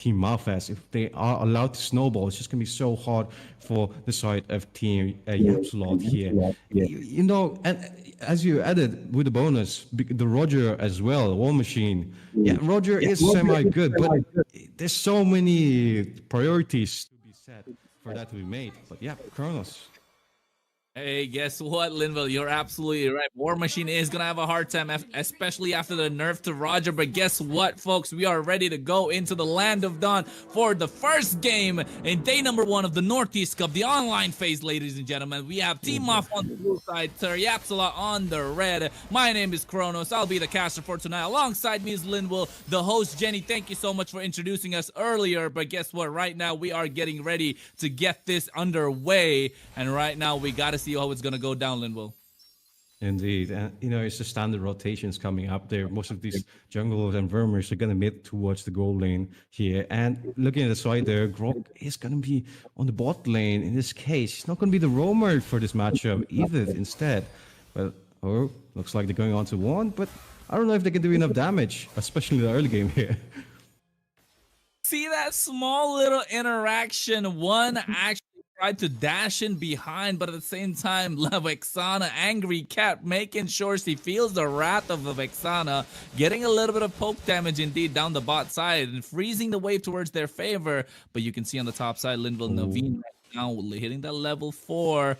Team Malfast. If they are allowed to snowball, it's just going to be so hard for the side of Team Yapsalot here. You know, and as you added with the bonus, the Roger as well, War Machine. Yeah, Roger is semi-good, but there's so many priorities to be set for that to be made. But yeah, Kronos. Hey, guess what, Linville? You're absolutely right. War Machine is going to have a hard time, especially after the nerf to Roger. But guess what, folks? We are ready to go into the Land of Dawn for the first game in day number 1 of the Northeast Cup, the online phase, ladies and gentlemen. We have Team Off on the blue side, Sir Yapsala on the red. My name is Kronos. I'll be the caster for tonight. Alongside me is Linville, the host. Jenny, thank you so much for introducing us earlier. But guess what? Right now, we are getting ready to get this underway. And right now, we got to see how it's going to go down, Linville. Indeed. And, you know, it's the standard rotations coming up there. Most of these junglers and vermers are going to mid towards the goal lane here. And looking at the side there, Grok is going to be on the bot lane. In this case, he's not going to be the roamer for this matchup either instead. But, oh, looks like they're going on to 1. But I don't know if they can do enough damage, especially in the early game here. See that small little interaction? One actually tried to dash in behind, but at the same time, Vexana, Angry Cat, making sure she feels the wrath of the Vexana, getting a little bit of poke damage indeed down the bot side and freezing the wave towards their favor. But you can see on the top side, Linville Naveen right now hitting that level 4.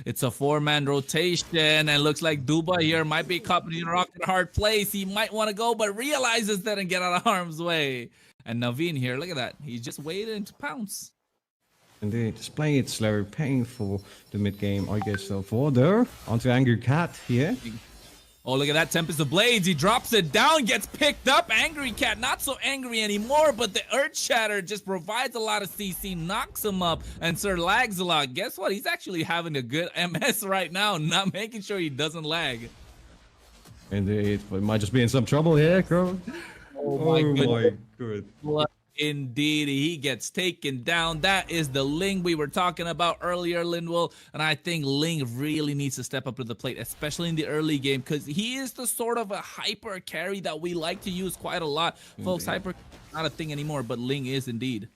It's a 4-man rotation, and looks like Duba here might be caught in a rock in a hard place. He might want to go, but realizes that and get out of harm's way. And Naveen here, look at that. He's just waiting to pounce. Indeed, just playing it slow, paying for the mid game, I guess. So for there, onto Angry Cat here. Oh, look at that, Tempest of Blades. He drops it down, gets picked up. Angry Cat, not so angry anymore, but the Earth Shatter just provides a lot of CC, knocks him up, and Sir lags a lot. Guess what? He's actually having a good MS right now, not making sure he doesn't lag. Indeed, but might just be in some trouble here, Crow. Oh my god. Indeed, he gets taken down. That is the Ling we were talking about earlier, Linville. And I think Ling really needs to step up to the plate, especially in the early game, because he is the sort of a hyper carry that we like to use quite a lot. Folks, hyper not a thing anymore, but Ling is indeed.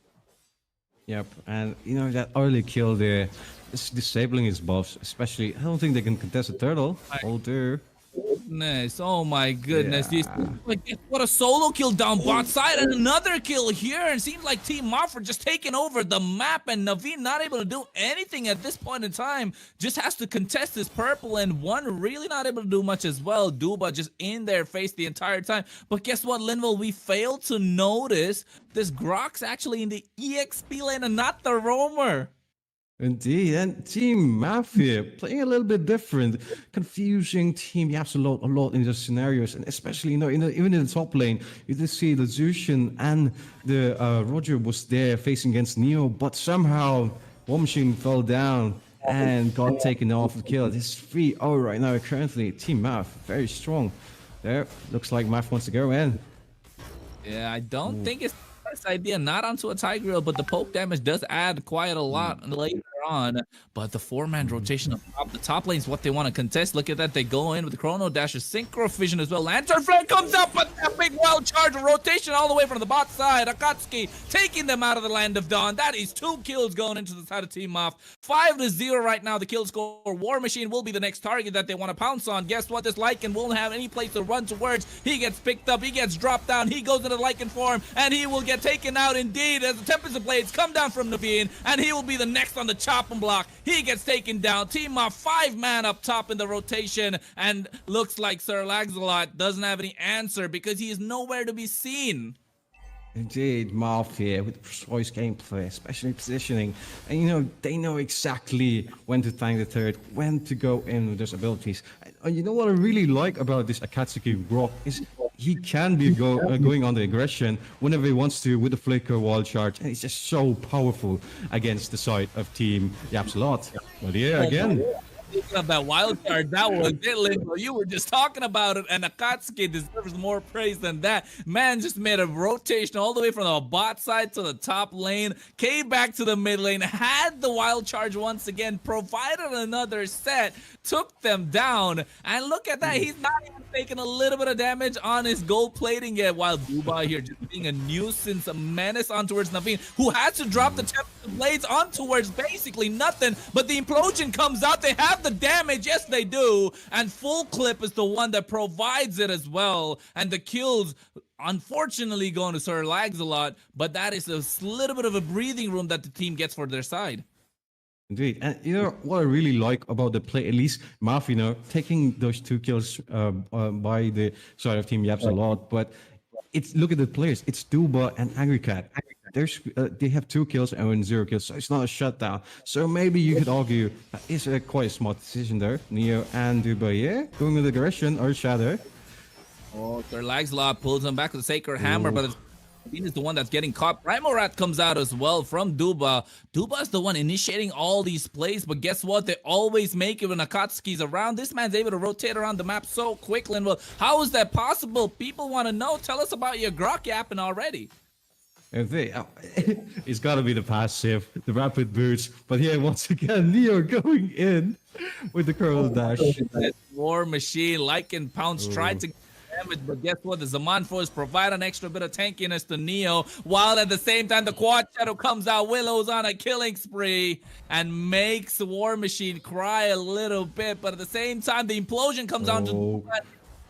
Yep, and you know, that early kill there is disabling his buffs, especially. I don't think they can contest a turtle. Oh dear. Goodness, oh my goodness. Yeah. Like, what a solo kill down bot side and another kill here. And it seems like Team Mofford just taking over the map, and Naveen not able to do anything at this point in time. Just has to contest this purple, and one really not able to do much as well. Duba just in their face the entire time. But guess what, Linville? We failed to notice this Grok's actually in the EXP lane and not the roamer. Indeed, and Team Mafia playing a little bit different, confusing Team Yaps a lot in the scenarios, and especially even in the top lane, you did see the Zushin and the Roger was there facing against Neo, but somehow War Machine fell down and got taken off the kill. This is 3-0 right now currently. Team Maf very strong. There looks like Maf wants to go in. Yeah, I don't think it's idea, not onto a Tigreal, but the poke damage does add quite a lot later on. But the 4-man rotation up the top lane is what they want to contest. Look at that, they go in with the Chrono Dasher, Synchro Vision as well. Lantern Flare comes up, but that big wild charge rotation all the way from the bot side. Akatsuki taking them out of the Land of Dawn. That is 2 kills going into the side of Team Off. 5-0 right now, the kill score. War Machine will be the next target that they want to pounce on. Guess what? This Lycan won't have any place to run towards. He gets picked up, he gets dropped down, he goes into Lycan form, and he will get taken out indeed as the Tempest of Blades come down from Naveen, and he will be the next on the chopping block. He gets taken down. Team Off 5-man up top in the rotation, and looks like Sir Laxalot doesn't have any answer because he is nowhere to be seen. Indeed, Marv here with precise gameplay, especially positioning. And you know, they know exactly when to tank the turret, when to go in with those abilities. And you know what I really like about this Akatsuki Grok is he can be going on the aggression whenever he wants to with the flicker wall charge. And he's just so powerful against the side of Team Yapsalot. But yeah, again. Speaking of that wild card, that was it, Limbo. You were just talking about it, and Akatsuki deserves more praise than that. Man just made a rotation all the way from the bot side to the top lane, came back to the mid lane, had the wild charge once again, provided another set, took them down, and look at that. He's not even taking a little bit of damage on his gold plating yet, while Dubai here just being a nuisance, a menace on towards Naveen, who had to drop the Tempest Blades on towards basically nothing, but the implosion comes out. They have the damage, yes they do, and Full Clip is the one that provides it as well, and the kills unfortunately going to Sir Lags a lot, but that is a little bit of a breathing room that the team gets for their side. Indeed, and you know what I really like about the play, at least Mafia, taking those 2 kills by the side of Team Yaps a lot, but it's look at the players. It's Duba and Angry Cat. They have 2 kills and 0 kills, so it's not a shutdown. So maybe you could argue that is quite a smart decision there. Neo and Duba, yeah, going with aggression or Shadow. Oh, Sir Lagslot pulls him back with the Sacred Hammer, but Naveen is the one that's getting caught. Primal Rat comes out as well from Duba. Duba is the one initiating all these plays, but guess what? They always make it when Akatsuki's around. This man's able to rotate around the map so quickly. And well, how is that possible? People want to know. Tell us about your grok yapping already. It's got to be the passive, the rapid boots. But here, once again, Neo going in with the curl dash. War Machine, Lycan Pounce tried to get damage, but guess what? The Zaman Force provide an extra bit of tankiness to Neo, while at the same time, the Quad Shadow comes out. Willow's on a killing spree and makes War Machine cry a little bit, but at the same time, the implosion comes out to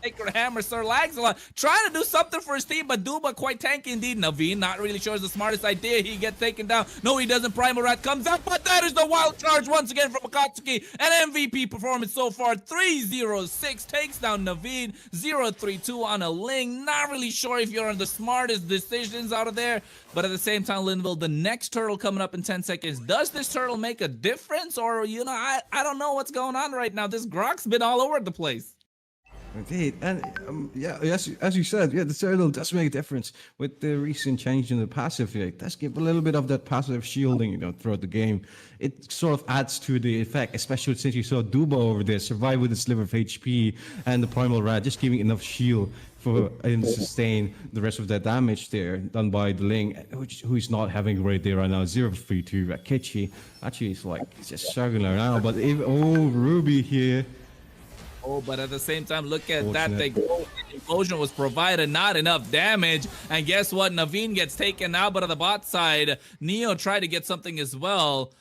Sacred Hammer. Sir Lags trying to do something for his team, but Duba quite tanky indeed. Naveen not really sure is the smartest idea. He gets taken down. No, he doesn't. Primal Rat comes out, but that is the wild charge once again from Akatsuki. An MVP performance so far. 3-0-6 takes down Naveen. 0-3-2 on a Ling. Not really sure if you're on the smartest decisions out of there, but at the same time, Linville, the next turtle coming up in 10 seconds. Does this turtle make a difference, or you know, I don't know what's going on right now. This grok's been all over the place. Indeed, and yeah, as you said, yeah, the turtle does make a difference with the recent change in the passive. It does give a little bit of that passive shielding, you know, throughout the game. It sort of adds to the effect, especially since you saw Duba over there survive with a sliver of HP and the Primal Rat just giving enough shield for him to sustain the rest of that damage there done by the Ling, who is not having a great day right now. 0-3-2. Rakichi actually is like just struggling around, but Ruby here. Oh, but at the same time, look at that. The implosion was provided, not enough damage. And guess what? Naveen gets taken out, but on the bot side, Neo tried to get something as well.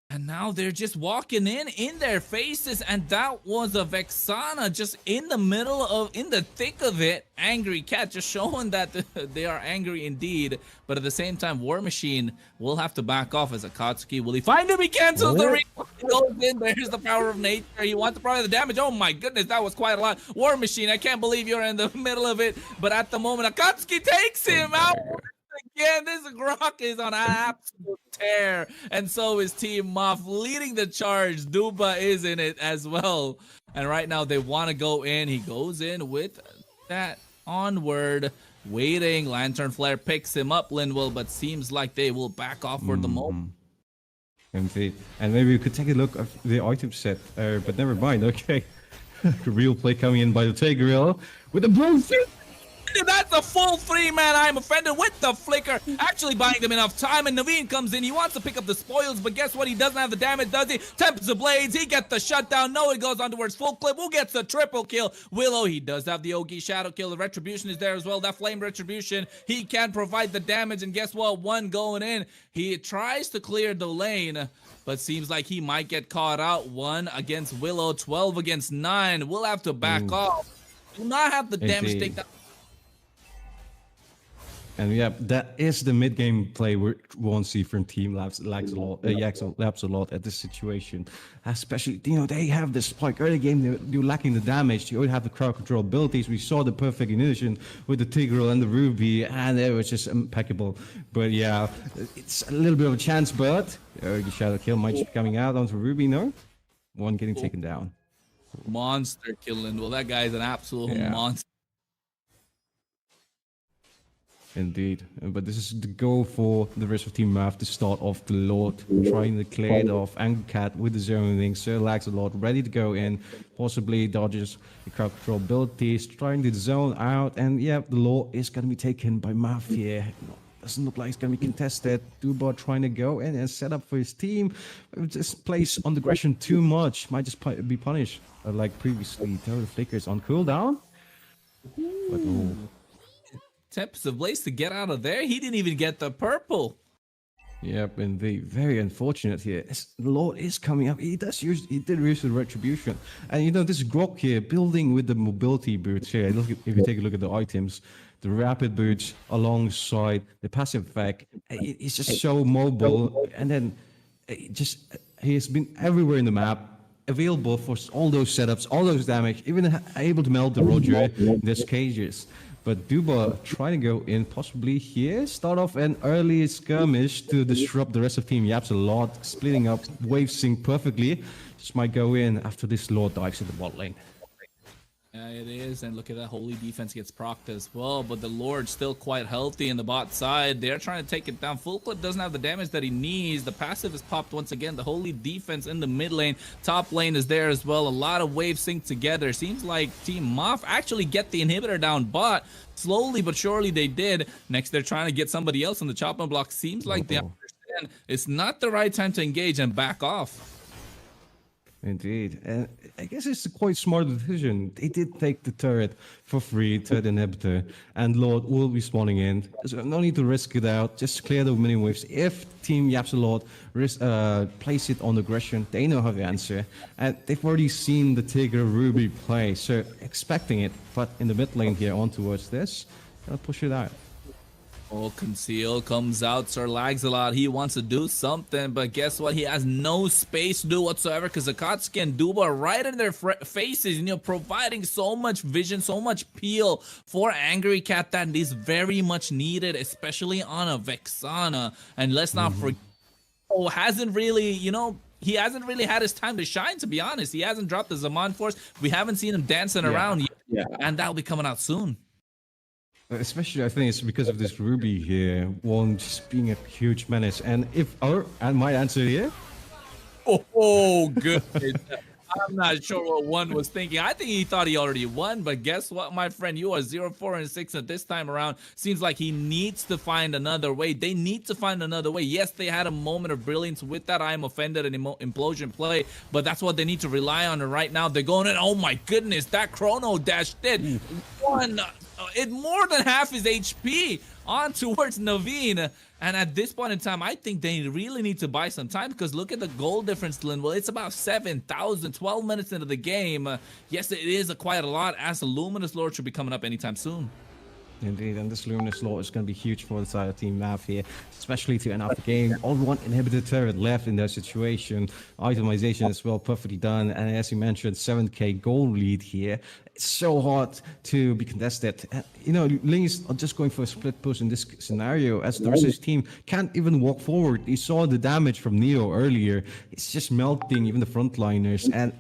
And now they're just walking in their faces, and that was a Vexana just in the middle of, in the thick of it. Angry Cat just showing that they are angry indeed. But at the same time, War Machine will have to back off as Akatsuki. Will he find him? He cancels the recall. He goes in. There's the power of nature. He wants to provide the damage. Oh my goodness, that was quite a lot. War Machine, I can't believe you're in the middle of it. But at the moment, Akatsuki takes him out. Again, this grok is on an absolute tear, and so is Team Moff leading the charge. Duba is in it as well, and right now they want to go in. He goes in with that onward, waiting. Lantern Flare picks him up, Linwell, but seems like they will back off for the moment. Indeed, and maybe we could take a look at the item set, but never mind. Okay, real play coming in by the Tigreal with the blue fit. That's a full 3-man. I'm offended with the flicker, actually buying them enough time, and Naveen comes in. He wants to pick up the spoils, but guess what? He doesn't have the damage, does he? Tempest of Blades, he gets the shutdown. No, he goes on towards Full Clip. Who gets the triple kill? Willow, he does have the Ogi Shadow kill. The Retribution is there as well. That Flame Retribution, he can provide the damage, and guess what? One going in. He tries to clear the lane, but seems like he might get caught out. 1 against Willow, 12 against 9. We'll have to back off. Do not have the damage take that. And yeah, that is the mid-game play we won't see from Team Labs Labs a lot at this situation. Especially, you know, they have this spike early game, they're lacking the damage. You only have the crowd control abilities. We saw the perfect illusion with the Tigreal and the Ruby, and it was just impeccable. But yeah, it's a little bit of a chance, but the Shadow kill might be coming out onto Ruby, no? One getting taken down. Monster killing. Well, that guy is an absolute monster. Indeed, but this is the goal for the rest of Team Math to start off the Lord, trying to clear it off. Angkat with the zoning, Sir Lags a lot, ready to go in, possibly dodges the crowd control abilities, trying to zone out, and yeah, the Lord is going to be taken by Math here. Doesn't look like it's going to be contested. Duba trying to go in and set up for his team. Just plays on the aggression too much, might just be punished like previously. Terror Flickers on cooldown. But oh. Attempts of Blaze to get out of there. He didn't even get the purple. Yep, indeed. Very unfortunate here. The Lord is coming up. He did use the retribution. And you know, this Grok here, building with the mobility boots here. Look, if you take a look at the items, the rapid boots alongside the passive effect, it's just so mobile. And then he has been everywhere in the map, available for all those setups, all those damage, even able to melt the Roger in these cages. But Duba trying to go in possibly here, start off an early skirmish to disrupt the rest of Team Yaps a lot, splitting up, wave sync perfectly. Just might go in after this Lord dives in the bot lane. Yeah, it is, and look at that, Holy Defense gets procced as well, but the Lord still quite healthy in the bot side. They're trying to take it down. Full Clip doesn't have the damage that he needs. The passive is popped once again. The Holy Defense in the mid lane. Top lane is there as well. A lot of waves synced together. Seems like Team Moff actually get the inhibitor down, but slowly but surely they did. Next, they're trying to get somebody else on the chopping block. Seems like they understand it's not the right time to engage and back off. Indeed, and I guess it's a quite smart decision. They did take the turret for free, turret inhibitor, and Lord will be spawning in. So no need to risk it out, just clear the mini waves. If Team Yapsalot place it on aggression, they know how to answer. And they've already seen the Tigger Ruby play, so expecting it. But in the mid lane here, on towards this, gonna push it out. Oh, Conceal comes out. Sir Lags a lot. He wants to do something, but guess what? He has no space to do whatsoever because Akatsuki and Duba are right in their faces, you know, providing so much vision, so much peel for Angry Cat that is very much needed, especially on a Vexana. And let's not forget, hasn't really, you know, he hasn't really had his time to shine, to be honest. He hasn't dropped the Zaman Force. We haven't seen him dancing around yet, and that'll be coming out soon. Especially, I think it's because of this Ruby here, one just being a huge menace. And and my answer here? Oh, good. I'm not sure what one was thinking. I think he thought he already won, but guess what, my friend? You are 0-4-6 at this time around. Seems like he needs to find another way. They need to find another way. Yes, they had a moment of brilliance with that I am offended and implosion play, but that's what they need to rely on right now. They're going in. Oh my goodness, that chrono dash did one. It more than half his HP on towards Naveen. And at this point in time, I think they really need to buy some time because look at the goal difference, Linwell. It's about 7,000, 12 minutes into the game. Yes, it is quite a lot, as the Luminous Lord should be coming up anytime soon. Indeed, and this Luminous Lord is going to be huge for the side of Team Mav here, especially to end off the game. Only one inhibitor turret left in that situation. Itemization as well, perfectly done. And as you mentioned, 7k goal lead here. It's so hard to be contested. You know, Ling is just going for a split push in this scenario as the rest of his team can't even walk forward. You saw the damage from Neo earlier. It's just melting even the frontliners. And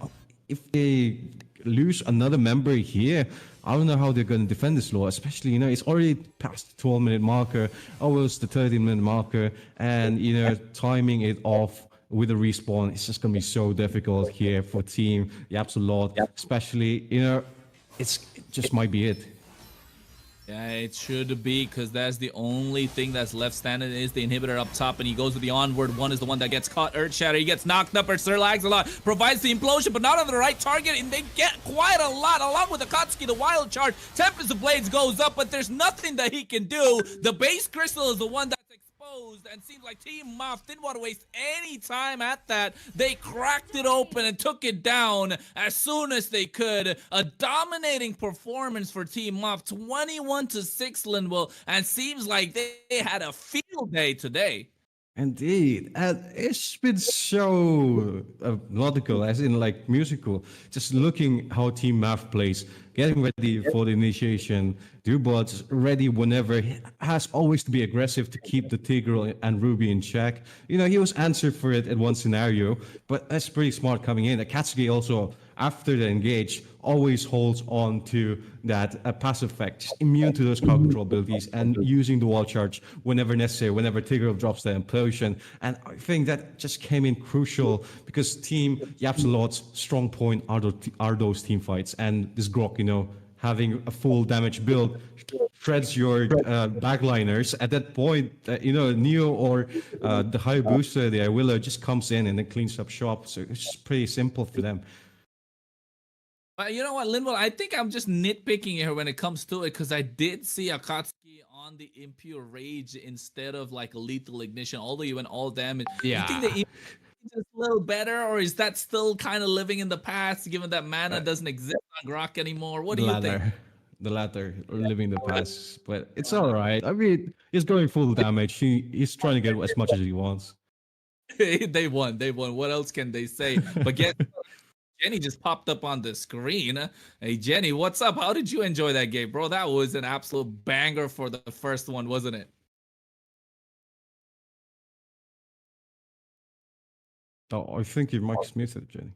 if they lose another member here, I don't know how they're going to defend this law, especially, you know, it's already past the 12-minute marker, almost the 13-minute marker, and, you know, timing it off with a respawn, it's just going to be so difficult here for Team Yapsalot, especially, you know, it just might be it. Yeah, it should be, because that's the only thing that's left standing is the inhibitor up top, and he goes with the onward. One is the one that gets caught. Earth Shatter, he gets knocked up. Sir Lags a lot, provides the implosion, but not on the right target, and they get quite a lot, along with Akatsuki, the wild charge. Tempest of Blades goes up, but there's nothing that he can do. The base crystal is the one that's exposed, and seems like Team Moff didn't want to waste any time at that. They cracked it open and took it down as soon as they could. A dominating performance for Team Moff, 21-6, Linwell, and seems like they had a field day today. Indeed, and it's been so logical, as in like musical. Just looking how Team Math plays, getting ready for the initiation. Dubot's ready whenever. He has always to be aggressive to keep the Tigreal and Ruby in check. You know, he was answered for it at one scenario, but that's pretty smart coming in. Akatsuki also, after the engage, always holds on to that passive effect, just immune to those crowd control abilities, and using the wall charge whenever necessary, whenever Tigreal drops the implosion. And I think that just came in crucial because Team Yapsalot's strong point are those team fights. And this Grok, having a full damage build shreds your backliners. At that point, Neo or the Hayabusa, the Willow, just comes in and then cleans up shop. So it's just pretty simple for them. But you know what, Linwell, I think I'm just nitpicking here when it comes to it, because I did see Akatsuki on the Impure Rage instead of like a Lethal Ignition, although he went all damage. Yeah. You think the Impure Rage is a little better, or is that still kind of living in the past, given that mana doesn't exist on Grok anymore? What do you think? The latter, living the past, but it's all right. I mean, he's going full damage. He's trying to get as much as he wants. They won. What else can they say? But guess what? Jenny just popped up on the screen. Hey, Jenny, what's up? How did you enjoy that game, bro? That was an absolute banger for the first one, wasn't it? Oh, I think your mic's muted, Jenny.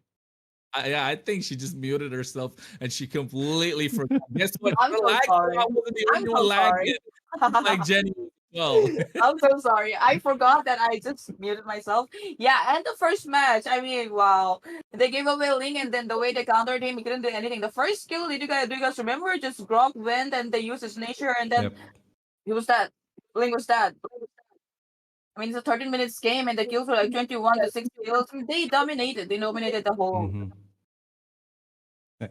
Yeah, I think she just muted herself and she completely forgot. Guess what? I'm so sorry. I wasn't the I'm only so one sorry. lagging. Like Jenny as well. I'm so sorry. I forgot that I just muted myself. Yeah, and the first match, I mean, wow. They gave away Ling, and then the way they countered him, he couldn't do anything. The first skill, do you guys remember? Just Grok went and they used his nature, and then Yep. he was dead. Ling was dead. I mean, it's a 13 minutes game, and the kills were like 21 to 6 kills. I mean, they dominated. They dominated the whole. Mhm.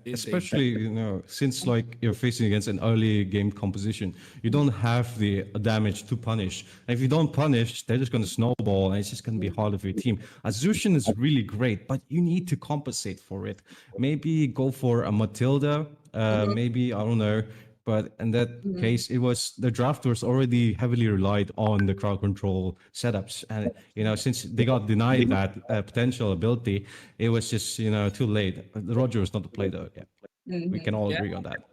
Especially, since like you're facing against an early game composition, you don't have the damage to punish. And if you don't punish, they're just going to snowball, and it's just going to be harder for your team. Azushin is really great, but you need to compensate for it. Maybe go for a Matilda. Maybe, I don't know. But in that case, the drafters already heavily relied on the crowd control setups, and since they got denied that potential ability, it was just too late. Roger was not the play though. Yeah, we can all agree on that.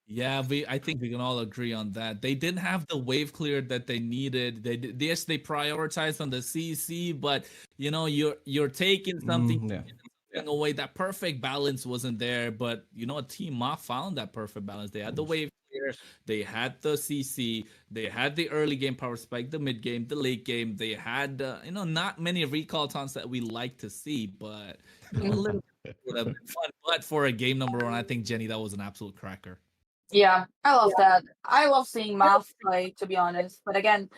Yeah, I think we can all agree on that. They didn't have the wave clear that they needed. Yes, they prioritized on the CC, but you're taking something away. That perfect balance wasn't there. But Team Ma found that perfect balance. They had the wave clear, they had the CC, they had the early game power spike, the mid game, the late game. They had not many recall taunts that we like to see, but a little bit would have been fun. But for a game number one, I think Jenny, that was an absolute cracker. Yeah, I love that. I love seeing Math play, to be honest. But again,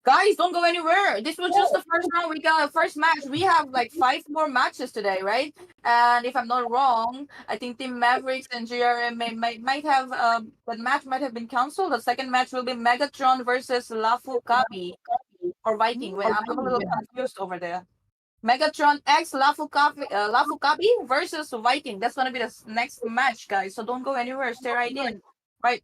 guys, don't go anywhere. This was just the first round. We got a first match. We have like 5 more matches today, right? And if I'm not wrong, I think Team Mavericks and GRM might have the match might have been canceled. The second match will be Megatron versus Lafu Kabi or Viking. Wait, I'm a little confused over there. Megatron X Lafu Kabi versus Viking. That's gonna be the next match, guys. So don't go anywhere. Stay right in. Right.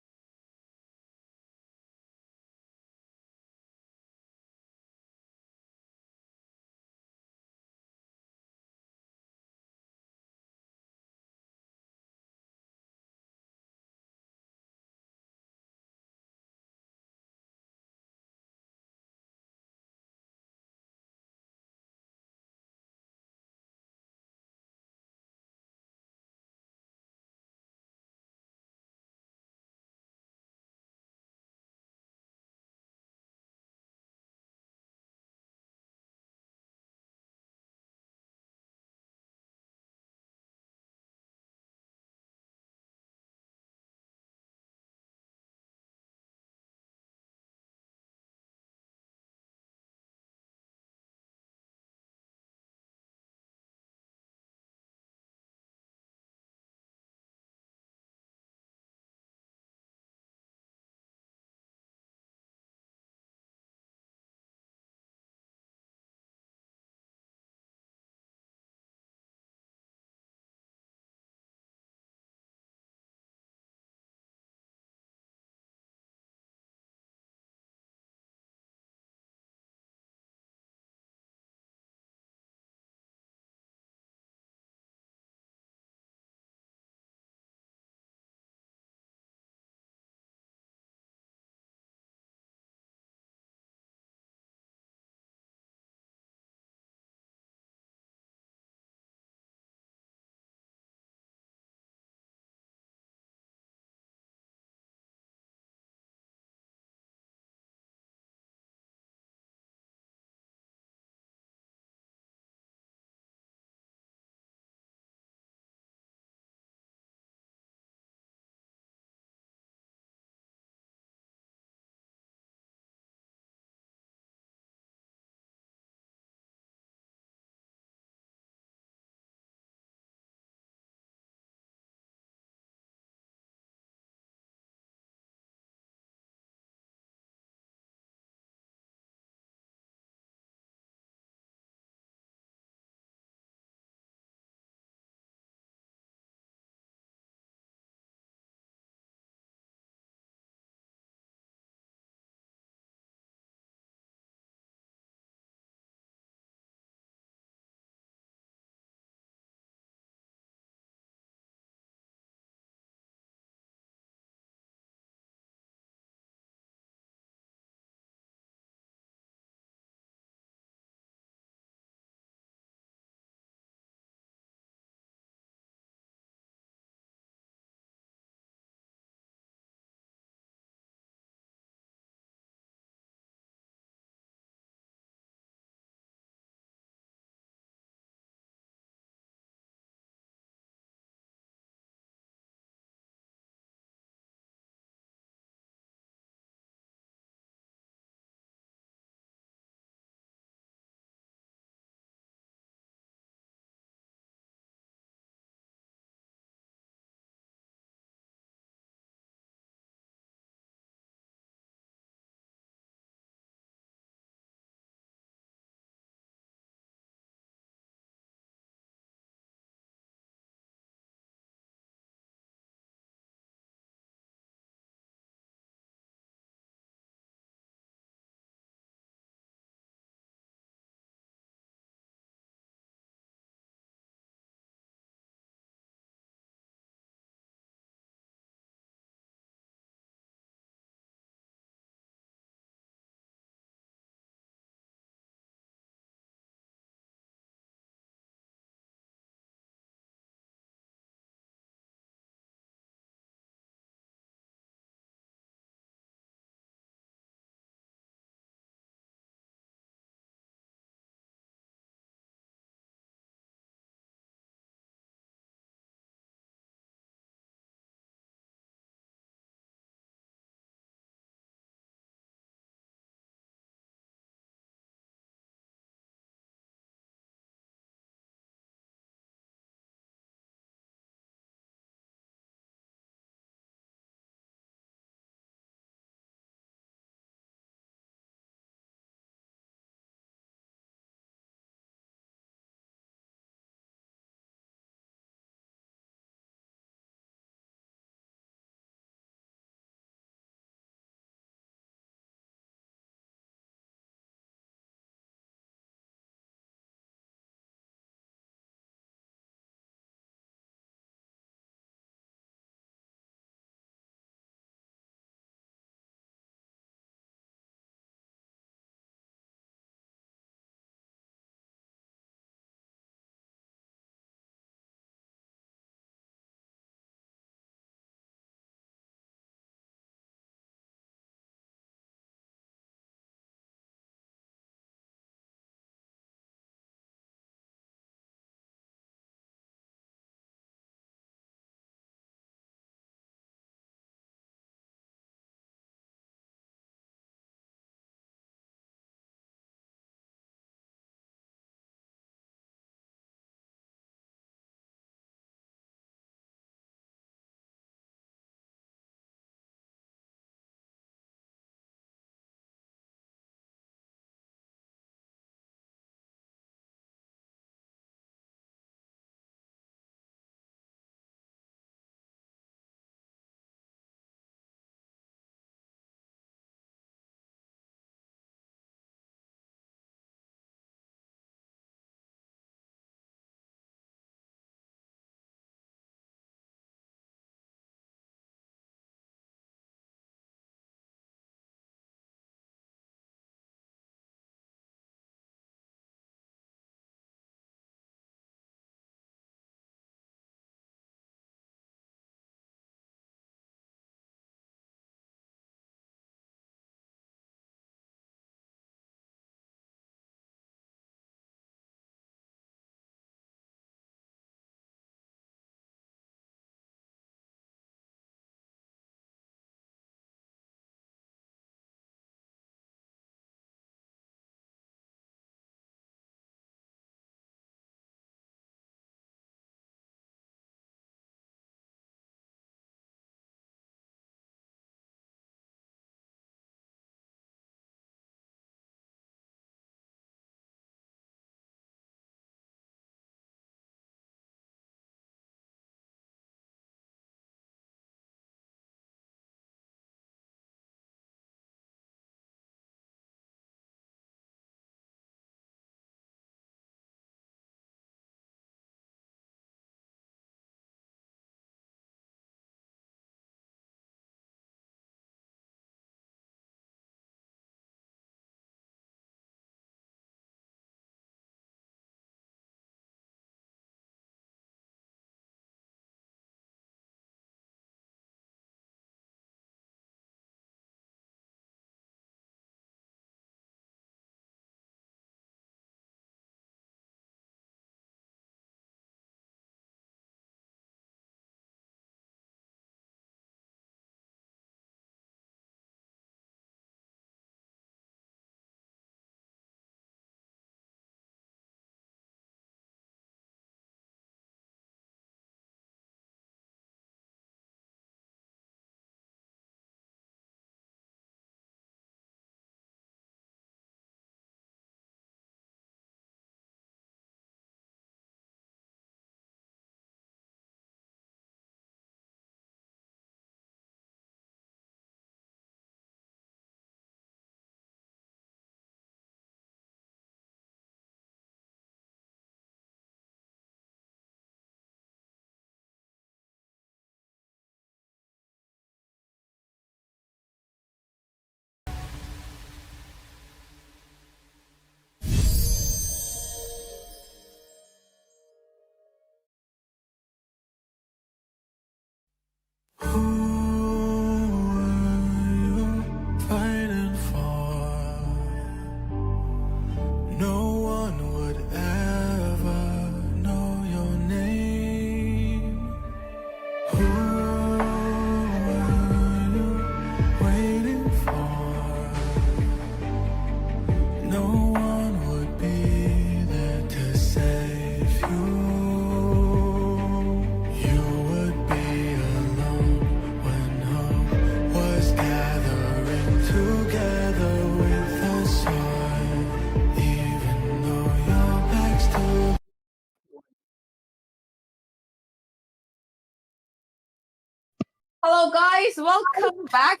guys, welcome back.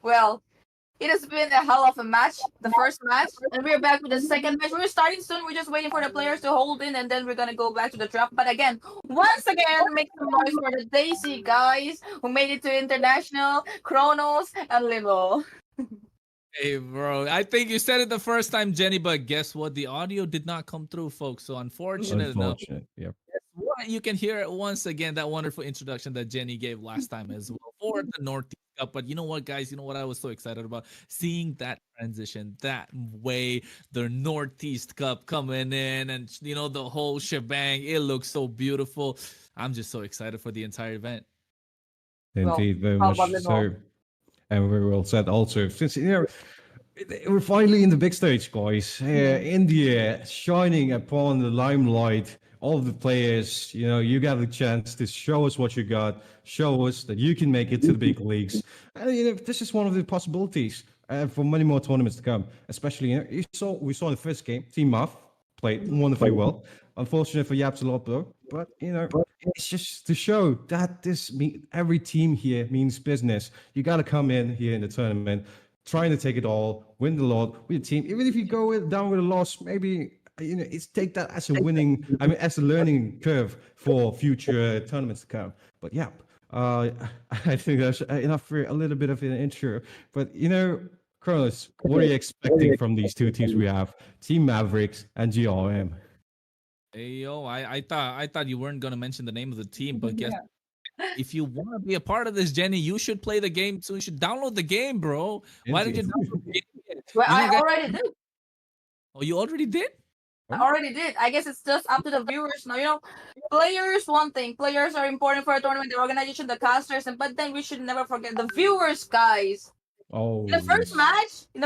Well, it has been a hell of a match, the first match, and we're back with the second match. We're starting soon. We're just waiting for the players to hold in, and then we're gonna go back to the draft. But again, once again, make some noise for the Daisy guys who made it to international, Kronos, and Limo. Hey, bro. I think you said it the first time, Jenny, but guess what? The audio did not come through, folks. So unfortunate enough. Unfortunate. Yep. What? You can hear it once again, that wonderful introduction that Jenny gave last time as well for the Northeast Cup. But you know what, guys? You know what I was so excited about? Seeing that transition, that way, the Northeast Cup coming in and, the whole shebang. It looks so beautiful. I'm just so excited for the entire event. Indeed, very how much about Limo? so. And very well said also. Since, we're finally in the big stage, guys. India shining upon the limelight. All the players, you got a chance to show us what you got, show us that you can make it to the big leagues. And this is one of the possibilities for many more tournaments to come. Especially, we saw in the first game, Team Muff played wonderfully well. Unfortunate for Yaps a lot, though. But it's just to show that every team here means business. You got to come in here in the tournament, trying to take it all, win the lot with your team. Even if you go down with a loss, maybe it's take that as as a learning curve for future tournaments to come. But yeah, I think that's enough for a little bit of an intro. But Kronos, what are you expecting from these two teams we have, Team Mavericks and GRM? Hey, yo, I thought you weren't gonna mention the name of the team, but guess if you want to be a part of this, Jenny, you should play the game. So you should download the game, bro. Why did you download the game yet? Well, I already did. Oh, you already did? I already did. I guess it's just up to the viewers now. Players, one thing. Players are important for a tournament, the organization, the casters, but then we should never forget the viewers, guys. Oh. In the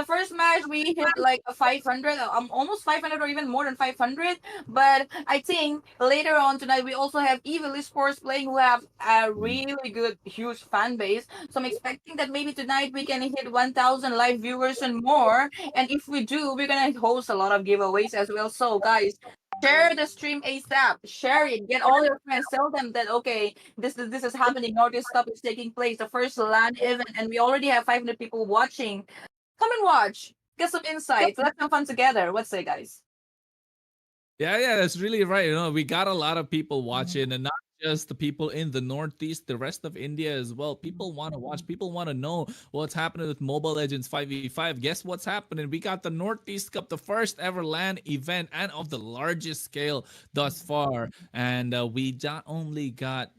first match, we hit like a 500, almost 500 or even more than 500. But I think later on tonight, we also have Evil Esports playing who have a really good, huge fan base. So I'm expecting that maybe tonight we can hit 1,000 live viewers and more. And if we do, we're going to host a lot of giveaways as well. So guys, share the stream ASAP. Share it. Get all your friends. Tell them that okay, this is happening. Northeast Cup is taking place. The first LAN event, and we already have 500 people watching. Come and watch. Get some insights. Let's have fun together. What say, guys? Yeah, that's really right. We got a lot of people watching, and not just the people in the Northeast, the rest of India as well. People want to watch. People want to know what's happening with Mobile Legends 5v5. Guess what's happening? We got the Northeast Cup, the first ever LAN event and of the largest scale thus far. And we not only got,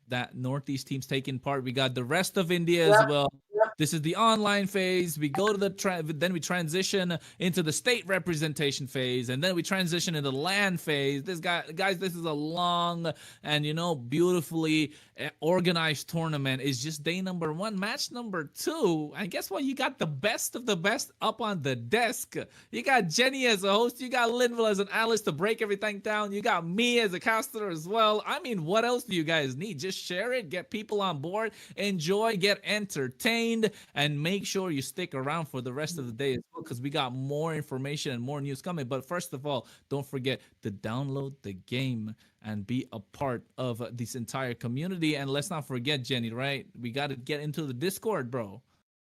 that Northeast teams taking part, we got the rest of India as well. This is the online phase. We go to then we transition into the state representation phase, and then we transition into the LAN phase. Guys, this is a long and beautifully organized tournament. It's just day number 1, match number 2, and guess what? You got the best of the best up on the desk. You got Jenny as a host. You got Linville as an analyst to break everything down. You got me as a caster as well. I mean, what else do you guys need? Just share it, get people on board, enjoy, get entertained, and make sure you stick around for the rest of the day as well, because we got more information and more news coming. But first of all, don't forget to download the game and be a part of this entire community. And let's not forget, Jenny, right? We got to get into the Discord, bro.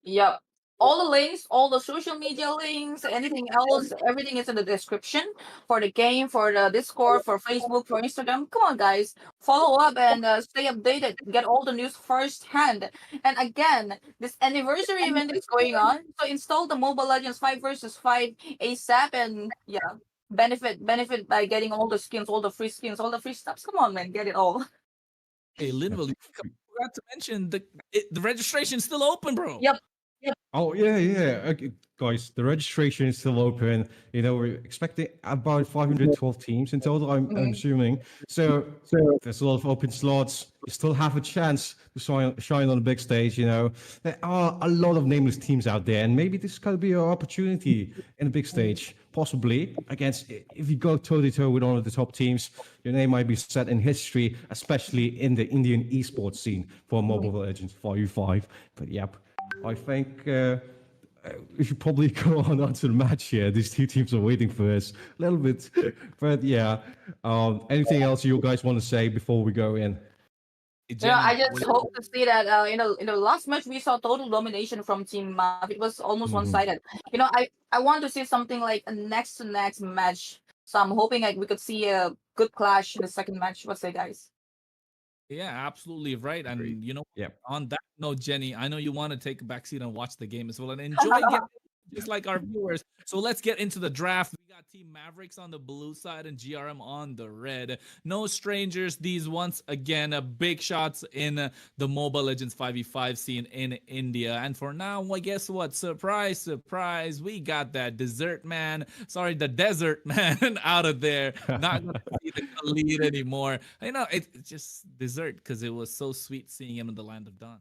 Yep. All the links, all the social media links, anything else, everything is in the description for the game, for the Discord, for Facebook, for Instagram. Come on, guys. Follow up and stay updated. Get all the news firsthand. And again, this anniversary event is going on. So install the Mobile Legends 5 versus 5 ASAP and benefit by getting all the skins, all the free skins, all the free stuffs. Come on, man. Get it all. Hey, Linville, you forgot to mention the registration's still open, bro. Yep. Oh yeah. Okay, guys, the registration is still open. We're expecting about 512 teams in total. I'm assuming. So there's a lot of open slots. You still have a chance to shine on the big stage. There are a lot of nameless teams out there, and maybe this could be your opportunity in the big stage. Possibly if you go toe to toe with one of the top teams, your name might be set in history, especially in the Indian esports scene for Mobile Legends 5v5. But yep. I think we should probably go on to the match here. These two teams are waiting for us a little bit. But yeah, anything else you guys want to say before we go in? I Jenny, just hope to see that in the last match we saw total domination from Team Mav. It was almost Mhm. one-sided. I want to see something like a next to next match. So I'm hoping like we could see a good clash in the second match. What say, guys? yeah, absolutely right. Agreed. And Yep. on that note, Jenny, I know you want to take a backseat and watch the game as well and enjoy getting just like our viewers. So let's get into the draft. We got Team Mavericks on the blue side and GRM on the red. No strangers. These once again, big shots in the Mobile Legends 5v5 scene in India. And for now, well, guess what? Surprise, surprise. We got that desert man. Sorry, the desert man out of there. Not going to see the lead anymore. It's just dessert because it was so sweet seeing him in the land of dawn.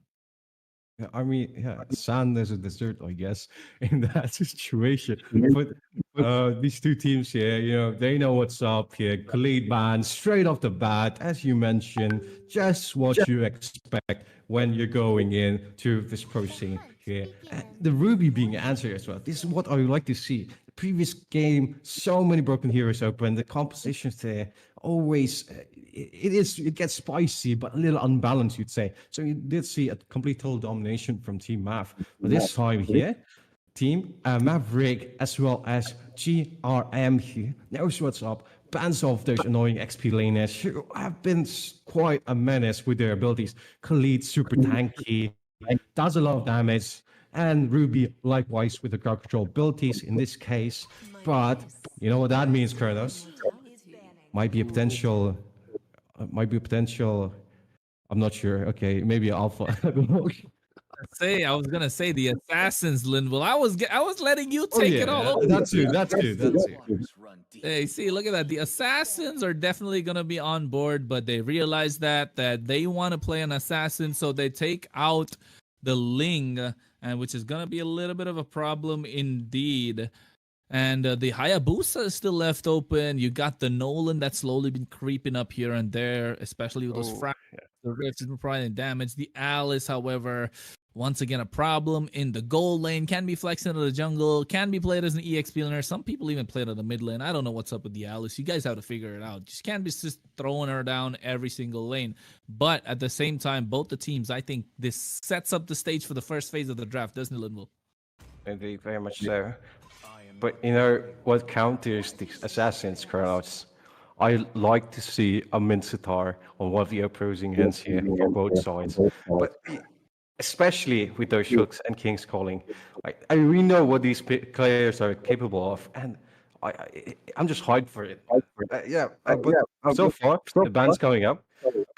Yeah, I mean, yeah, sand is a dessert, I guess, in that situation. But these two teams here, they know what's up here. Khalid ban straight off the bat, as you mentioned, just what you expect when you're going in to this pro scene here. And the Ruby being answered as well. This is what I would like to see. The previous game, so many broken heroes open. The compositions there always it gets spicy but a little unbalanced, you'd say. So you did see a complete total domination from Team Mav, but this time here Team Maverick as well as GRM here knows what's up, bans off those annoying XP laners who have been quite a menace with their abilities. Khalid super tanky, does a lot of damage, and Ruby likewise with the crowd control abilities in this case. But you know what that means, Kronos? Might be a potential. I'm not sure. Okay, maybe alpha. I was gonna say the assassins, Linville. I was letting you Oh take yeah, it all over. that's it. That's it. That's it. Hey, see, look at that. The assassins are definitely gonna be on board, but they realize that they want to play an assassin, so they take out the Ling, and which is gonna be a little bit of a problem indeed. And the Hayabusa is still left open. You got the Nolan that's slowly been creeping up here and there, especially with those fractures. The Rift has been providing damage. The Alice, however, once again, a problem in the gold lane. Can be flexed into the jungle. Can be played as an EXP laner. Some people even play it on the mid lane. I don't know what's up with the Alice. You guys have to figure it out. Just can't be just throwing her down every single lane. But at the same time, both the teams, I think this sets up the stage for the first phase of the draft, doesn't it, Linville? Indeed, very much so. But you know what counters the assassins, Carlos? I like to see a Mincetar on one of the opposing ends here for both sides. But especially with those hooks and King's Calling, we know what these players are capable of, and I'm just hyped for it. But so far, the band's coming up.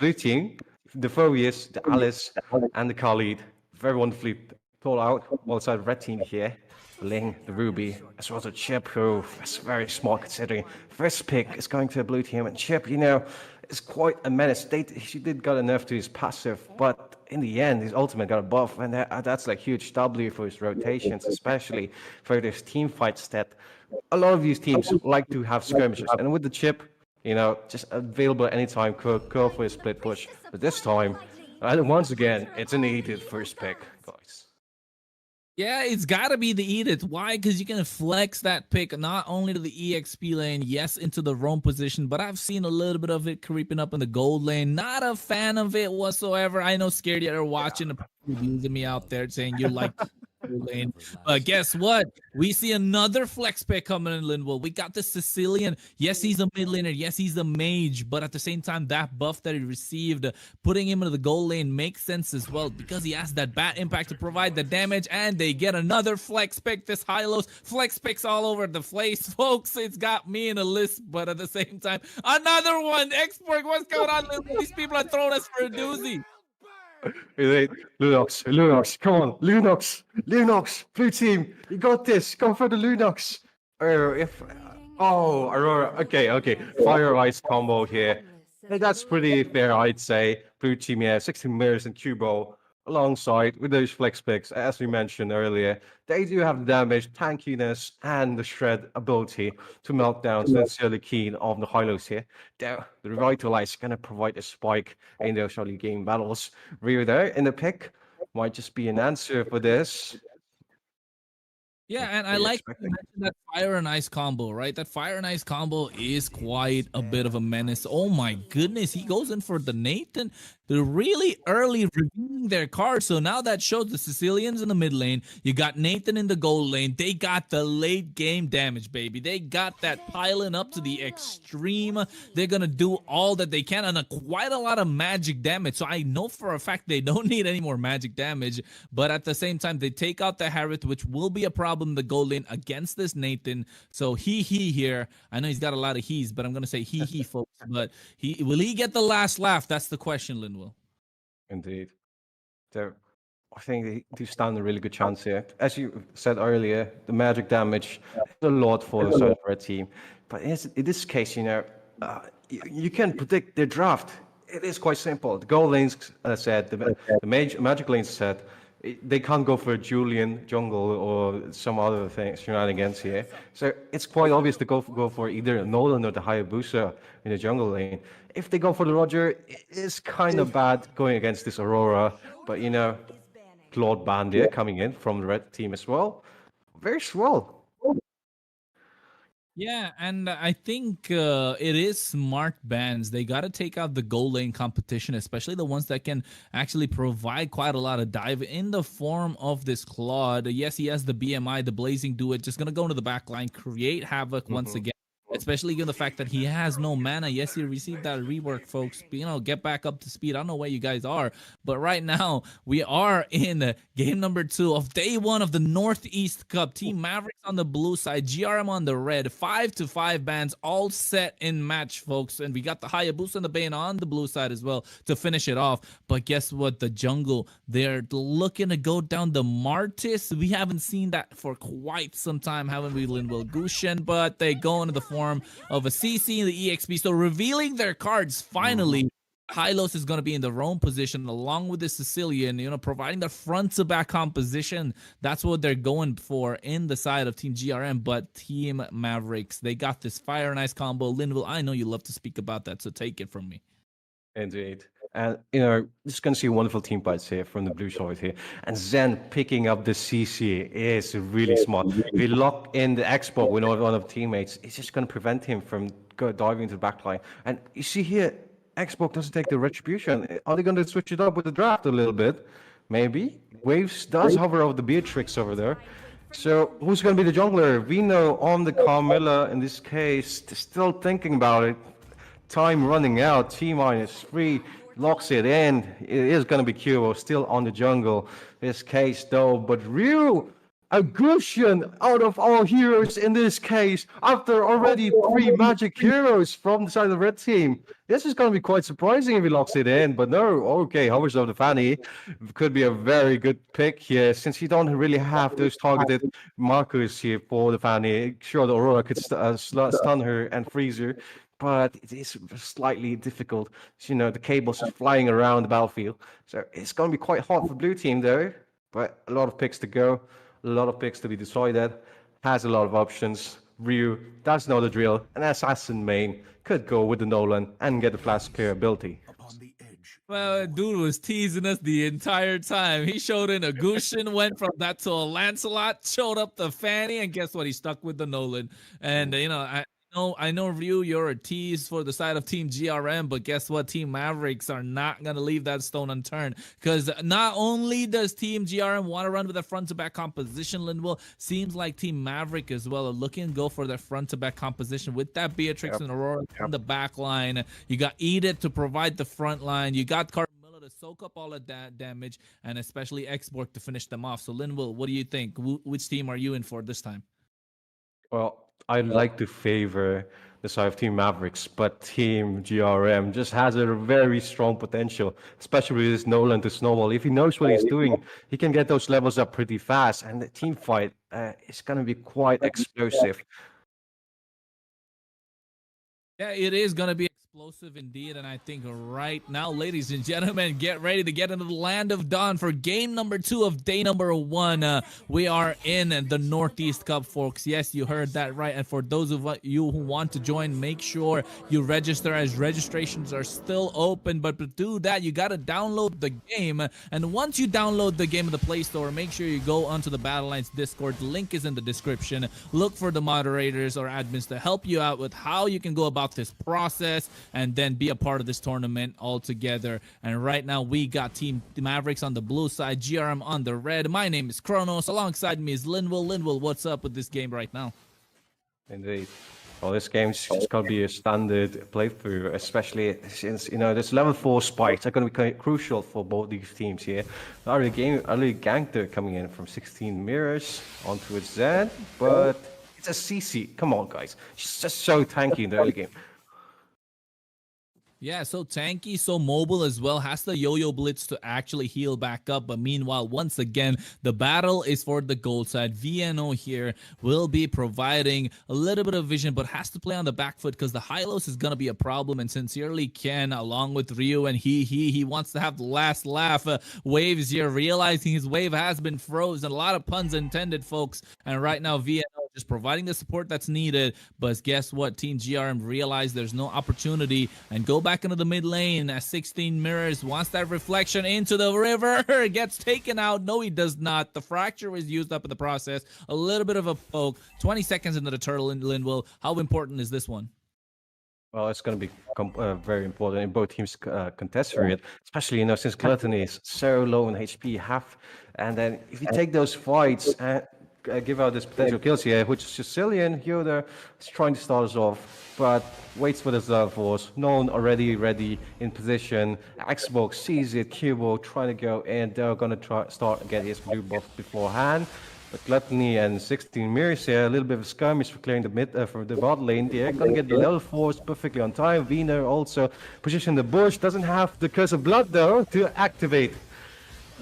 Blue team, the Phobius, the Alice, and the Khalid, very wonderfully pulled out. Alongside red team here. Ling, the Ruby, as well as a Chip, who is very small considering first pick is going to a blue team, and Chip, is quite a menace. She did got enough to his passive, but in the end, his ultimate got a buff, and that's like huge W for his rotations, especially for this team fight stat. A lot of these teams like to have skirmishes, and with the Chip, just available at any time, curl for a split push. But this time, once again, it's an needed first pick, guys. Yeah, it's got to be the Edith. Why? Because you can flex that pick not only to the EXP lane, yes, into the roam position, but I've seen a little bit of it creeping up in the gold lane. Not a fan of it whatsoever. I know Scared are watching, using me out there saying you like lane. But guess what? We see another flex pick coming in, Linville. We got the Sicilian. Yes, he's a mid laner. Yes, he's a mage. But at the same time, that buff that he received, putting him into the gold lane makes sense as well because he has that bat impact to provide the damage. And they get another flex pick. This Hylos flex picks all over the place, folks. It's got me in a list, but at the same time, another one. Export, what's going on, Linville? These people are throwing us for a doozy. Wait, Lunox, come on, Lunox, blue team, you got this, go for the Lunox. Aurora, okay, fire ice combo here. Hey, that's pretty fair, I'd say. Blue team, yeah, 16 mirrors and Cubo alongside with those flex picks, as we mentioned earlier. They do have the damage, tankiness, and the shred ability to melt down, so that's really keen on the Hylos here. The Revitalize is going to provide a spike in those early game battles. Rio there in the pick might just be an answer for this. Yeah, and I Were you like you expecting? mentioned that fire and ice combo, right? That fire and ice combo is quite a bit of a menace. Oh my goodness, he goes in for the Nathan. They're really early revealing their cards. So now that shows the Sicilians in the mid lane. You got Nathan in the gold lane. They got the late game damage, baby. They got that piling up to the extreme. They're gonna do all that they can and quite a lot of magic damage. So I know for a fact they don't need any more magic damage. But at the same time, they take out the Harith, which will be a problem in the gold lane against this Nathan. So he here. I know he's got a lot of he's, but I'm gonna say he folks. But will he get the last laugh? That's the question, Linwell. Indeed. I think they stand a really good chance here. As you said earlier, the magic damage is a lot for the South Red team. But in this case, you can predict their draft. It is quite simple. The gold lanes said, the magic lanes said, they can't go for Julian jungle or some other thing shenanigans here. So it's quite obvious to go for either Nolan or the Hayabusa in the jungle lane. If they go for the Roger, it is kind of bad going against this Aurora. But Claude Bandier coming in from the red team as well. Very swell. Yeah, and I think it is smart bans. They got to take out the gold lane competition, especially the ones that can actually provide quite a lot of dive in the form of this Claude. Yes, he has the BMI, the Blazing Do It, just going to go into the back line, create havoc once again. Especially given the fact that he has no mana. Yes, he received that rework, folks. Get back up to speed. I don't know where you guys are, but right now we are in game number 2 of day 1 of the Northeast Cup. Team Mavericks on the blue side, GRM on the red. 5-5 bans all set in match, folks. And we got the Hayabusa and the Bane on the blue side as well to finish it off. But guess what? The jungle, they're looking to go down the Martis. We haven't seen that for quite some time, haven't we, Linwell Gushen? But they go into the form of a CC and the EXP. So revealing their cards finally. Hylos is going to be in the roam position along with the Sicilian, providing the front to back composition. That's what they're going for in the side of Team GRM. But Team Mavericks, they got this fire and ice combo. Linville, I know you love to speak about that, so take it from me. Indeed. And, just going to see wonderful team fights here from the blue side here. And Zen picking up the CC is really smart. If you lock in the Xbox with one of the teammates, it's just going to prevent him from diving into the backline. And you see here, Xbox doesn't take the retribution. Are they going to switch it up with the draft a little bit? Maybe. Waves does hover over the Beatrix over there. So who's going to be the jungler? We know on the Carmilla in this case, still thinking about it. Time running out. T-3 locks it in. It is going to be Kuro still on the jungle. This case though, but Ryu, a Gusion out of all heroes in this case, after already 3 magic heroes from the side of the red team. This is going to be quite surprising if he locks it in, but no, okay, hovers over the Fanny. Could be a very good pick here, since you don't really have those targeted markers here for the Fanny. Sure, the Aurora could stun her and freeze her, but it is slightly difficult. The cables are flying around the battlefield. So it's going to be quite hard for blue team though, but a lot of picks to go. A lot of picks to be decided, has a lot of options. Ryu does know the drill, and Assassin main could go with the Nolan and get the flash clear ability. Well, dude was teasing us the entire time. He showed in a Gushin, went from that to a Lancelot, showed up the Fanny, and guess what? He stuck with the Nolan. And, I know, Ryu, you're a tease for the side of Team GRM, but guess what? Team Mavericks are not going to leave that stone unturned, because not only does Team GRM want to run with a front-to-back composition, Linwell, seems like Team Maverick as well are looking to go for their front-to-back composition with that Beatrix and Aurora on the back line. You got Edith to provide the front line. You got Carmilla to soak up all of that damage, and especially Xborg to finish them off. So, Linwell, what do you think? Which team are you in for this time? Well, I'd like to favor the side of Team Mavericks, but Team GRM just has a very strong potential, especially with this Nolan to snowball. If he knows what he's doing, he can get those levels up pretty fast, and the team fight is going to be quite explosive. Yeah, it is going to be Explosive indeed, and I think right now, ladies and gentlemen, get ready to get into the land of dawn for game number 2 of day number 1. We are in the Northeast Cup, folks. Yes, you heard that right. And for those of you who want to join, make sure you register, as registrations are still open. But to do that, you got to download the game. And once you download the game in the Play Store, make sure you go onto the Battle Lines Discord. The link is in the description. Look for the moderators or admins to help you out with how you can go about this process and then be a part of this tournament altogether. And right now we got Team Mavericks on the blue side, GRM on the red. My name is Kronos. Alongside me is Linwell. Linwell, what's up with this game right now? Indeed. Well, this game's just going to be a standard playthrough, especially since, this level 4 spikes are going to be crucial for both these teams here. Early Gankter coming in from 16 mirrors onto its Z, but it's a CC. Come on, guys. She's just so tanky in the early game. Yeah, so tanky, so mobile as well. Has the yo-yo blitz to actually heal back up. But meanwhile, once again, the battle is for the gold side. VNO here will be providing a little bit of vision, but has to play on the back foot because the high-lows is going to be a problem. And sincerely, Ken, along with Ryu, and he wants to have the last laugh. Waves here, realizing his wave has been frozen. A lot of puns intended, folks. And right now, VNO just providing the support that's needed. But guess what? Team GRM realized there's no opportunity and go back into the mid lane as 16 mirrors wants that reflection into the river. Gets taken out. No, he does not. The fracture was used up in the process. A little bit of a poke. 20 seconds into the turtle in Linwell. How important is this one? Well, it's going to be very important in both teams' contest for it, especially, since Gluttony is so low in HP, and then if you take those fights and give out this potential kills here, which is Sicilian. Yoda is trying to start us off, but waits for this force. Known already ready in position. Xbox sees it. Cubo trying to go in. They're going to start and get his blue buff beforehand. But Gluttony and 16 mirrors here, a little bit of a skirmish for clearing the mid for the bot lane. They're going to get the level 4s perfectly on time. Wiener also positioned the bush. Doesn't have the Curse of Blood though to activate.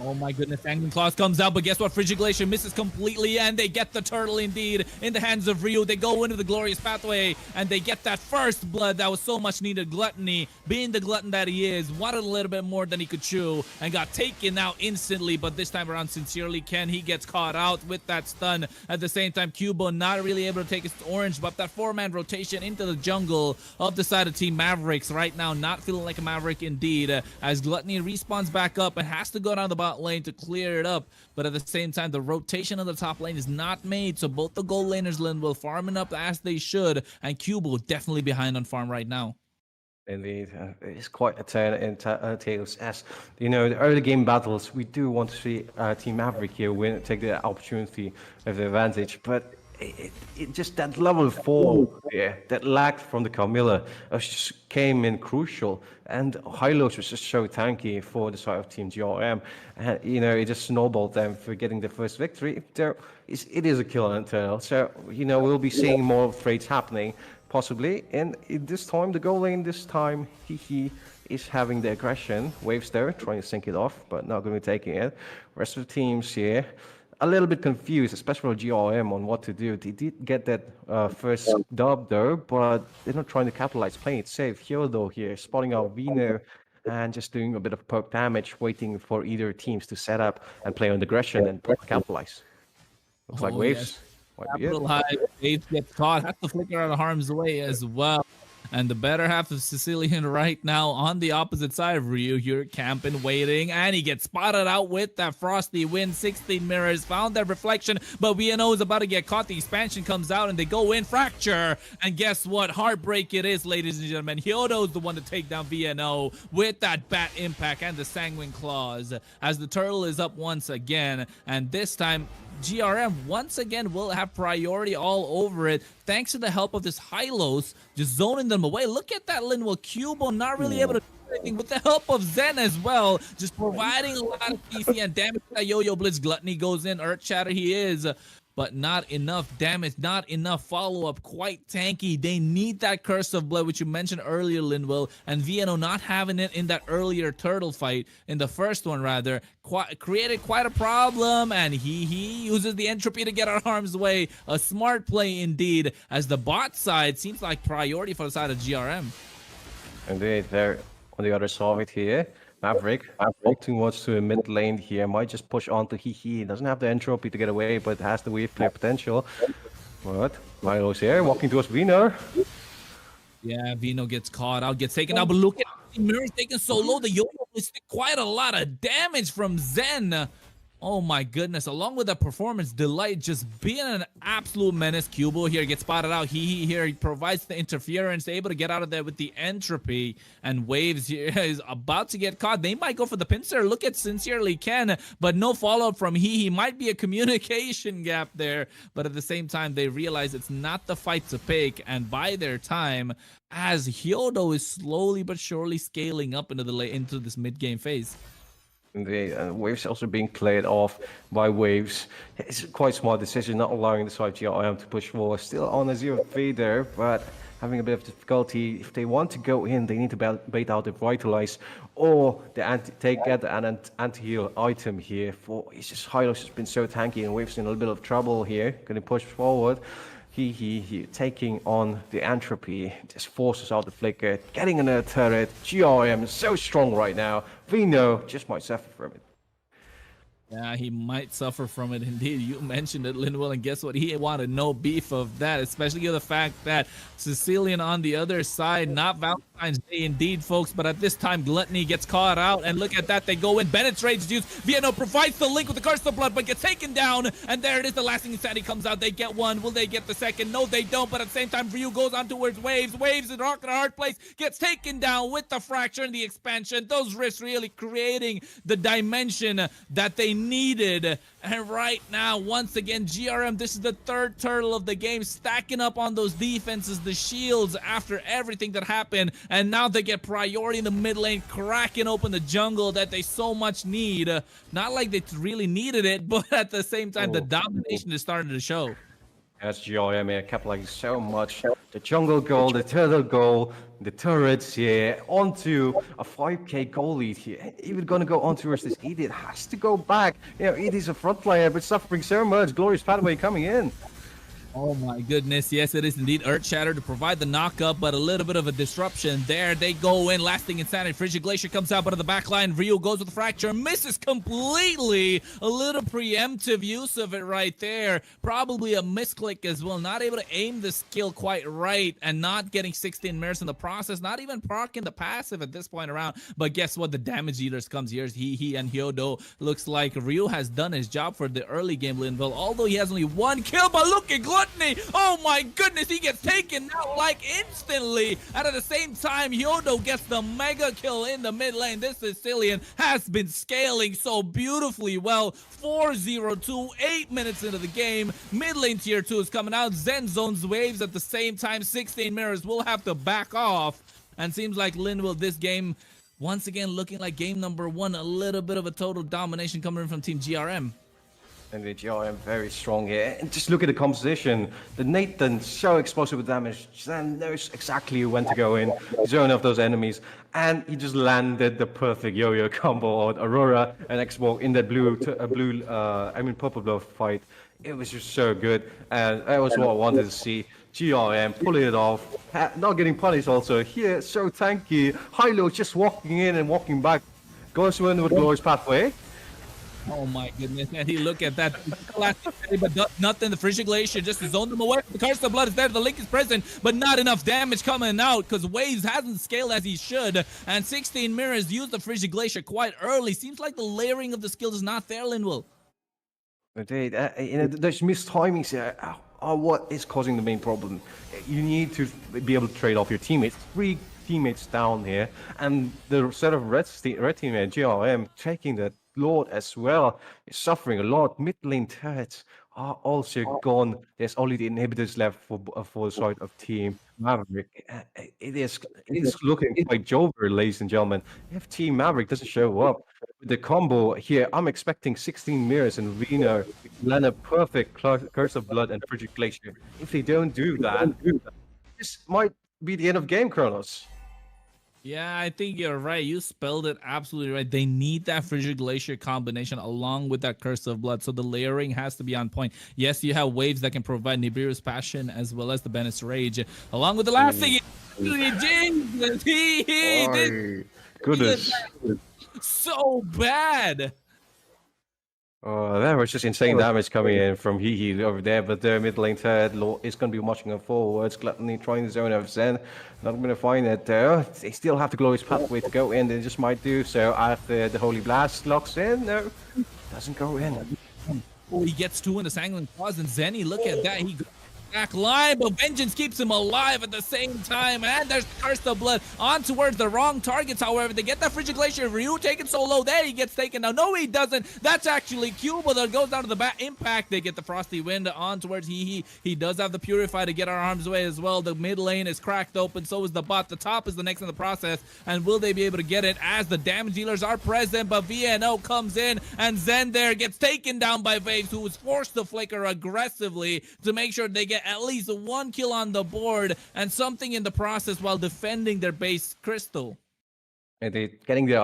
Oh my goodness, Angling Claws comes out, but guess what? Frigid Glacier misses completely, and they get the turtle indeed in the hands of Ryu. They go into the glorious pathway, and they get that first blood that was so much needed. Gluttony, being the glutton that he is, wanted a little bit more than he could chew, and got taken out instantly, but this time around, sincerely, Ken, he gets caught out with that stun. At the same time, Cubo not really able to take his orange, but that 4-man rotation into the jungle of the side of Team Mavericks right now, not feeling like a Maverick indeed, as Gluttony respawns back up and has to go down the bot lane to clear it up, but at the same time the rotation of the top lane is not made, so both the gold laners will farming up as they should, and Cubo definitely behind on farm right now. Indeed, it's quite a turn in tails. As the early game battles, we do want to see Team Maverick here win, take the opportunity of the advantage, but it just that level 4 that lacked from the Carmilla just came in crucial, and Hylos was just so tanky for the side of Team GRM, and it just snowballed them for getting the first victory. It is a killer internal, so we'll be seeing more trades happening possibly, and this time the goal lane he is having the aggression. Waves there trying to sink it off, but not going to be taking it. Rest of the teams here a little bit confused, especially for GRM, on what to do. They did get that first dub though, but they're not trying to capitalize, playing it safe. Hyodo here, spotting out Wiener and just doing a bit of poke damage, waiting for either teams to set up and play on aggression and capitalize. Looks like Waves. Yes. Waves gets caught, has to flicker out of harm's way as well. And the better half of Sicilian right now on the opposite side of Ryu here, camping, waiting, and he gets spotted out with that Frosty Wind. 16 mirrors, found that reflection, but VNO is about to get caught. The expansion comes out, and they go in, fracture, and guess what? Heartbreak it is, ladies and gentlemen. Hyodo is the one to take down VNO with that bat impact and the sanguine claws, as the turtle is up once again, and this time GRM once again will have priority all over it, thanks to the help of this Hylos, just zoning them away. Look at that Linwell. Cubo not really able to do anything with the help of Zen as well, just providing a lot of PC and damage. That yo-yo blitz. Gluttony goes in, Earth Shatter he is, but not enough damage, not enough follow-up, quite tanky. They need that Curse of Blood, which you mentioned earlier, Linwell, and VNO not having it in that earlier turtle fight, in the first one rather, created quite a problem, and he uses the entropy to get out of harm's way. A smart play indeed, as the bot side seems like priority for the side of GRM. Indeed, there on the other side here. Maverick walking towards to a mid lane here. Might just push on to He doesn't have the entropy to get away, but has the wave clear potential. What? Milo's here, walking towards Vino. Yeah, Vino gets caught out, gets taken out, but look at Mirror's taking so low. The Yo-Yo is quite a lot of damage from Zen. Oh my goodness, along with that performance, Delight just being an absolute menace. Cubo here gets spotted out. He here he provides the interference, able to get out of there with the entropy. And Waves here is about to get caught. They might go for the pincer. Look at Sincerely Ken, but no follow-up from He might be a communication gap there. But at the same time, they realize it's not the fight to pick and buy their time as Hyodo is slowly but surely scaling up into this mid-game phase. The Waves also being cleared off by Waves. It's a quite smart decision, not allowing the side GRM to push forward. Still on a 0-3 there, but having a bit of difficulty. If they want to go in, they need to bait out the Vitalize or the get an anti-heal item here. It's just Hylos has been so tanky and Waves in a little bit of trouble here. Going to push forward. He taking on the entropy, just forces out the flicker, getting in a turret. GRM is so strong right now. Vino just might suffer from it. Yeah, he might suffer from it indeed. You mentioned it, Linwell, and guess what? He wanted no beef of that, especially the fact that Sicilian on the other side, not Valentine's Day indeed, folks, but at this time, Gluttony gets caught out, and look at that, they go in. Bennett's Rage used. Viano provides the link with the Curse of Blood, but gets taken down, and there it is, the lasting insanity comes out. They get one. Will they get the second? No, they don't, but at the same time, Ryu goes on towards Waves. Waves in rock and a hard place, gets taken down with the fracture and the expansion. Those rifts really creating the dimension that they needed. And right now, once again, GRM, this is the third turtle of the game, stacking up on those defenses, the shields after everything that happened, and now they get priority in the mid lane, cracking open the jungle that they so much need. Not like they really needed it, but at the same time, the domination is starting to show. That's GRM here, capitalizing so much. The jungle goal, the turtle goal, the turrets here, onto a 5k goal lead here. Even gonna go on towards this Edith, has to go back. You know, Edith's a front player, but suffering so much. Glorious pathway coming in. Oh my goodness, yes it is indeed. Earth Shatter to provide the knock-up, but a little bit of a disruption there. They go in, lasting insanity. Frigid Glacier comes out, but in the back line, Rio goes with the fracture, misses completely. A little preemptive use of it right there. Probably a misclick as well. Not able to aim the skill quite right, and not getting 16 mirrors in the process. Not even proccing the passive at this point around. But guess what? The damage eaters comes here. He and Hyodo. Looks like Ryu has done his job for the early game, Linville. Although he has only one kill, but look at Gluttony. Oh my goodness, he gets taken out like instantly. And at the same time, Hyodo gets the mega kill in the mid lane. This Sicilian has been scaling so beautifully well. 4-0-2, 8 minutes into the game. Mid lane tier 2 is coming out. Zen zones Waves at the same time. 16 mirrors will have to back off. And seems like Linville, this game, once again, looking like game number 1. A little bit of a total domination coming in from Team GRM. And the GRM very strong here. And just look at the composition. The Nathan so explosive with damage. Zen knows exactly when to go in, zone off those enemies. And he just landed the perfect yo-yo combo on Aurora and Xbox in that purple blow fight. It was just so good. And that was what I wanted to see. GRM pulling it off, not getting punished also. Here, so tanky. Hilo just walking in and walking back. Goes to win with Glorious Pathway. Oh my goodness, man. He look at that. But nothing. The Frigid Glacier just zoned them away. The Curse of Blood is there. The Link is present, but not enough damage coming out because Waves hasn't scaled as he should. And 16 mirrors use the Frigid Glacier quite early. Seems like the layering of the skills is not there, Linwell. Indeed. There's missed timings here. Are what is causing the main problem. You need to be able to trade off your teammates. 3 teammates down here. And the set of red team and GRM taking that Lord as well is suffering a lot. Mid lane turrets are also gone. There's only the inhibitors left for the side of Team Maverick. It is looking quite jovial, ladies and gentlemen. If Team Maverick doesn't show up with the combo here, I'm expecting 16 mirrors and Vino land a perfect Curse of Blood and Frigid Glacier. If they don't do that, this might be the end of game, Kronos. Yeah, I think you're right. You spelled it absolutely right. They need that Frigid Glacier combination along with that Curse of Blood. So the layering has to be on point. Yes, you have Waves that can provide Nibiru's Passion as well as the Bennett's Rage. Along with the last thing, Jesus, this Oh, goodness. so bad. Oh, that was just insane damage coming in from Hehe over there, but the mid lane third is going to be watching him forwards. Gluttony trying to zone over Zen. Not going to find it though. They still have the glorious pathway to go in. They just might do so after the Holy Blast locks in. No, doesn't go in. Oh, he gets two in the Sangling Claws, and Zenny, look at that. He goes back line, but Vengeance keeps him alive at the same time. And there's Curse of Blood on towards the wrong targets. However, they get that Frigid Glacier. Ryu taken so low. There he gets taken down. No, he doesn't. That's actually Cuba that goes down to the back impact. They get the Frosty Wind on towards Hehe. He does have the Purify to get our arms away as well. The mid lane is cracked open. So is the bot. The top is the next in the process. And will they be able to get it as the damage dealers are present? But VNO comes in, and Zen there gets taken down by Waves, who was forced to flicker aggressively to make sure they get at least one kill on the board and something in the process while defending their base crystal. And they getting the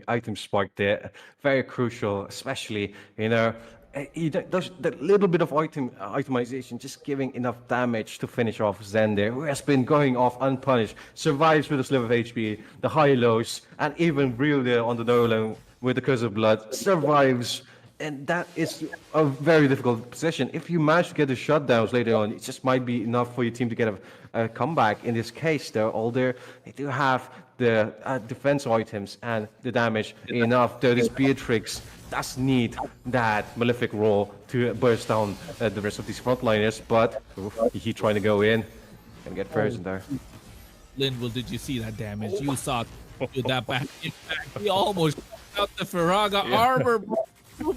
item spark there, very crucial, especially those that little bit of itemization, just giving enough damage to finish off Zen there, who has been going off unpunished, survives with a sliver of HP, the high lows, and even Ryu there on the Nolan with the Curse of Blood survives. And that is a very difficult position. If you manage to get the shutdowns later on, it just might be enough for your team to get a comeback. In this case, though, although they do have the defense items and the damage enough, though this Beatrix does need that Malefic Roar to burst down the rest of these frontliners. But he trying to go in and get first in there. Linville, did you see that damage? You saw that back. In fact, he almost out the Faraga armor.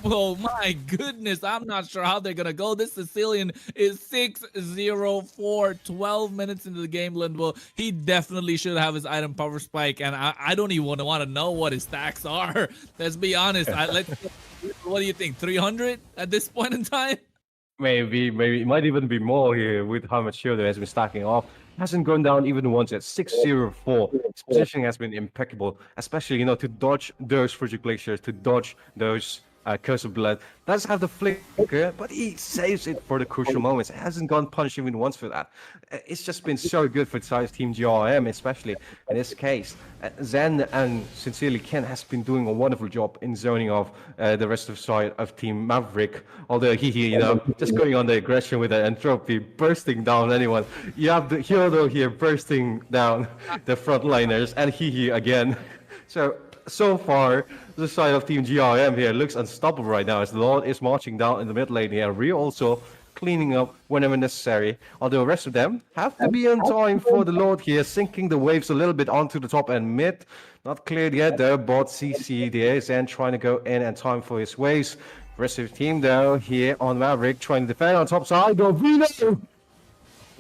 Oh my goodness, I'm not sure how they're gonna go. This Sicilian is 6-0-4, 12 minutes into the game, Linville. He definitely should have his item power spike, and I don't even want to know what his stacks are. Let's be honest. What do you think, 300 at this point in time? Maybe it might even be more here with how much Showdown has been stacking off. Hasn't gone down even once at 6-0-4. His positioning has been impeccable, especially to dodge those Frigid Glaciers, to dodge those Curse of Blood. Does have the flicker, but he saves it for the crucial moments. It hasn't gone punished even once for that. It's just been so good for Team GRM, especially in this case. Zen and sincerely Ken has been doing a wonderful job in zoning off the rest of the side of Team Maverick. Although he just going on the aggression with the entropy, bursting down anyone. You have the hero here bursting down the frontliners, and he again. So far, the side of Team GRM here looks unstoppable right now as the Lord is marching down in the mid lane here. Ryu also cleaning up whenever necessary. Although the rest of them have to be on time for the Lord here, sinking the waves a little bit onto the top and mid. Not cleared yet though. Bot CC there is then trying to go in and time for his waves. Rest of the team though here on Maverick trying to defend on top side. Go Vino!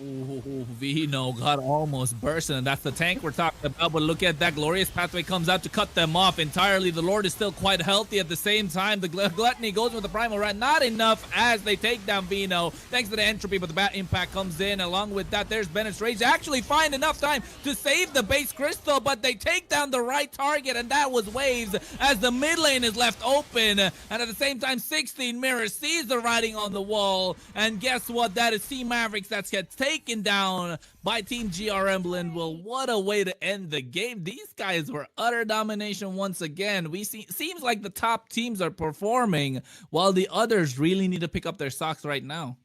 Ooh, Vino got almost bursting, and that's the tank we're talking about. But look at that, glorious pathway comes out to cut them off entirely. The Lord is still quite healthy at the same time. The Gluttony goes with the Primal Rat, not enough as they take down Vino thanks to the entropy, but the Bat Impact comes in. Along with that, there's Bennett's Rage. They actually find enough time to save the base crystal, but they take down the right target, and that was Waves as the mid lane is left open. And at the same time, 16 Mirrors sees the writing on the wall, and guess what? That is Team Mavericks that gets taken down by Team GRM. Linville. What a way to end the game. These guys were utter domination once again. Seems like the top teams are performing while the others really need to pick up their socks right now.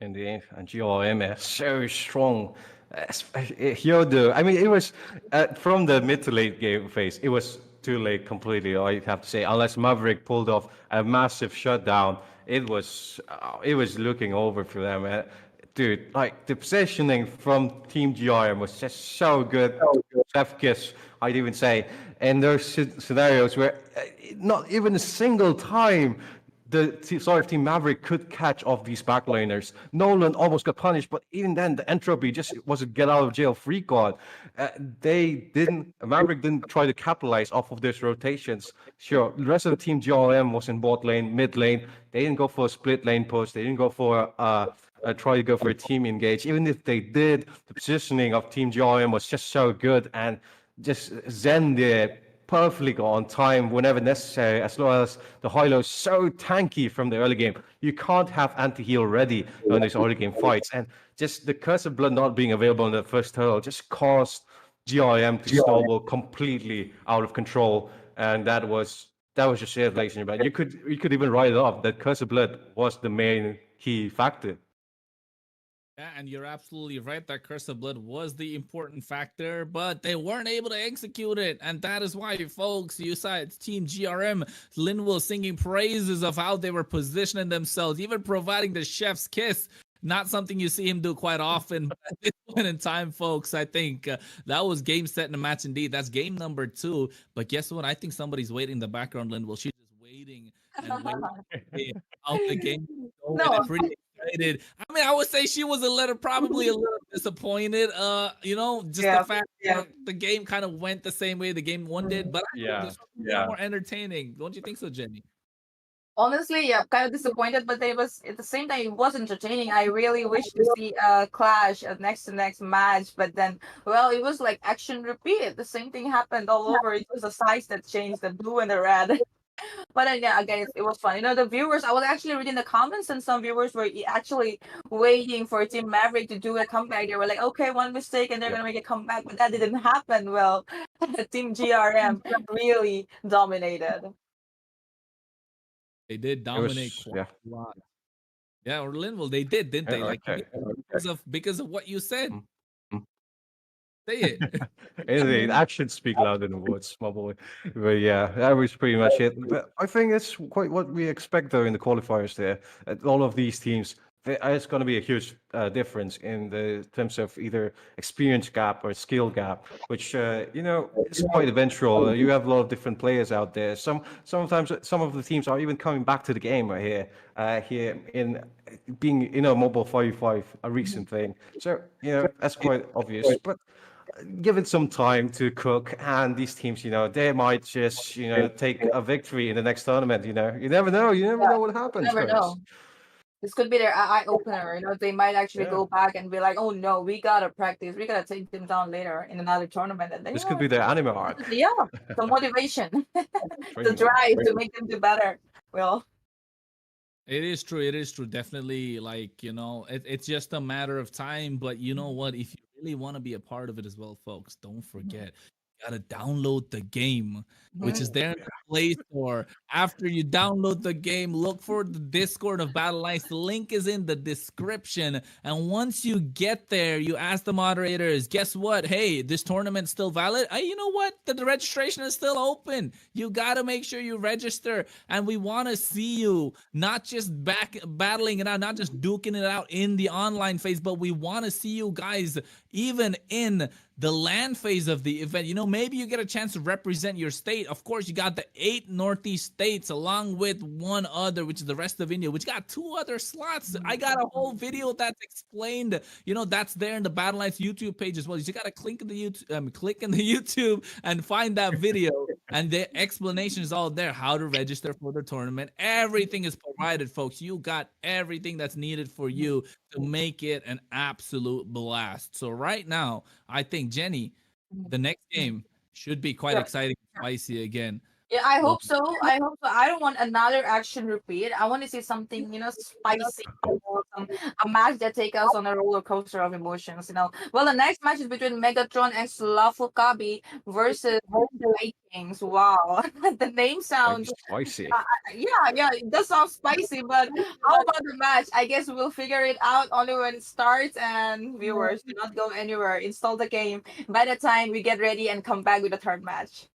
Indeed, and GRM is so strong. Hyodo, I mean, it was from the mid to late game phase, it was too late completely, I have to say, unless Maverick pulled off a massive shutdown. It was looking over for them. Dude, like the positioning from Team GRM was just so good. Chef kiss, I'd even say. And there's scenarios where not even a single time the side of Team Maverick could catch off these backliners. Nolan almost got punished, but even then, the entropy just was a get out of jail free card. Maverick didn't try to capitalize off of those rotations. Sure, the rest of the Team GRM was in bot lane, mid lane. They didn't go for a split lane push. They didn't go for try to go for a team engage. Even if they did, the positioning of Team GRM was just so good, and just Zen there perfectly on time whenever necessary, as long as the high-low is so tanky from the early game. You can't have anti-heal ready on these early game fights. And just the Curse of Blood not being available in the first turtle just caused GRM to snowball completely out of control. And that was just it, ladies and gentlemen. You could even write it off that Curse of Blood was the main key factor. Yeah, and you're absolutely right. That Curse of Blood was the important factor, but they weren't able to execute it. And that is why, folks, you saw it's Team GRM, Linville singing praises of how they were positioning themselves, even providing the chef's kiss. Not something you see him do quite often. But at this point in time, folks, I think that was game, set, and a match indeed. That's game number 2. But guess what? I think somebody's waiting in the background, Linville. She's just waiting and waiting to see how the game is going. No, And pretty excited. I mean, I would say she was probably a little disappointed. Just the fact that the game kind of went the same way the game one did, but I think Yeah. this one was more entertaining. Don't you think so, Jenny? honestly, yeah, kind of disappointed, but it was at the same time it was entertaining. I really wish to see a clash, a next to next match, but then well, it was like action repeat. The same thing happened all over. It was the size that changed, the blue and the red. But then, yeah, again, it was fun. You know, the viewers, I was actually reading the comments, and some viewers were actually waiting for Team Maverick to do a comeback. They were like, okay, one mistake, and they're going to make a comeback, but that didn't happen. Well, Team GRM really dominated. They did It dominate was quite a lot. Yeah, or Linville, they did, didn't they? Like okay. because of what you said. Mm, mm. Say it. Indeed, actions speak louder than words, my boy. But yeah, that was pretty much it. But I think it's quite what we expect though in the qualifiers there. All of these teams, it's going to be a huge difference in the terms of either experience gap or skill gap, which is quite eventual. You have a lot of different players out there. Sometimes some of the teams are even coming back to the game right here. Here in being mobile 5v5 a recent thing. So that's quite obvious, but give it some time to cook, and these teams, they might just, take a victory in the next tournament. You never know. You never Yeah, know what you happens, never folks. know. This could be their eye opener. You know, they might actually Yeah, go back and be like, "Oh no, we gotta practice. We gotta take them down later in another tournament." And then this could be their anime arc. yeah, the motivation, the Pretty much. drive to make them do better. Well, It is true. It is true. Definitely, like, it's just a matter of time. But you know what? If you really want to be a part of it as well, folks, don't forget, you gotta download the game, which is there in the Play Store. After you download the game, look for the Discord of Battle Lines. The link is in the description. And once you get there, you ask the moderators, guess what? Hey, this tournament's still valid? You know what? The registration is still open. You gotta make sure you register. And we want to see you not just battling it out, not just duking it out in the online phase, but we want to see you guys even in the land phase of the event. Maybe you get a chance to represent your state. Of course, you got the 8 Northeast states along with one other, which is the rest of India, which got 2 other slots. I got a whole video that's explained. That's there in the Battle Lines YouTube page as well. You just got to click in the YouTube and find that video. And the explanation is all there, how to register for the tournament. Everything is provided, folks. You got everything that's needed for you to make it an absolute blast. So right now, I think, Jenny, the next game should be quite yeah. exciting and spicy again. Yeah, I Well, hope so. I hope so. I don't want another action repeat. I want to see something, spicy, a match that take us on a roller coaster of emotions. Well, the next match is between Megatron and Slafulkabi versus the Vikings. Wow, the name Very sounds. spicy. Yeah, it does sound spicy. But how about the match? I guess we'll figure it out only when it starts. And viewers, do not go anywhere. Install the game. By the time we get ready and come back with the third match.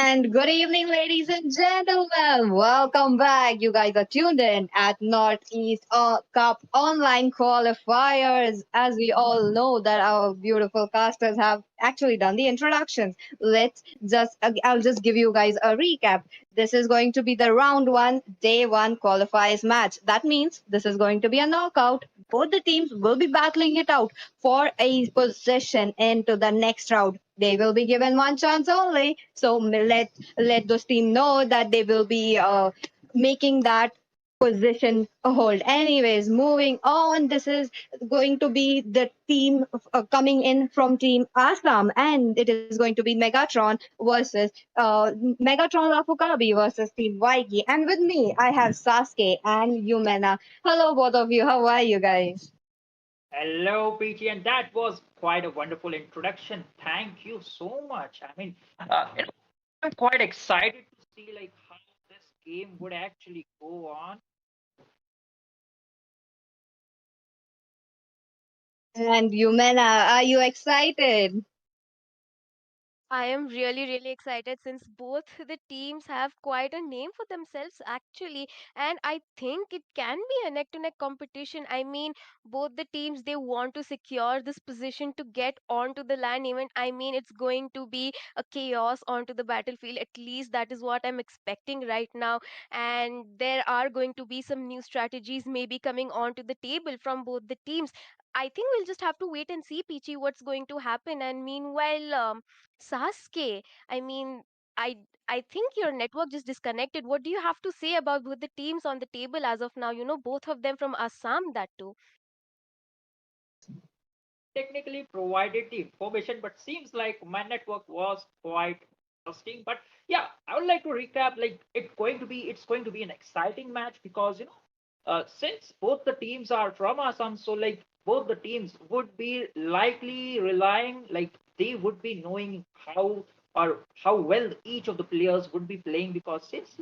And good evening, ladies and gentlemen. Welcome back. You guys are tuned in at Northeast Cup online qualifiers. As we all know that our beautiful casters have actually done the introductions. I'll just give you guys a recap. This is going to be the round one, day one qualifiers match. That means this is going to be a knockout. Both the teams will be battling it out for a position into the next round. They will be given one chance only. So let those team know that they will be making that position hold. Anyways, moving on. This is going to be the team coming in from Team Assam, and it is going to be Megatron versus Megatron Lafukabi versus Team Waigi. And with me, I have Sasuke and Yumena. Hello, both of you. How are you guys? Hello, PG, and that was quite a wonderful introduction. Thank you so much. I'm quite excited to see like how this game would actually go on. And Yumena, are you excited? I am really excited since both the teams have quite a name for themselves actually, and I think it can be a neck to neck competition. I mean, both the teams they want to secure this position to get onto the land event. I mean, it's going to be a chaos onto the battlefield. At least that is what I'm expecting right now. And there are going to be some new strategies maybe coming onto the table from both the teams. I think we'll just have to wait and see, Peachy, what's going to happen. And meanwhile, Sasuke, I mean, I I think your network just disconnected. What do you have to say about both the teams on the table as of now? You know, both of them from Assam, that too. Technically provided the information, but seems like my network was quite interesting. But yeah, I would like to recap. Like it's going to be an exciting match because since both the teams are from Assam, so like both the teams would be likely relying, like they would be knowing how well each of the players would be playing because since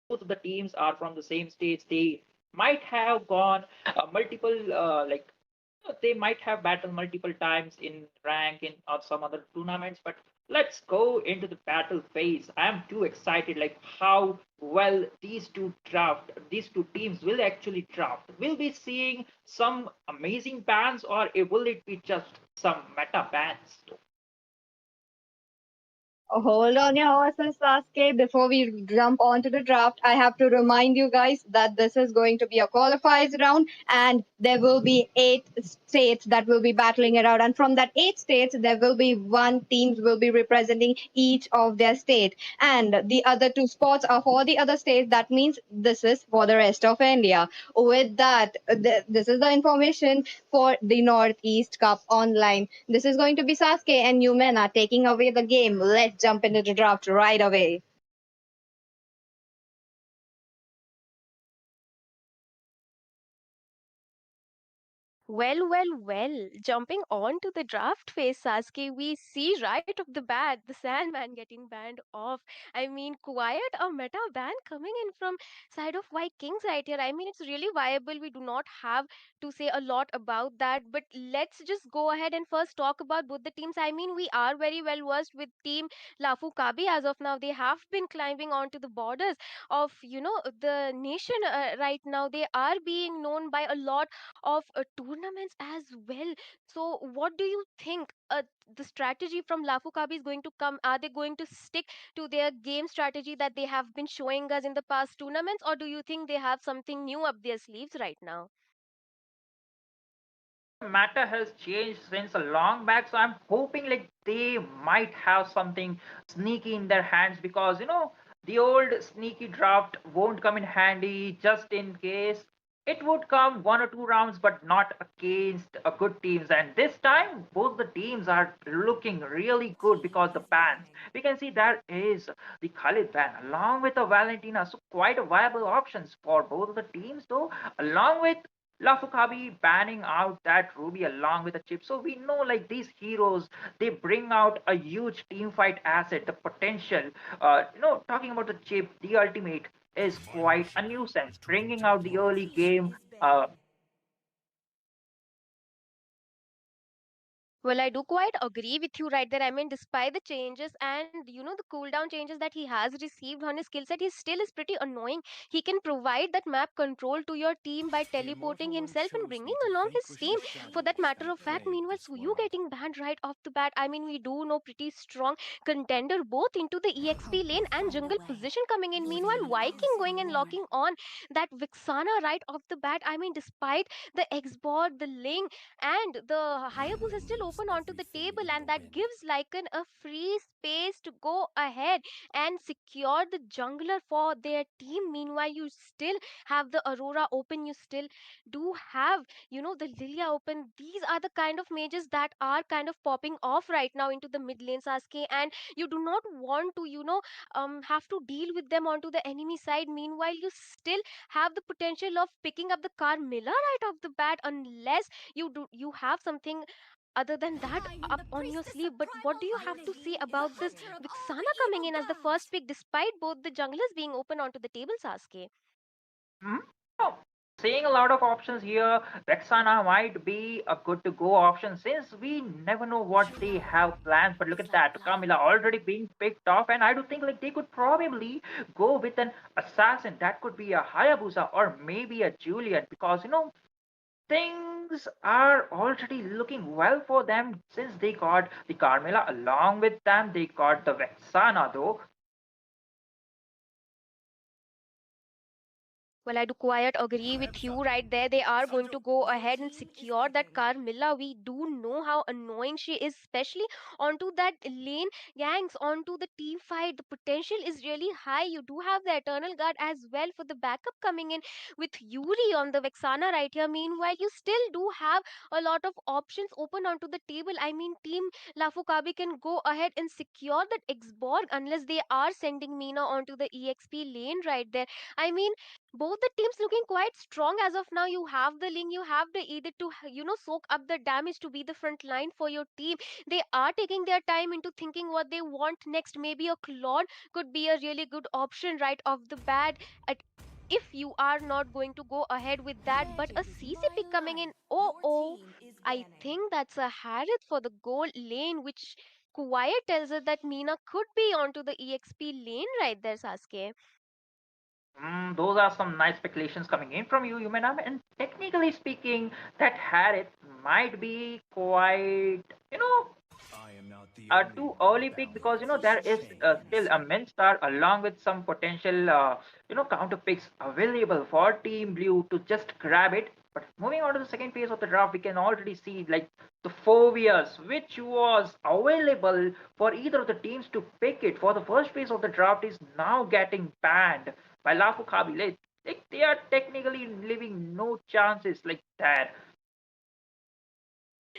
both of the teams are from the same states, they might have gone multiple they might have battled multiple times in rank in or some other tournaments. But let's go into the battle phase. I'm too excited, like how well these two teams will actually draft. We'll be seeing some amazing bans, or will it be just some meta bans? Hold on your horses, Sasuke. Before we jump onto the draft, I have to remind you guys that this is going to be a qualifiers round, and there will be 8 states that will be battling it out. And from that 8 states, there will be one teams will be representing each of their state, and the other 2 spots are for the other states. That means this is for the rest of India. With that, this is the information for the Northeast Cup online. This is going to be Sasuke and Yumena taking away the game. Let's jump into the draft right away. Well. Jumping on to the draft phase, Sasuke, we see right off the bat the Sandman getting banned off. I mean, quite a meta ban coming in from side of Vikings right here. I mean, it's really viable. We do not have to say a lot about that, but let's just go ahead and first talk about both the teams. I mean, we are very well versed with Team Lafu Kabi as of now. They have been climbing onto the borders of, the nation right now. They are being known by a lot of tournaments as well. So, what do you think? The strategy from Lafu Kabi is going to come. Are they going to stick to their game strategy that they have been showing us in the past tournaments, or do you think they have something new up their sleeves right now? Matter has changed since a long back, so I'm hoping like they might have something sneaky in their hands because the old sneaky draft won't come in handy just in case. It would come 1 or 2 rounds, but not against a good teams. And this time, both the teams are looking really good because the bans. We can see there is the Khalid ban along with the Valentina, so quite a viable options for both of the teams. Though, along with Lafukabi banning out that Ruby along with the chip. So we know like these heroes, they bring out a huge team fight asset, the potential. Talking about the chip, the ultimate is quite a nuisance, bringing out the early game. Well, I do quite agree with you right there. I mean, despite the changes and the cooldown changes that he has received on his skill set, he still is pretty annoying. He can provide that map control to your team by teleporting himself and bringing along his team. For that matter of fact, meanwhile, Suyu getting banned right off the bat. I mean, we do know pretty strong contender both into the EXP lane and jungle position coming in. Meanwhile, Viking going and locking on that Vixana right off the bat. I mean, despite the X board, the Ling and the Hayabusa is still open onto the table, and that gives Lycan a free space to go ahead and secure the jungler for their team. Meanwhile, you still have the Aurora open, you still do have the Lilia open. These are the kind of mages that are kind of popping off right now into the mid lane, Sasuke, and you do not want to have to deal with them onto the enemy side. Meanwhile, you still have the potential of picking up the Carmilla right off the bat, unless you have something other than that up on your sleeve. But what do you have to say about this Vixana coming in as the first pick, despite both the junglers being open onto the table, Sasuke? Hmm? Oh, seeing a lot of options here, Vexana might be a good to go option since we never know what they have plans. But look at that, Camila already being picked off, and I do think like they could probably go with an assassin. That could be a Hayabusa or maybe a Julian because things are already looking well for them since they got the Carmela along with them. They got the Vexana though. Well, I do quite agree with you right there. They are going to go ahead and secure that Carmilla. We do know how annoying she is, especially onto that lane gangs, onto the team fight. The potential is really high. You do have the Eternal Guard as well for the backup coming in with Yuri on the Vexana right here. Meanwhile, you still do have a lot of options open onto the table. I mean, Team Lafukabi can go ahead and secure that Xborg unless they are sending Mina onto the EXP lane right there. I mean, both the teams looking quite strong as of now. You have the Ling, you have the Edith to soak up the damage to be the front line for your team. They are taking their time into thinking what they want next. Maybe a Claude could be a really good option right off the bat at if you are not going to go ahead with that. But a CC pick coming in, oh, I think that's a Harith for the gold lane, which Quiet tells us that Mina could be onto the EXP lane right there, Sasuke. Those are some nice speculations coming in from you, Yumenam. And technically speaking, that Harith might be quite, too early pick because there is still a min star along with some potential counter picks available for Team Blue to just grab it. But moving on to the second phase of the draft, we can already see like the phobias which was available for either of the teams to pick it for the first phase of the draft is now getting banned by Lafu Kabi. Like they are technically leaving no chances like that.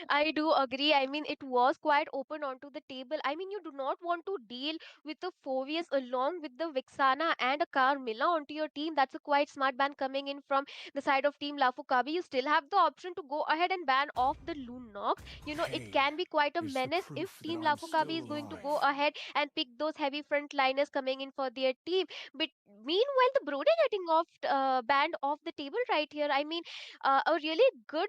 I do agree. I mean, it was quite open onto the table. I mean, you do not want to deal with the Fovius along with the Vixana and a Carmilla onto your team. That's a quite smart ban coming in from the side of Team Lafukabi. You still have the option to go ahead and ban off the Lunox. It can be quite a menace if Team Lafukabi is going to go ahead and pick those heavy frontliners coming in for their team. But meanwhile, the Brody getting off banned off the table right here. I mean, a really good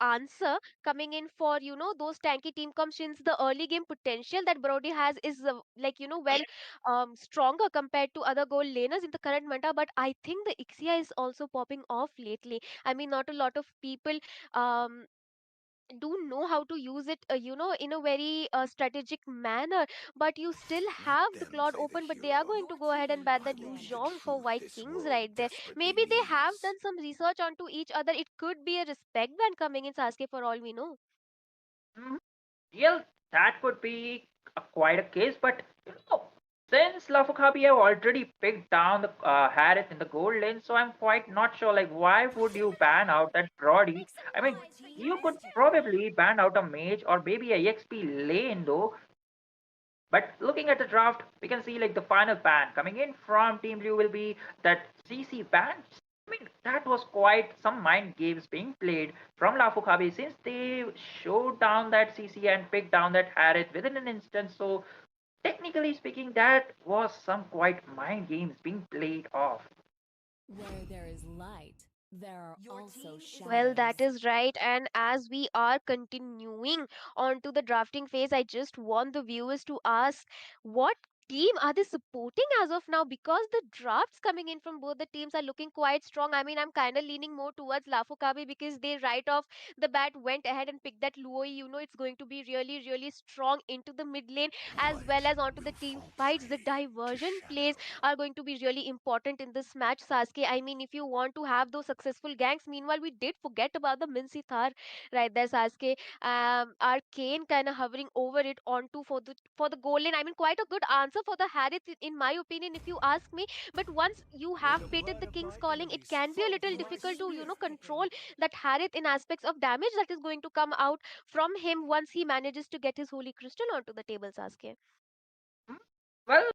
answer coming in for those tanky team comps, since the early game potential that Brody has is well stronger compared to other goal laners in the current meta. But I think the Ixia is also popping off lately. I mean, not a lot of people um do know how to use it in a very strategic manner. But you still have the Claude open, but they are going to go ahead and ban that Lu Zhong for White Kings right there. Maybe they have done some research onto each other. It could be a respect ban coming in, Sasuke, for all we know. Mhm. Yeah, that could be quite a case, but since Lafukabi have already picked down the Harith in the gold lane, so I'm quite not sure. Like, why would you ban out that Brody? I mean, you could probably ban out a mage or maybe a EXP lane though. But looking at the draft, we can see like the final ban coming in from Team Blue will be that CC ban. I mean, that was quite some mind games being played from Lafukabi since they showed down that CC and picked down that Harith within an instant. So technically speaking, that was some quite mind games being played off. There are also Well, shadows. that is right. And as we are continuing on to the drafting phase, I just want the viewers to ask what team are they supporting as of now? Because the drafts coming in from both the teams are looking quite strong. I mean, I'm kind of leaning more towards Lafokabi because they right off the bat went ahead and picked that Luoi. You know, it's going to be really, really strong into the mid lane as well as onto the team fights. The diversion plays are going to be really important in this match, Sasuke. I mean, if you want to have those successful ganks, meanwhile, we did forget about the Mincy Thar right there, Sasuke. Arcane kind of hovering over it onto for the goal lane. I mean, quite a good answer for the Harith, in my opinion, if you ask me. But once you have baited the King's Calling, it can be a little difficult to, control that Harith in aspects of damage that is going to come out from him once he manages to get his Holy Crystal onto the table, Sasuke. Hmm? Well,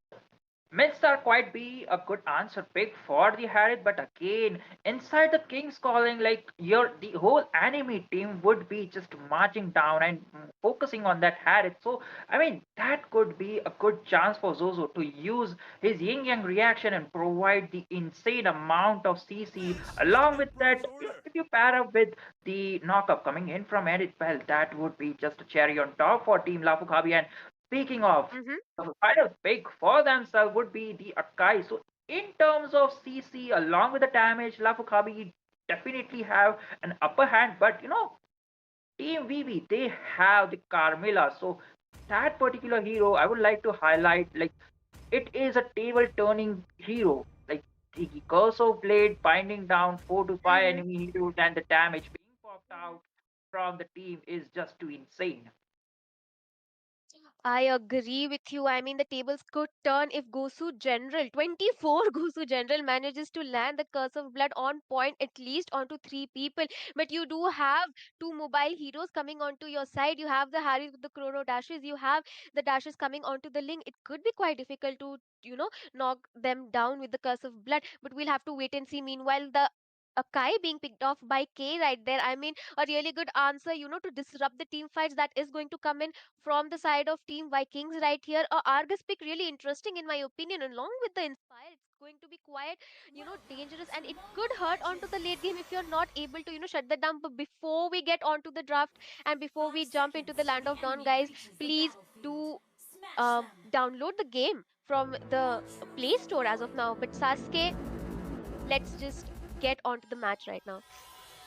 Midstar quite be a good answer pick for the Harith, but again, inside the King's Calling, like the whole enemy team would be just marching down and focusing on that Harith. So I mean that could be a good chance for Zozo to use his yin yang reaction and provide the insane amount of CC. Along with that, if you pair up with the knockup coming in from Edith, well, that would be just a cherry on top for Team Lafukabi. And speaking of Mm-hmm. the final pick for themselves would be the Akai. So in terms of CC, along with the damage, Lafukabi definitely have an upper hand. But Team VV they have the Carmilla. So that particular hero, I would like to highlight. Like it is a table turning hero. Like the curse of blade binding down 4 to 5 Mm-hmm. enemy heroes, and the damage being popped out from the team is just too insane. I agree with you. I mean, the tables could turn if Gosu General, 24 Gosu General manages to land the Curse of Blood on point at least onto 3 people. But you do have two mobile heroes coming onto your side. You have the Harry with the Chrono dashes. You have the dashes coming onto the link. It could be quite difficult to, knock them down with the Curse of Blood. But we'll have to wait and see. Meanwhile, the Akai being picked off by K right there. I mean, a really good answer, to disrupt the team fights that is going to come in from the side of Team Vikings right here. Argus pick really interesting in my opinion. Along with the Inspire, it's going to be quite, dangerous, and it could hurt onto the late game if you're not able to, shut that down. But before we get onto the draft and before we jump into the Land of Dawn, guys, please do download the game from the Play Store as of now. But Sasuke, let's just get onto the match right now.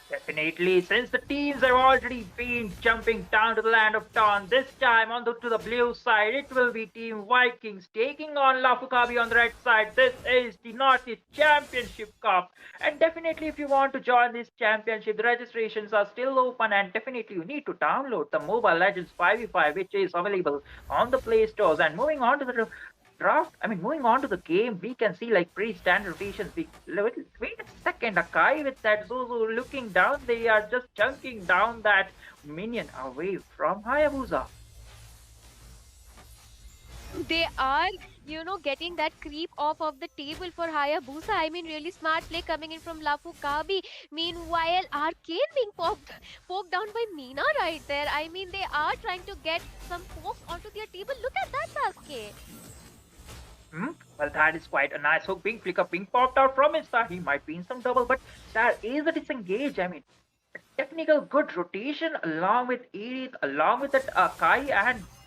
Definitely, since the teams have already been jumping down to the land of Dawn, this time to the blue side, it will be Team Vikings taking on Lafukabi on the right side. This is the Northeast Championship Cup. And definitely, if you want to join this championship, the registrations are still open. And definitely, you need to download the Mobile Legends 5v5, which is available on the Play Stores. And moving on to the draft, I mean, moving on to the game, we can see like pre-standard rotations. Wait a second, Akai with that Zuzu looking down, they are just chunking down that minion away from Hayabusa. They are, getting that creep off of the table for Hayabusa. I mean, really smart play coming in from Lafukabi. Meanwhile, Arcane being poked down by Mina right there. I mean, they are trying to get some pokes onto their table. Look at that, Sasuke. Well, that is quite a nice hook. Pink flicker, pink popped out from Insta. He might be in some trouble, but there is a disengage. I mean, a technical good rotation along with Edith, along with that Kai,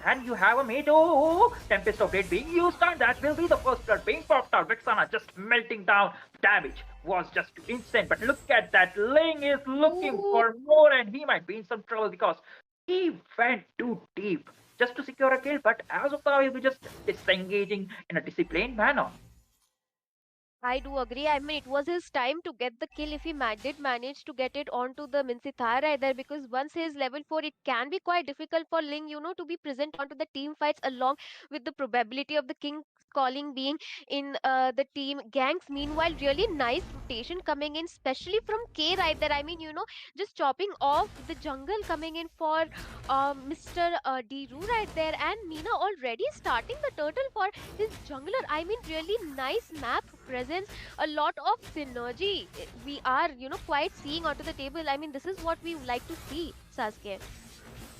and you have a mate. Oh, Tempest of Blade being used, and that will be the first blood being popped out. Vexana just melting down. Damage was just insane. But look at that. Ling is looking for more, and he might be in some trouble because he went too deep just to secure a kill, but as of now, he'll be just disengaging in a disciplined manner. I do agree. I mean, it was his time to get the kill if he did manage to get it onto the Minsithara right there, because once he is level 4, it can be quite difficult for Ling, to be present onto the team fights along with the probability of the King calling being in the team ganks. Meanwhile, really nice rotation coming in, especially from K right there. I mean, just chopping off the jungle coming in for Mr. Diru right there, and Mina already starting the turtle for his jungler. I mean, really nice map presence, a lot of synergy we are, quite seeing onto the table. I mean, this is what we like to see, Sasuke.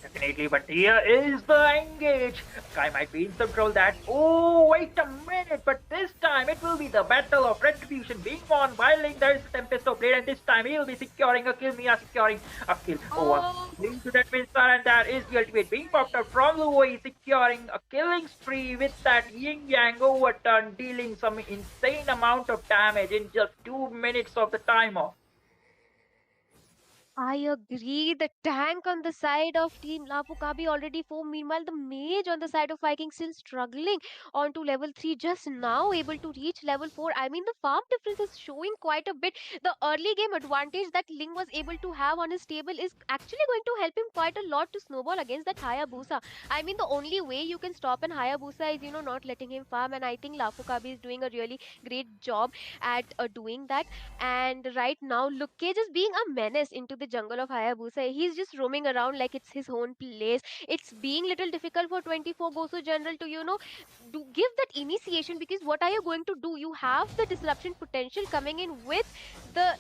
Definitely, but here is the engage. Guy might be in some trouble that. Oh, wait a minute, but this time it will be the battle of retribution being won by Link. There is the Tempest of Blade, and this time he'll be securing a kill. Mia securing a kill. Oh, Oh, into that Winstar, and that is the ultimate being popped out from Luoi, securing a killing spree with that Yin Yang overturn, dealing some insane amount of damage in just 2 minutes of the timer. I agree. The tank on the side of Team Lapukabi already 4. Meanwhile, the mage on the side of Viking still struggling on to level 3, just now able to reach level 4. I mean, the farm difference is showing quite a bit. The early game advantage that Ling was able to have on his table is actually going to help him quite a lot to snowball against that Hayabusa. I mean, the only way you can stop an Hayabusa is, not letting him farm. And I think Lapukabi is doing a really great job at doing that. And right now, Luke Cage is being a menace into the jungle of Hayabusa. He's just roaming around like it's his own place. It's being little difficult for 24 Gosu General to, do give that initiation, because what are you going to do? You have the disruption potential coming in with the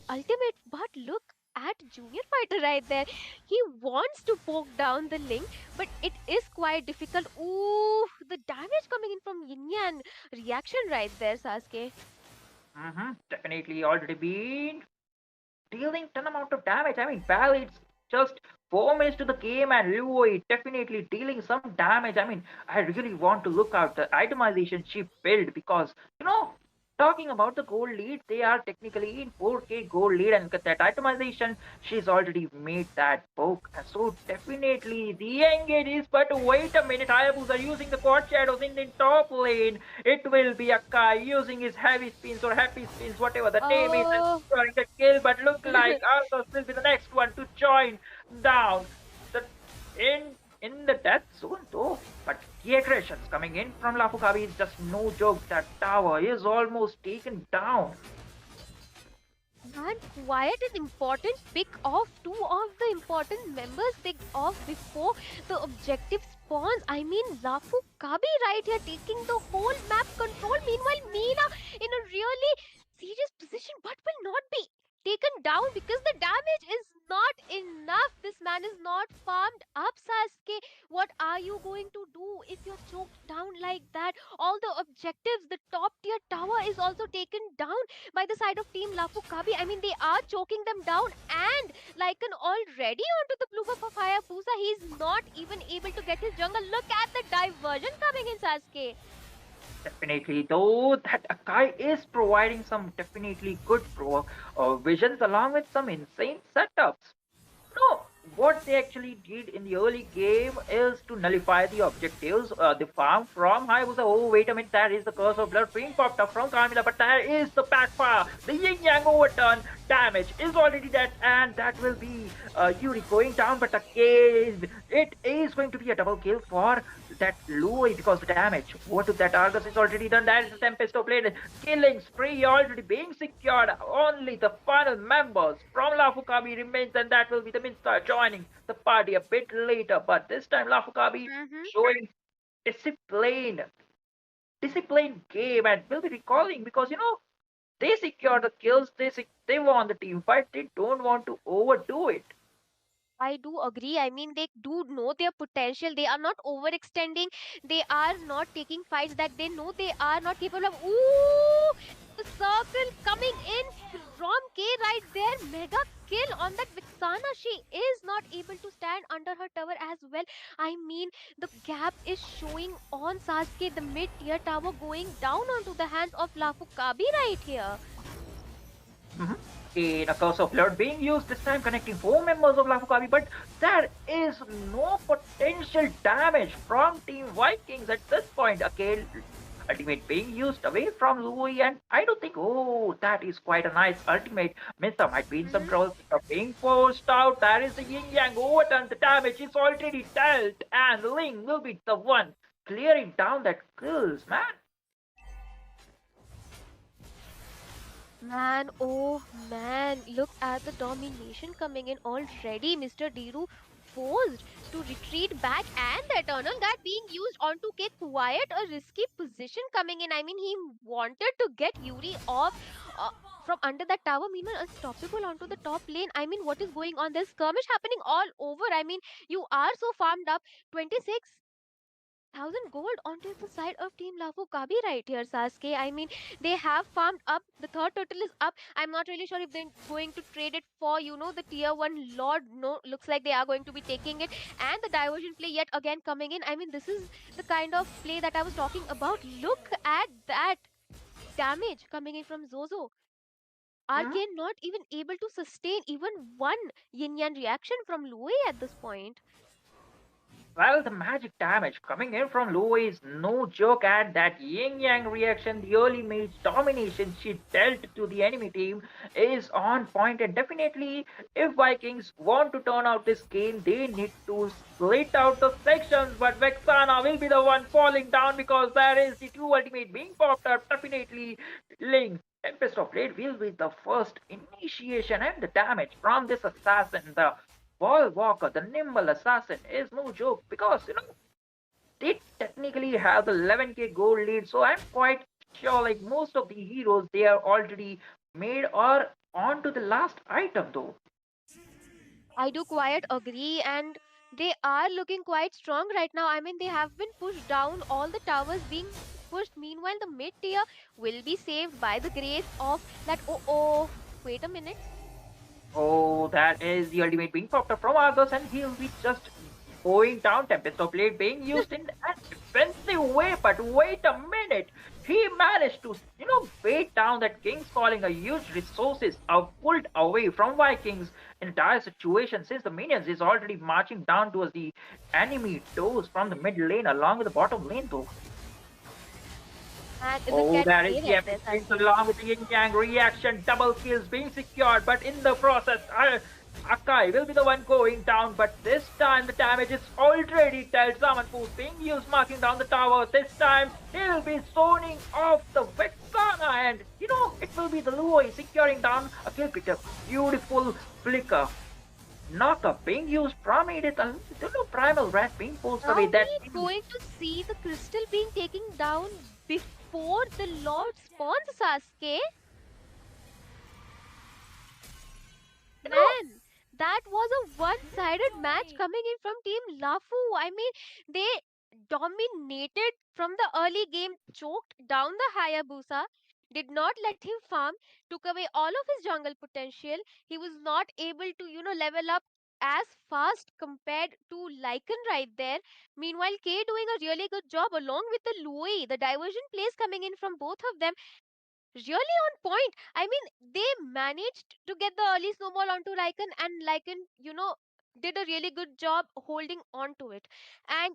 ultimate, but look at Junior Fighter right there. He wants to poke down the Link, but it is quite difficult. Ooh, the damage coming in from Yin Yang reaction right there, Sasuke. Definitely already been dealing ton amount of damage. I mean, Bal, it's just 4 minutes to the game, and Luo definitely dealing some damage. I mean, I really want to look out the itemization she built because talking about the gold lead, they are technically in 4K gold lead, and that itemization, she's already made that poke. And so definitely the engage is, but wait a minute, Hayabusa using the quad shadows in the top lane. It will be Akai using his heavy spins or happy spins, whatever the name is, and Oh. scoring the kill, but look like Arthur will be the next one to join down the in the death zone though. But the aggressions coming in from Lafukabi is just no joke. That tower is almost taken down. Man, quite an important pick off. Two of the important members picked off before the objective spawns. I mean, Lafu Kabi right here taking the whole map control. Meanwhile, Mina in a really serious position, but will not be taken down because the damage is not enough. This man is not farmed up, Sasuke. What are you going to do if you're choked down like that? All the objectives, the top tier tower is also taken down by the side of Team Lapu Kabi. I mean, they are choking them down, and like an already onto the blue buff of Hayabusa, he's not even able to get his jungle. Look at the diversion coming in, Sasuke. Definitely, though, that Akai is providing some definitely good visions along with some insane setups. No, what they actually did in the early game is to nullify the objectives, the farm from Hayabusa. Oh, wait a minute, that is the curse of blood being popped up from Kamila, but there is the backfire. The yin yang overturn damage is already dead, and that will be Yuri going down. But again, it is going to be a double kill for that Louis because the damage. What if that Argus is already done? That is the Tempest of Blade. Killing spree already being secured. Only the final members from Lafukabi remains, and that will be the Minstar joining the party a bit later. But this time Lafukabi showing discipline. Disciplined game, and will be recalling because they secure the kills, they won the team fight, they don't want to overdo it. I do agree. I mean, they do know their potential. They are not overextending. They are not taking fights that they know they are not capable of. Ooh, the circle coming in from K right there. Mega kill on that Vixana. She is not able to stand under her tower as well. I mean, the gap is showing on Sasuke. The mid tier tower going down onto the hands of Lafukabi right here. In a curse of blood being used this time, connecting 4 members of Lafukabi, but there is no potential damage from Team Vikings at this point. Again, ultimate being used away from Louis, and I don't think, oh, that is quite a nice ultimate. Mista might be in some trouble. Being forced out, there is the yin yang overturn. The damage is already dealt, and Ling will be the one clearing down that kills, man. Man, oh man, look at the domination coming in already. Mr. Diru forced to retreat back, and the Eternal Guard being used on to get quiet, a risky position coming in. I mean, he wanted to get Yuri off from under that tower. Meanwhile, unstoppable onto the top lane. I mean, what is going on? There's skirmish happening all over. I mean, you are so farmed up. 26,000 gold onto the side of Team Lafu Kabi right here, Sasuke. I mean, they have farmed up. The third turtle is up. I'm not really sure if they're going to trade it for, the tier 1 Lord. No, looks like they are going to be taking it. And the diversion play yet again coming in. I mean, this is the kind of play that I was talking about. Look at that damage coming in from Zozo. Arcane not even able to sustain even one yin yang reaction from Lue at this point. Well, the magic damage coming in from Luo is no joke, and that yin yang reaction, the early mage domination she dealt to the enemy team is on point. And definitely, if Vikings want to turn out this game, they need to split out the sections. But Vexana will be the one falling down because there is the two ultimate being popped up. Definitely, Link. Tempest of Blade will be the first initiation, and the damage from this assassin, the Ball Walker, the nimble assassin, is no joke because they technically have the 11k gold lead. So I'm quite sure, like most of the heroes, they are already made or on to the last item though. I do quite agree, and they are looking quite strong right now. I mean, they have been pushed down, all the towers being pushed. Meanwhile, the mid tier will be saved by the grace of that. Wait a minute. Oh, that is the ultimate being popped up from Argus, and he'll be just going down. Tempest of Blade being used in an defensive way, but wait a minute. He managed to, bait down that King's Calling. A huge resources are pulled away from Vikings in a dire situation since the minions is already marching down towards the enemy doors from the mid lane along with the bottom lane though. And look Oh, at that is Kane the at epic this. things along with the yin yang reaction, double kills being secured, but in the process, Akai will be the one going down, but this time the damage is already dealt. Zaman Food being used, marking down the tower. This time he'll be zoning off the Vexana, and it will be the Luoi securing down a kill picker. Beautiful flicker. Knockup being used from Edith, and Primal Rat being forced Are away. we That going to see the crystal being taken down before the Lord spawns, Sasuke? Man, that was a one-sided match coming in from Team Lafu. I mean, they dominated from the early game, choked down the Hayabusa, did not let him farm, took away all of his jungle potential. He was not able to, level up as fast compared to Lycan right there. Meanwhile, K doing a really good job along with the Louis. The diversion plays coming in from both of them really on point. I mean, they managed to get the early snowball onto Lycan, and Lycan, did a really good job holding on to it. And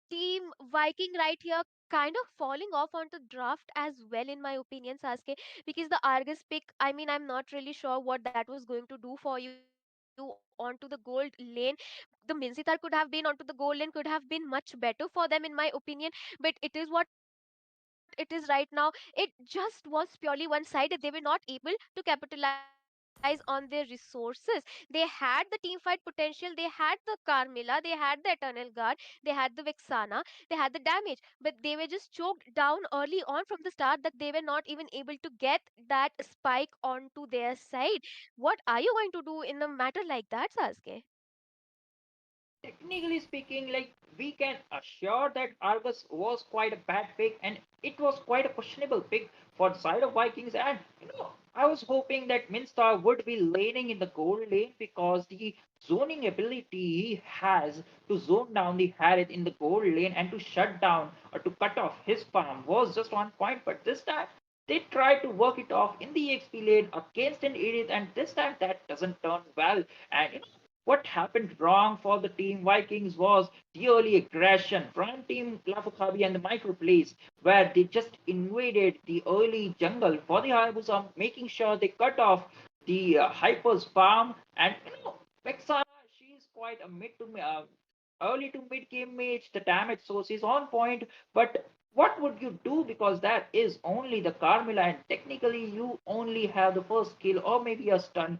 Team Viking right here kind of falling off onto draft as well, in my opinion, Sasuke, because the Argus pick, I mean, I'm not really sure what that was going to do for you onto the gold lane. The Minsitar could have been onto the gold lane, could have been much better for them, in my opinion, but it is what it is right now. It just was purely one-sided. They were not able to capitalize on their resources. They had the team fight potential, they had the Carmilla, they had the Eternal Guard, they had the Vexana, they had the damage, but they were just choked down early on from the start that they were not even able to get that spike onto their side. What are you going to do in a matter like that, Sasuke? technically speaking, like we can assure that Argus was quite a bad pick and it was quite a questionable pick for the side of Vikings. And I was hoping that Minstar would be laning in the gold lane because the zoning ability he has to zone down the Harith in the gold lane and to shut down or to cut off his farm was just on point. But this time they tried to work it off in the XP lane against an Edith, and this time that doesn't turn well. And what happened wrong for the team Vikings was the early aggression from team Lafukabi and the micro plays, where they just invaded the early jungle for the Hayabusa, making sure they cut off the Hyper's farm. And Vexana, she's quite a early to mid game mage. The damage source is on point, but what would you do because that is only the Carmilla, and technically you only have the first kill or maybe a stun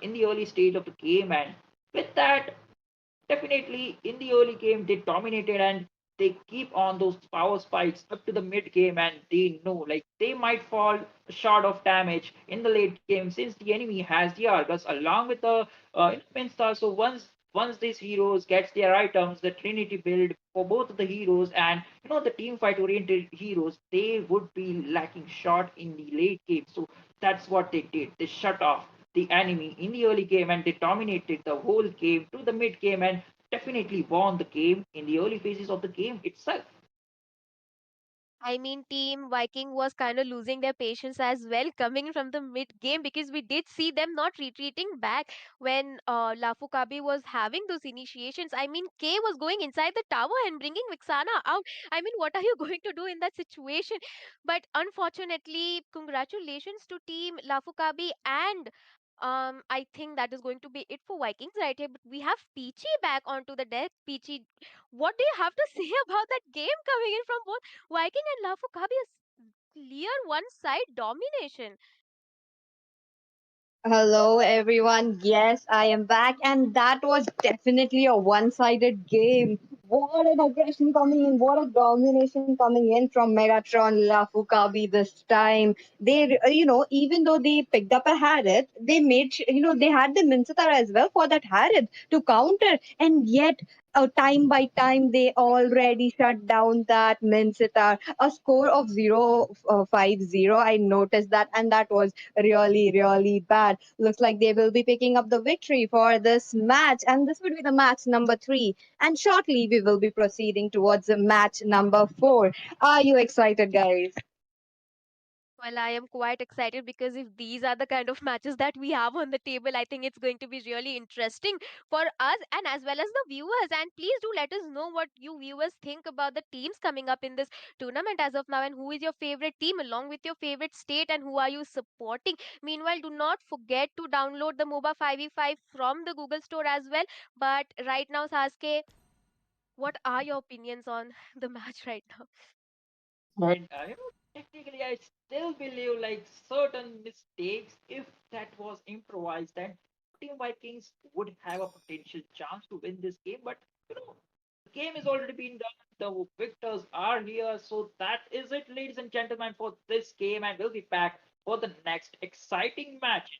in the early stage of the game. And with that, definitely in the early game they dominated, and they keep on those power spikes up to the mid game, and they know like they might fall short of damage in the late game since the enemy has the Argus along with the Minsta. So once these heroes gets their items, the Trinity build for both of the heroes and the team fight oriented heroes, they would be lacking short in the late game. So that's what they did. They shut off the enemy in the early game and they dominated the whole game to the mid game and definitely won the game in the early phases of the game itself. I mean, Team Viking was kind of losing their patience as well, coming from the mid game, because we did see them not retreating back when Lafukabi was having those initiations. I mean, K was going inside the tower and bringing Vixana out. I mean, what are you going to do in that situation? But unfortunately, congratulations to Team Lafukabi, and I think that is going to be it for Vikings right here. But we have Peachy back onto the deck. Peachy, what do you have to say about that game coming in from both Viking and Lafukabi? Is clear one side domination. Hello, everyone. Yes, I am back, and that was definitely a one-sided game. What an aggression coming in! What a domination coming in from Megatron Lafukabi this time. They, even though they picked up a Harith, they made, they had the Mincetar as well for that Harith to counter, and yet. Time by time, they already shut down that Mincetar. A score of 0-5-0. I noticed that, and that was really, really bad. Looks like they will be picking up the victory for this match, and this would be the match number 3. And shortly, we will be proceeding towards the match number 4. Are you excited, guys? Well, I am quite excited because if these are the kind of matches that we have on the table, I think it's going to be really interesting for us and as well as the viewers. And please do let us know what you viewers think about the teams coming up in this tournament as of now, and who is your favorite team along with your favorite state and who are you supporting. Meanwhile, do not forget to download the MOBA 5v5 from the Google Store as well. But right now, Sasuke, what are your opinions on the match right now? And technically, I still believe like certain mistakes, if that was improvised, then Team Vikings would have a potential chance to win this game. But the game has already been done. The victors are here. So that is it, ladies and gentlemen, for this game. And we'll be back for the next exciting match.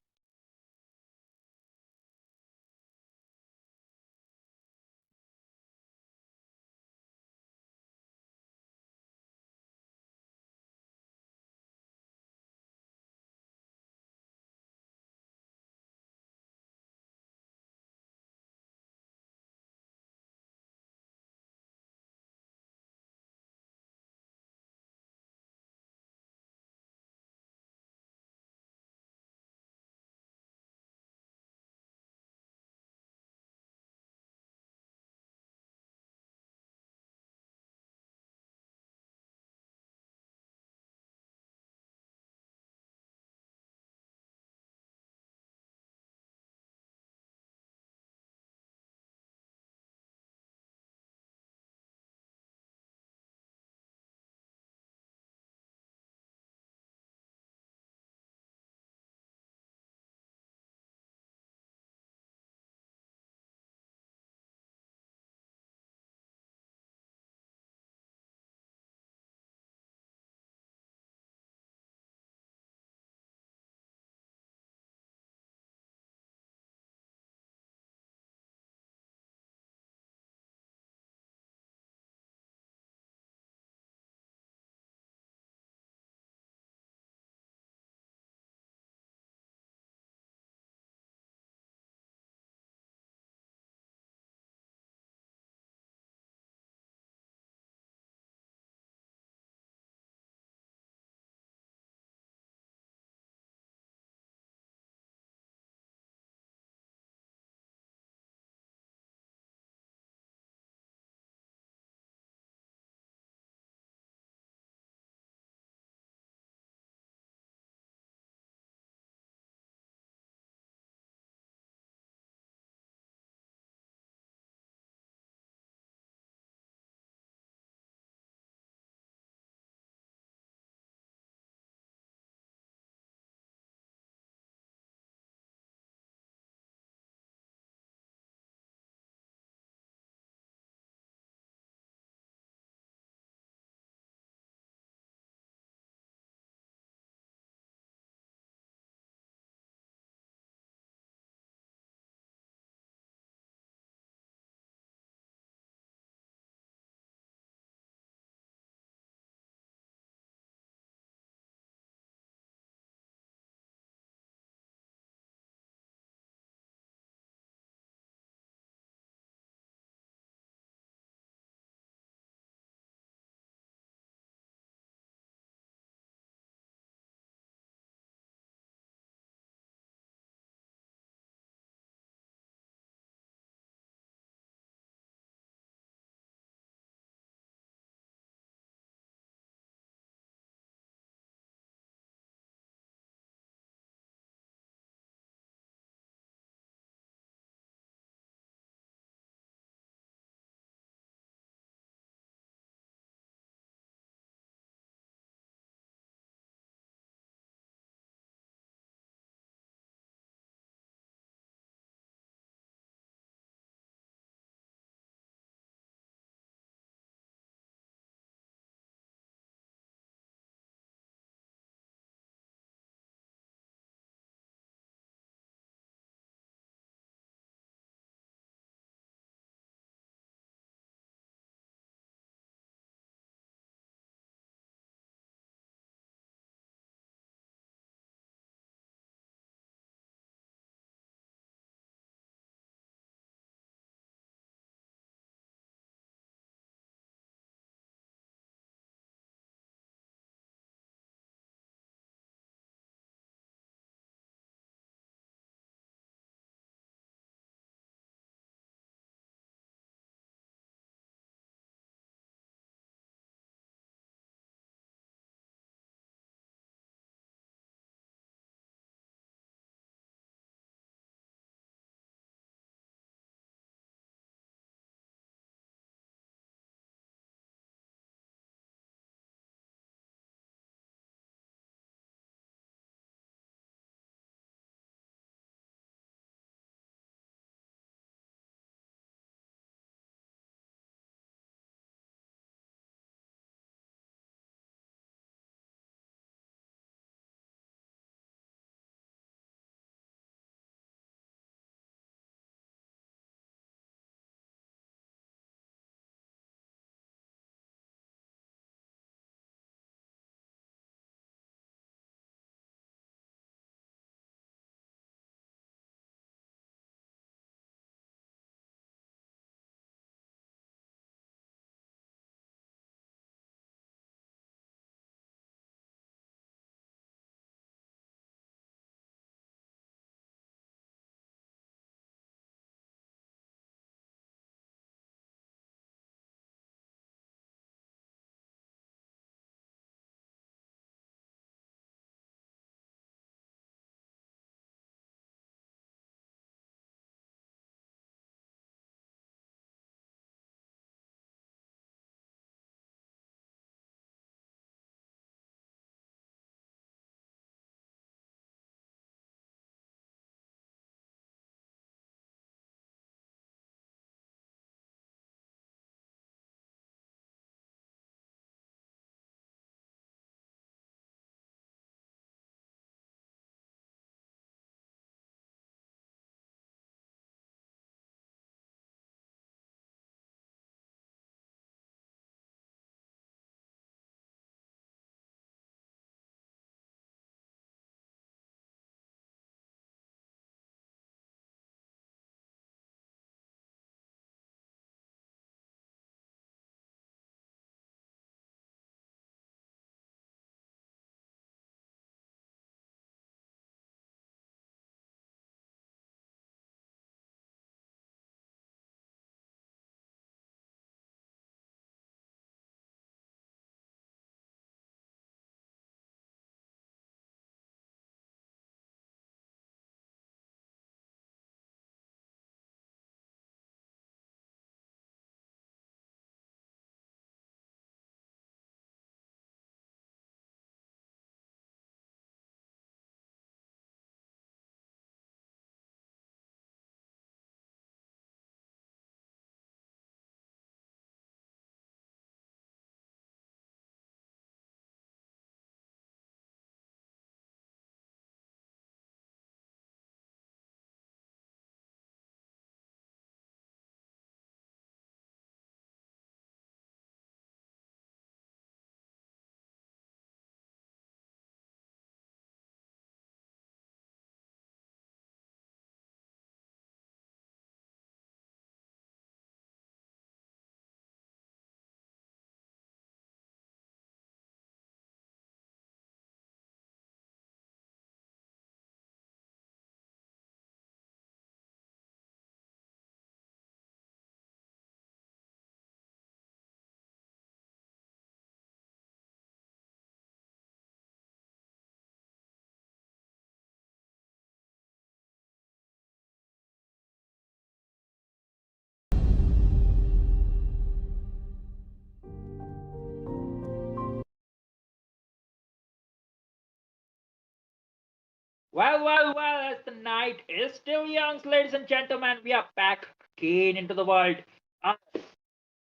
Well, as the night is still young, ladies and gentlemen, we are back again into the world of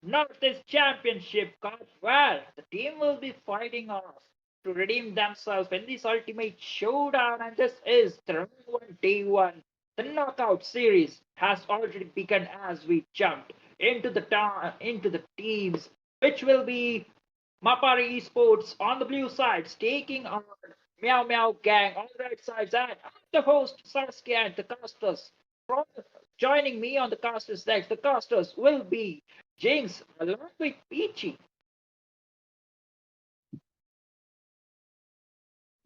Northeast Championship Cup, where the team will be fighting off to redeem themselves in this ultimate showdown, and this is the round one, day one. The knockout series has already begun as we jumped into the teams, which will be Mapari Esports on the blue sides taking on Meow Meow Gang on the right sides, and I'm the host Saskia and the casters. From joining me on the casters deck, the casters will be Jinx along with Peachy.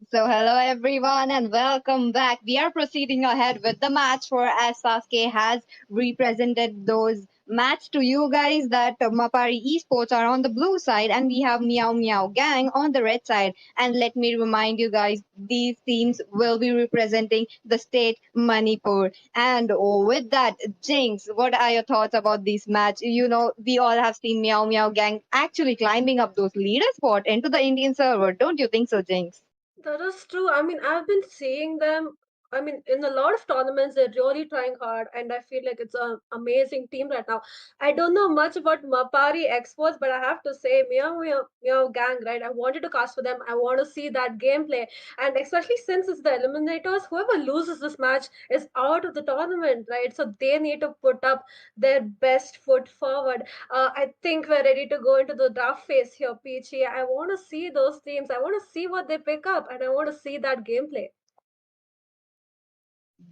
So, hello everyone, and welcome back. We are proceeding ahead with the match for as Sasuke has represented those match to you guys that Mapari Esports are on the blue side and we have Meow Meow Gang on the red side. And let me remind you guys, these teams will be representing the state Manipur. And with that, Jinx, what are your thoughts about this match? You know, we all have seen Meow Meow Gang actually climbing up those leader spot into the Indian server. Don't you think so, Jinx? That is true. I mean, I've been seeing them. I mean, in a lot of tournaments, they're really trying hard, and I feel like it's an amazing team right now. I don't know much about Mapari exports, but I have to say, Meow Gang, right? I wanted to cast for them. I want to see that gameplay, and especially since it's the eliminators, whoever loses this match is out of the tournament, right? So they need to put up their best foot forward. I think we're ready to go into the draft phase here, Peachy. I want to see those teams. I want to see what they pick up, and I want to see that gameplay.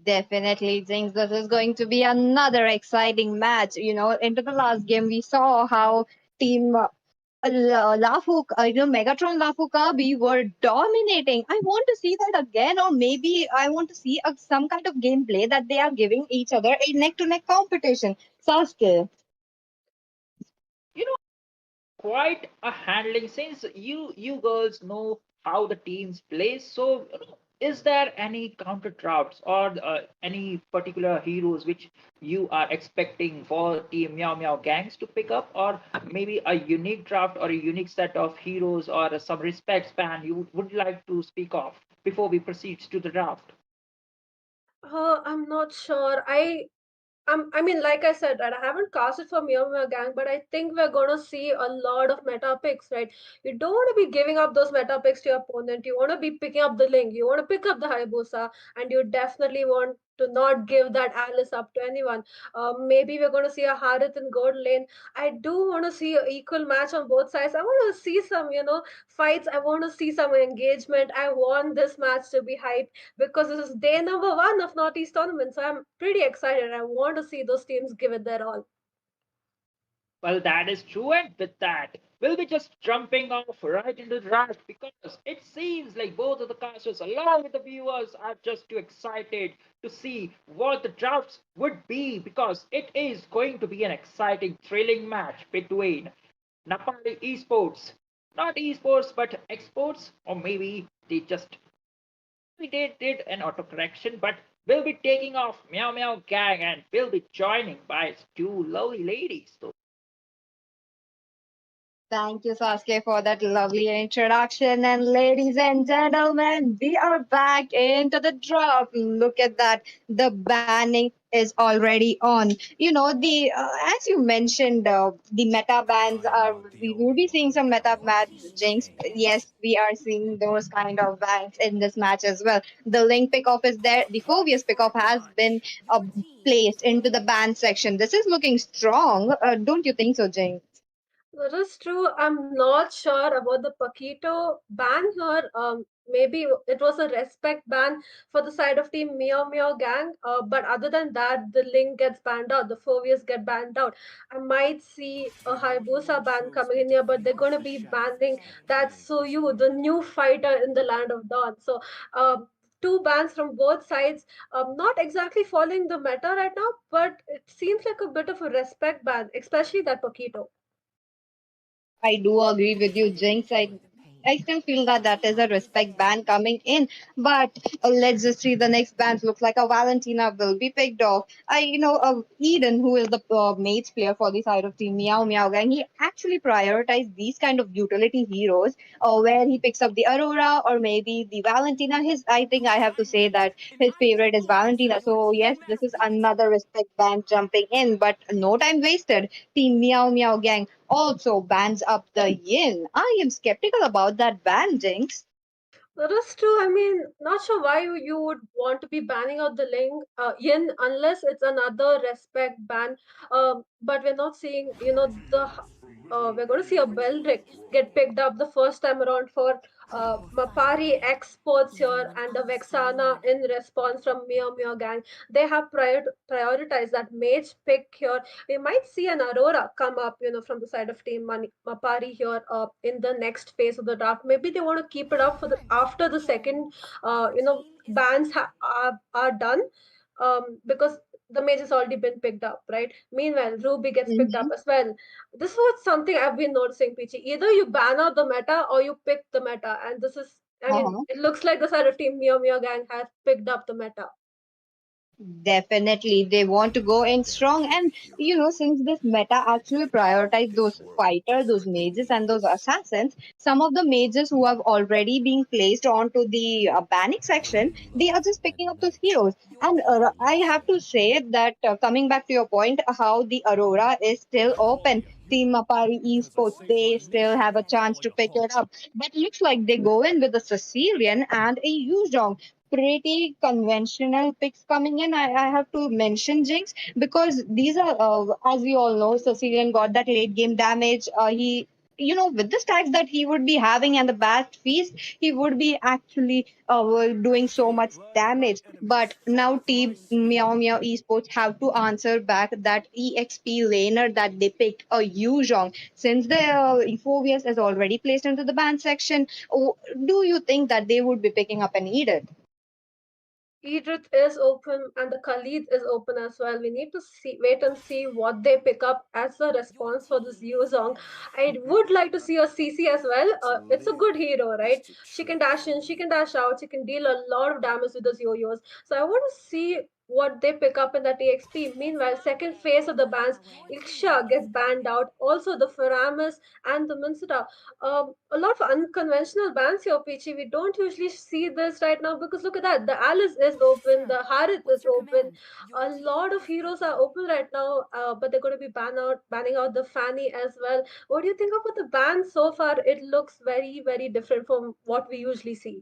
Definitely, Jinx. This is going to be another exciting match. You know, into the last game, we saw how Team Megatron Lafuka, we were dominating. I want to see that again, or maybe I want to see some kind of gameplay that they are giving each other a neck to neck competition. Sasuke. You know, quite a handling since you girls know how the teams play. So, is there any counter drafts or any particular heroes which you are expecting for Team Meow Meow Gangs to pick up, or maybe a unique draft or a unique set of heroes or some respect span you would like to speak of before we proceed to the draft? I'm not sure. I mean, like I said, right, I haven't casted for Meow Meow Gang, but I think we're gonna see a lot of meta picks, right? You don't want to be giving up those meta picks to your opponent. You want to be picking up the Link. You want to pick up the Hayabusa, and you definitely want to not give that Alice up to anyone. Maybe we're gonna see a Harith in gold lane. I do want to see an equal match on both sides. I want to see some, fights. I want to see some engagement. I want this match to be hyped because this is day number one of Northeast tournament. So I'm pretty excited. I want to see those teams give it their all. Well, that is true, and with that, we'll be just jumping off right into the draft because it seems like both of the casters, along with the viewers, are just too excited to see what the drafts would be because it is going to be an exciting, thrilling match between Napali Esports, not esports, but exports, or maybe they just we did an autocorrection, but we'll be taking off Meow Meow Gang and we'll be joining by its two lovely ladies. So Thank you, Sasuke, for that lovely introduction. And ladies and gentlemen, we are back into the drop. Look at that. The banning is already on. You know, the as you mentioned, the meta bans are. We will be seeing some meta bans, Jinx. Yes, we are seeing those kind of bans in this match as well. The link pickoff is there. The Phobius pickoff has been placed into the ban section. This is looking strong. Don't you think so, Jinx? That is true. I'm not sure about the Paquito ban here. Maybe it was a respect ban for the side of Team Meow Meow Gang. But other than that, the link gets banned out. The Fovias get banned out. I might see a Hayabusa ban coming in here, but they're going to be banning that Soyu, the new fighter in the Land of Dawn. So, two bans from both sides. Not exactly following the meta right now, but it seems like a bit of a respect ban, especially that Paquito. I do agree with you, Jinx. I still feel that that is a respect ban coming in. But let's just see the next band looks like a Valentina will be picked off. Eden, who is the mates player for the side of team Meow Meow Gang, he actually prioritized these kind of utility heroes, where he picks up the Aurora or maybe the Valentina. I think I have to say that his favorite is Valentina. So yes, this is another respect band jumping in, but no time wasted. Team Meow Meow Gang also bans up the Yin. I am skeptical about that ban, Jinx. That is true. I mean, not sure why you would want to be banning out the yin unless it's another respect ban. But we're not seeing, we're going to see a Beldrick get picked up the first time around for Mapari exports here and a Vexana in response from Mia Mia Gang. They have prioritized that mage pick here. We might see an Aurora come up, from the side of Team Mapari here in the next phase of the draft. Maybe they want to keep it up for the after the second, bans are done, because the mage has already been picked up, right? Meanwhile, Ruby gets picked up Mhm. as well. This was something I've been noticing, Peachy. Either you ban out the meta or you pick the meta, and this is, I mean, Uh-huh. it looks like the side of Team Mio Mio Gang has picked up the meta. Definitely, they want to go in strong, and since this meta actually prioritize those fighters, those mages, and those assassins, some of the mages who have already been placed onto the banning section, they are just picking up those heroes. And I have to say that coming back to your point, how the Aurora is still open. Team Mapari Esports, they still have a chance to pick it up. But looks like they go in with a Sicilian and a Yuzhong, pretty conventional picks coming in. I have to mention Jinx because these are, as we all know, Sicilian got that late game damage. With the stacks that he would be having and the bad feast, he would be actually doing so much damage. But now Team Meow Meow Esports have to answer back that EXP laner that they picked a Yuzhong. Since the Phobias is already placed into the ban section, do you think that they would be picking up an Edith? Edith is open and the Khalid is open as well. We need to wait and see what they pick up as a response for this Yuzong. I would like to see a CC as well. It's a good hero, right? She can dash in, she can dash out, she can deal a lot of damage with those yo-yos. So I want to see what they pick up in that EXP. Meanwhile, second phase of the bans, Ilksha gets banned out. Also, the Faramis and the Minsita. A lot of unconventional bans here, Peachy. We don't usually see this right now because look at that. The Alice is open, the Harith is open. A lot of heroes are open right now, but they're going to be banning out the Fanny as well. What do you think about the ban so far? It looks very, very different from what we usually see.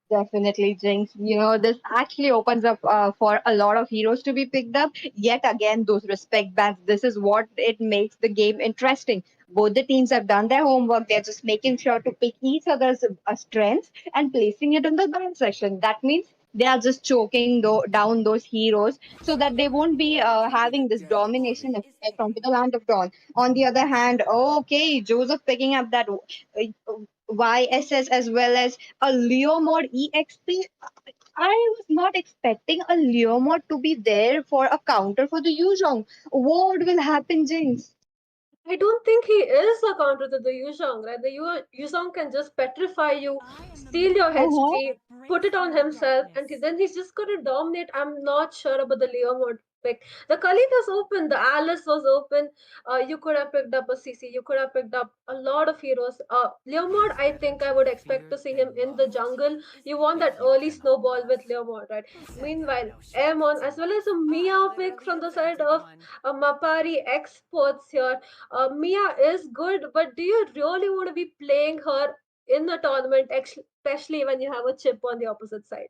Definitely, Jinx. This actually opens up for a lot of heroes to be picked up. Yet again, those respect bans. This is what it makes the game interesting. Both the teams have done their homework. They're just making sure to pick each other's strengths and placing it in the ban section. That means they are just choking down those heroes so that they won't be having this domination effect onto the land of Dawn. On the other hand, okay, Joseph picking up that YSS as well as a Leo mod EXP. I was not expecting a Leo mod to be there for a counter for the Yuzhong. What will happen, Jinx? I don't think he is a counter to the Yuzhong, right? The Yuzhong can just petrify you, steal your Uh-huh. HP, put it on himself, and then he's just going to dominate. I'm not sure about the Leo mode pick. The Khalid was open, the Alice was open. You could have picked up a CC, you could have picked up a lot of heroes. Leo mode, I think I would expect to see him in the jungle. You want that early snowball with Leo mode, right? Meanwhile, Aemon, as well as a Meow pick from the side of Mapari exports here. Mia is good, but do you really want to be playing her in the tournament, especially when you have a chip on the opposite side?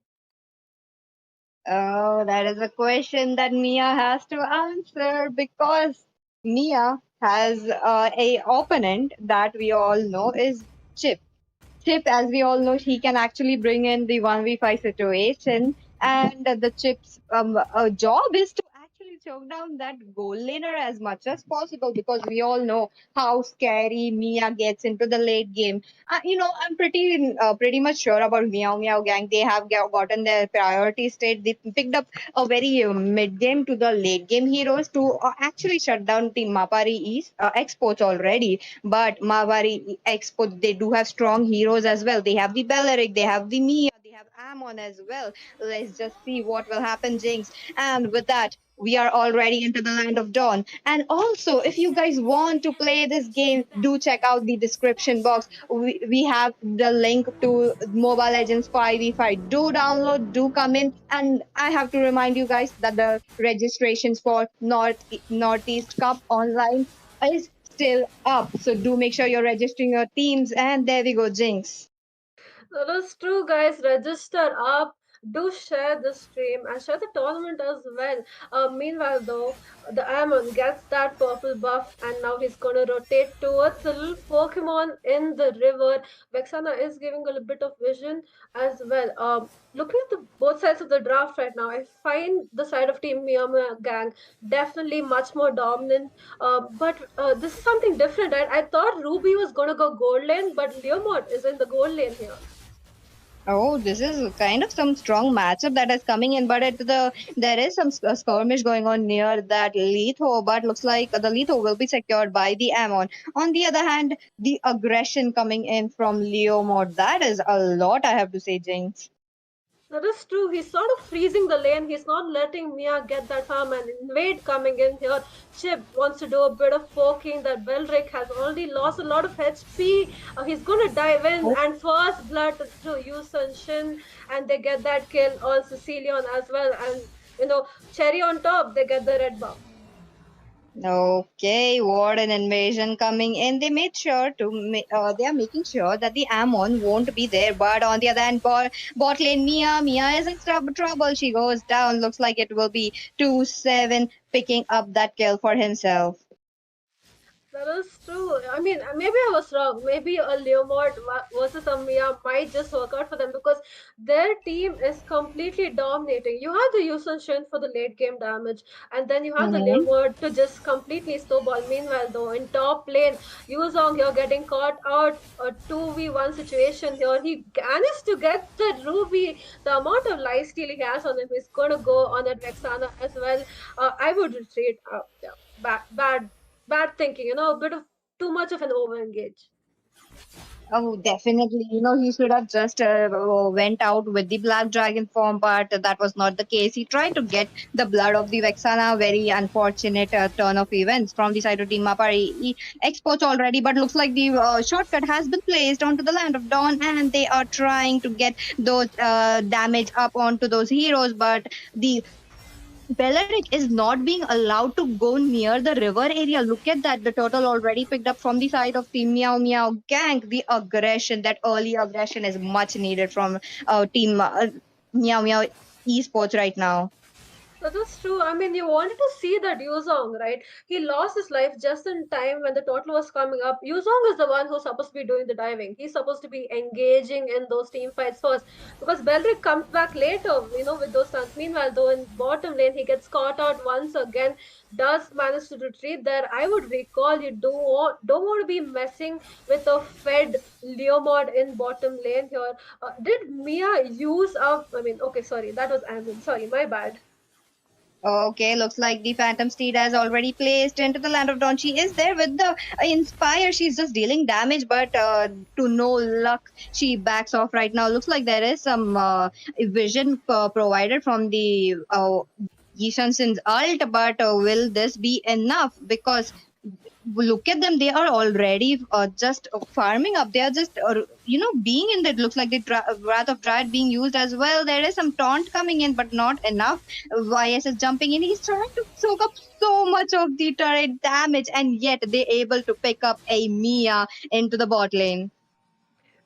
Oh, that is a question that Mia has to answer because Mia has a opponent that we all know is Chip. Chip, as we all know, he can actually bring in the 1v5 situation, and the Chip's job is to actually choke down that goal laner as much as possible because we all know how scary Mia gets into the late game. I'm pretty much sure about Meow Meow Gang. They have gotten their priority state. They picked up a very mid game to the late game heroes to actually shut down Team Mapari East Exports already. But Mapari Exports, they do have strong heroes as well. They have the Belleric, they have the Mia, they have Amon as well. Let's just see what will happen, Jinx. And with that, we are already into the land of dawn. And also, if you guys want to play this game, do check out the description box. We have the link to Mobile Legends 5v5. Do download, do come in. And I have to remind you guys that the registrations for Northeast Cup online is still up. So do make sure you're registering your teams. And there we go, Jinx. That is true, guys. Register up. Do share the stream and share the tournament as well. Meanwhile, though, the Amon gets that purple buff and now he's gonna rotate towards the little Pokemon in the river. Vexana is giving a little bit of vision as well. Looking at the both sides of the draft right now, I find the side of Team Miyama Gang definitely much more dominant. But this is something different. I thought Ruby was gonna go gold lane, but Leomord is in the gold lane here. Oh, this is kind of some strong matchup that is coming in, but there is some skirmish going on near that Letho, but looks like the Letho will be secured by the Amon. On the other hand, the aggression coming in from Leo Mod, that is a lot, I have to say, Jinx. That is true. He's sort of freezing the lane. He's not letting Mia get that farm and invade coming in here. Chip wants to do a bit of poking. That Belric has already lost a lot of HP. He's going to dive in and first blood to Yusun Shin and they get that kill on Sicilian as well. And, cherry on top, they get the red buff. Okay, Warden invasion coming in. They made sure they are making sure that the Amon won't be there. But on the other hand, bot lane Mia is in trouble. She goes down. Looks like it will be 2-7 picking up that kill for himself. That is true. I mean, maybe I was wrong. Maybe a Leomord versus a Mia might just work out for them because their team is completely dominating. You have the Yusun Shin for the late game damage, and then you have the Mm-hmm. Leomord to just completely snowball. Meanwhile, though, in top lane, Yuzong here getting caught out a 2v1 situation here. He managed to get the Ruby. The amount of life steal he has on him is going to go on that Vexana as well. I would retreat. Yeah, bad thinking, a bit of too much of an over engage. Oh, definitely. He should have just went out with the Black Dragon form, but that was not the case. He tried to get the blood of the Vexana. Very unfortunate turn of events from the side of Team Mapari Exports already, but looks like the shortcut has been placed onto the Land of Dawn, and they are trying to get those damage up onto those heroes, but the Belleric is not being allowed to go near the river area. Look at that. The turtle already picked up from the side of Team Meow Meow Gang. The aggression, that early aggression is much needed from Team Meow Meow Esports right now. That was true. I mean, you wanted to see that Yuzong, right? He lost his life just in time when the total was coming up. Yuzong is the one who's supposed to be doing the diving. He's supposed to be engaging in those team fights first because Belric comes back later, with those stuns. Meanwhile, though, in bottom lane, he gets caught out once again, does manage to retreat there. I would recall you don't want to be messing with a fed Leomord in bottom lane here. Did Mia use up? I mean, okay, sorry, that was Amon. Sorry, my bad. Okay, looks like the Phantom Steed has already placed into the Land of Dawn. She is there with the Inspire. She's just dealing damage, but to no luck, she backs off right now. Looks like there is some vision provided from the Yishan Sin's ult, but will this be enough? Because look at them, they are already just farming up. They are just being in that. Looks like the Wrath of Dryad being used as well. There is some taunt coming in, but not enough. YS is jumping in. He's trying to soak up so much of the turret damage, and yet they're able to pick up a Mia into the bot lane.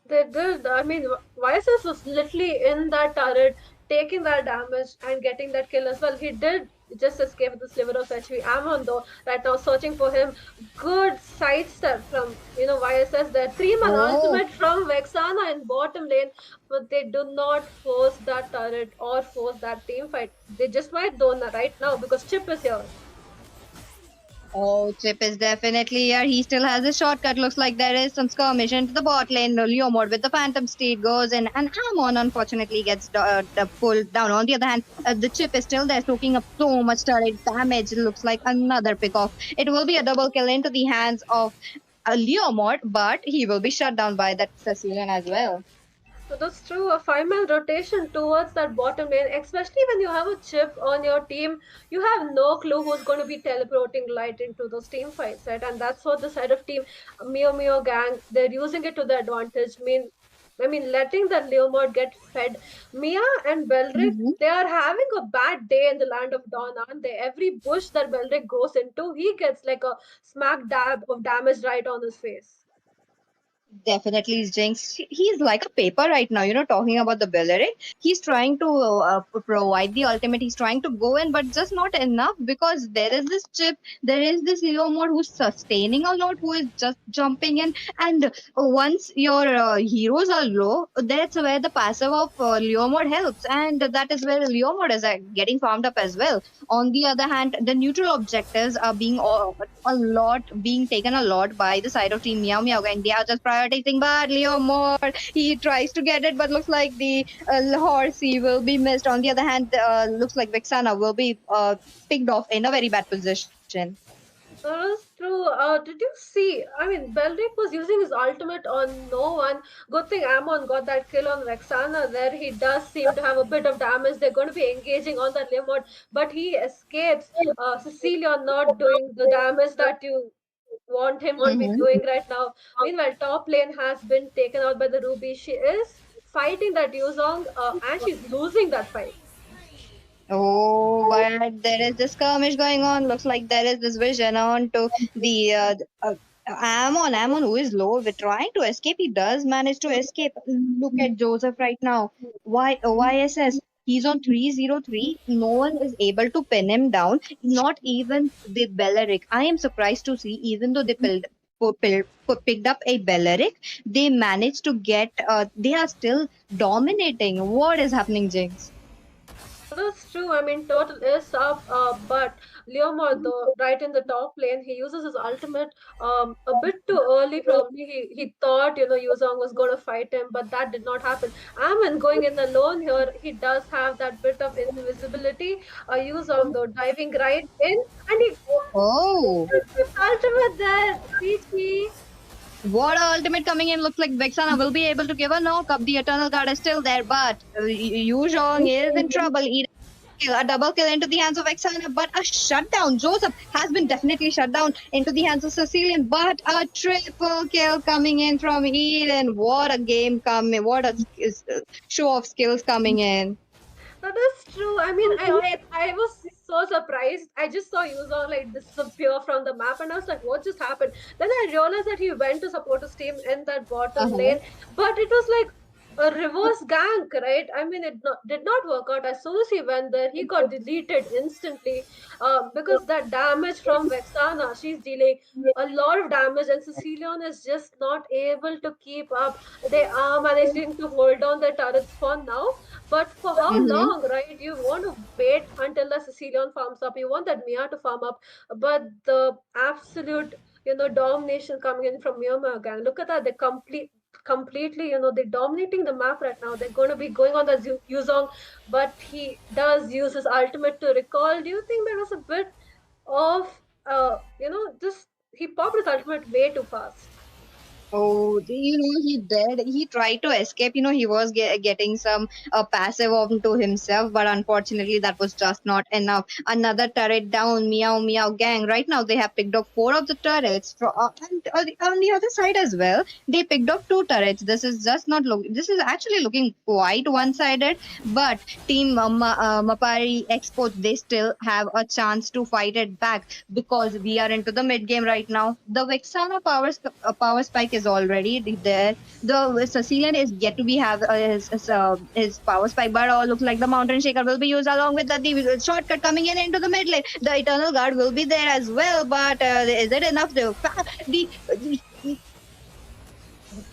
They did. I mean, YSS was literally in that turret taking that damage and getting that kill as well. He did just escape with the sliver of HP. Amon though right now searching for him. Good sidestep from YSS there. 3-man Oh, ultimate from Vexana in bottom lane, but they do not force that turret or force that team fight. They just might though right now because Chip is here. oh, Chip is definitely here. He still has a shortcut. Looks like there is some skirmish into the bot lane. Leo mode with the Phantom Steed goes in, and Amon unfortunately gets pulled down. On the other hand, the Chip is still there, soaking up so much turret damage. Looks like another pick off. It will be a double kill into the hands of Leo mod, but he will be shut down by that Sicilian as well. So that's true. A 5-man rotation towards that bottom lane, especially when you have a chip on your team, you have no clue who's going to be teleporting light into those team fights, right? And that's what the side of team Mio Mio gang, they're using it to their advantage. I mean, letting that Leo mod get fed. Mia and Belric, Mhm. they are having a bad day in the land of Dawn, aren't they? Every bush that Belric goes into, he gets like a smack dab of damage right on his face. Definitely is Jinx. He's like a paper right now, talking about the Beleric. He's trying to provide the ultimate. He's trying to go in, but just not enough because there is this chip, there is this Leo mode who's sustaining a lot, who is just jumping in. And once your heroes are low, that's where the passive of Leo mode helps. And that is where Leo mode is getting farmed up as well. On the other hand, the neutral objectives are being being taken a lot by the side of Team Meow Meow, and they are just prioritizing. But Leo more, he tries to get it, but looks like the horsey will be missed. On the other hand, looks like Vexana will be picked off in a very bad position. That is true. Did you see? I mean, Belric was using his ultimate on no one. Good thing Amon got that kill on Vexana there. He does seem to have a bit of damage. They're going to be engaging on that limit, but he escapes. Cecilia not doing the damage that you want him to be Mhm. doing right now. Meanwhile, top lane has been taken out by the Ruby. She is fighting that Yuzong, and she's losing that fight. Oh, but there is this skirmish going on. Looks like there is this vision on to the Amon. Amon, who is low, we're trying to escape. He does manage to escape. Look at Joseph right now. YSS. He's on 303. No one is able to pin him down. Not even the Beleric. I am surprised to see, even though they picked up a Beleric, they managed to get. They are still dominating. What is happening, Jinx? That's true. I mean, total is up, but Leomord, though, right in the top lane, he uses his ultimate a bit too early. Probably he thought Yuzong was going to fight him, but that did not happen. Amin going in alone here, he does have that bit of invisibility. Yuzong though diving right in, and he Oh. his ultimate there. GG. What a ultimate coming in. Looks like Vexana will be able to give a knock up. The Eternal Guard is still there, but Yu Zhong is in trouble. A double kill into the hands of Vexana, but a shutdown. Joseph has been definitely shut down into the hands of Sicilian, but a triple kill coming in from Eden. What a game coming. What a show of skills coming in. That is true. I mean, I was so surprised. I just saw Yuzong like disappear from the map, and I was like, "What just happened?" Then I realized that he went to support his team in that bottom Uh-huh. lane, but it was like a reverse gank, right? I mean, did not work out. As soon as he went there, he got deleted instantly because that damage from Vexana, she's dealing a lot of damage, and Cecilion is just not able to keep up. They are managing to hold down their turrets for now, but for how Mm-hmm. long, right? You want to wait until the Sicilian farms up. You want that Mia to farm up, but the absolute domination coming in from Myanmar gang. Look at that. They completely, they're dominating the map right now. They're going to be going on the Yuzong, but he does use his ultimate to recall. Do you think there was a bit of, just he popped his ultimate way too fast? Oh, he did. He tried to escape. He was getting some passive onto himself, but unfortunately, that was just not enough. Another turret down. Meow Meow gang. Right now, they have picked up 4 of the turrets. And on the other side as well, they picked up 2 turrets. This is just not look. This is actually looking quite one-sided. But Team Mapari Exports, they still have a chance to fight it back because we are into the mid game right now. The Vexana power spike is is already there. The Sicilian is yet to be have his power spike, but looks like the Mountain Shaker will be used along with the shortcut coming in into the mid lane. The Eternal Guard will be there as well, but is it enough? The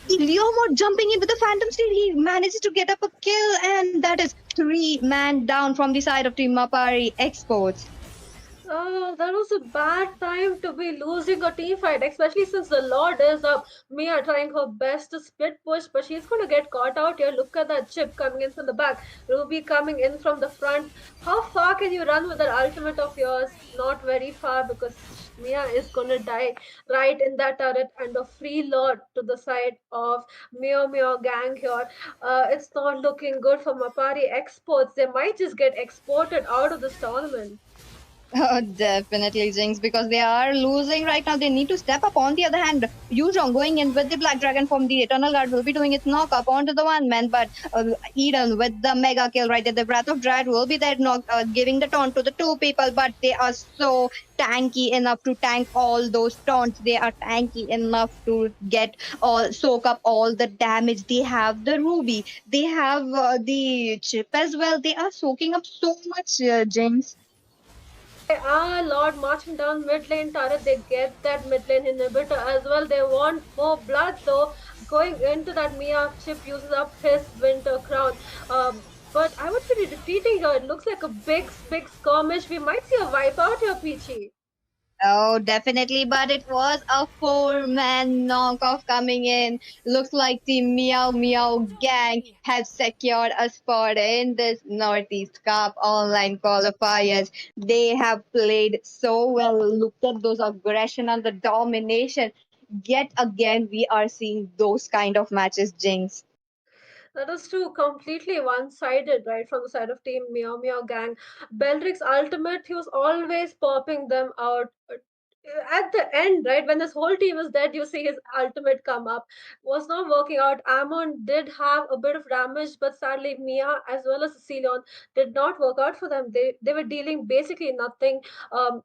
Leomord jumping in with the Phantom Steed, he manages to get up a kill, and that is 3 man down from the side of Team Mapari Exports. Oh, that was a bad time to be losing a team fight, especially since the Lord is up. Mia trying her best to split push, but she's going to get caught out here. Look at that chip coming in from the back. Ruby coming in from the front. How far can you run with that ultimate of yours? Not very far because Mia is going to die right in that turret and a free Lord to the side of Mio Mio gang here. It's not looking good for Mapari exports. They might just get exported out of this tournament. Oh, definitely, Jinx, because they are losing right now. They need to step up. On the other hand, Yuzhong going in with the Black Dragon from the Eternal Guard will be doing its knock up onto the one man, but Eden with the mega kill right there. The Breath of Dread will be there, giving the taunt to the 2 people, but they are so tanky enough to tank all those taunts. They are tanky enough to get soak up all the damage. They have the Ruby, they have the chip as well. They are soaking up so much, Jinx. They are Lord marching down mid lane turret. They get that mid lane inhibitor as well. They want more blood though. Going into that Mia chip uses up his winter crown. But I would be retreating here. It looks like a big skirmish. We might see a wipe out here, Peachy. Oh, definitely, but it was a 4 man knockoff coming in. Looks like the Meow Meow gang have secured a spot in this Northeast Cup online qualifiers. They have played so well. Look at those aggression and the domination. Yet again, we are seeing those kind of matches, Jinx. That is true, completely one-sided, right, from the side of Team Meow Meow Gang. Belric's ultimate, he was always popping them out. At the end, right, when this whole team is dead, you see his ultimate come up. Was not working out. Amon did have a bit of damage, but sadly, Mia as well as Cecilion did not work out for them. They were dealing basically nothing. Um,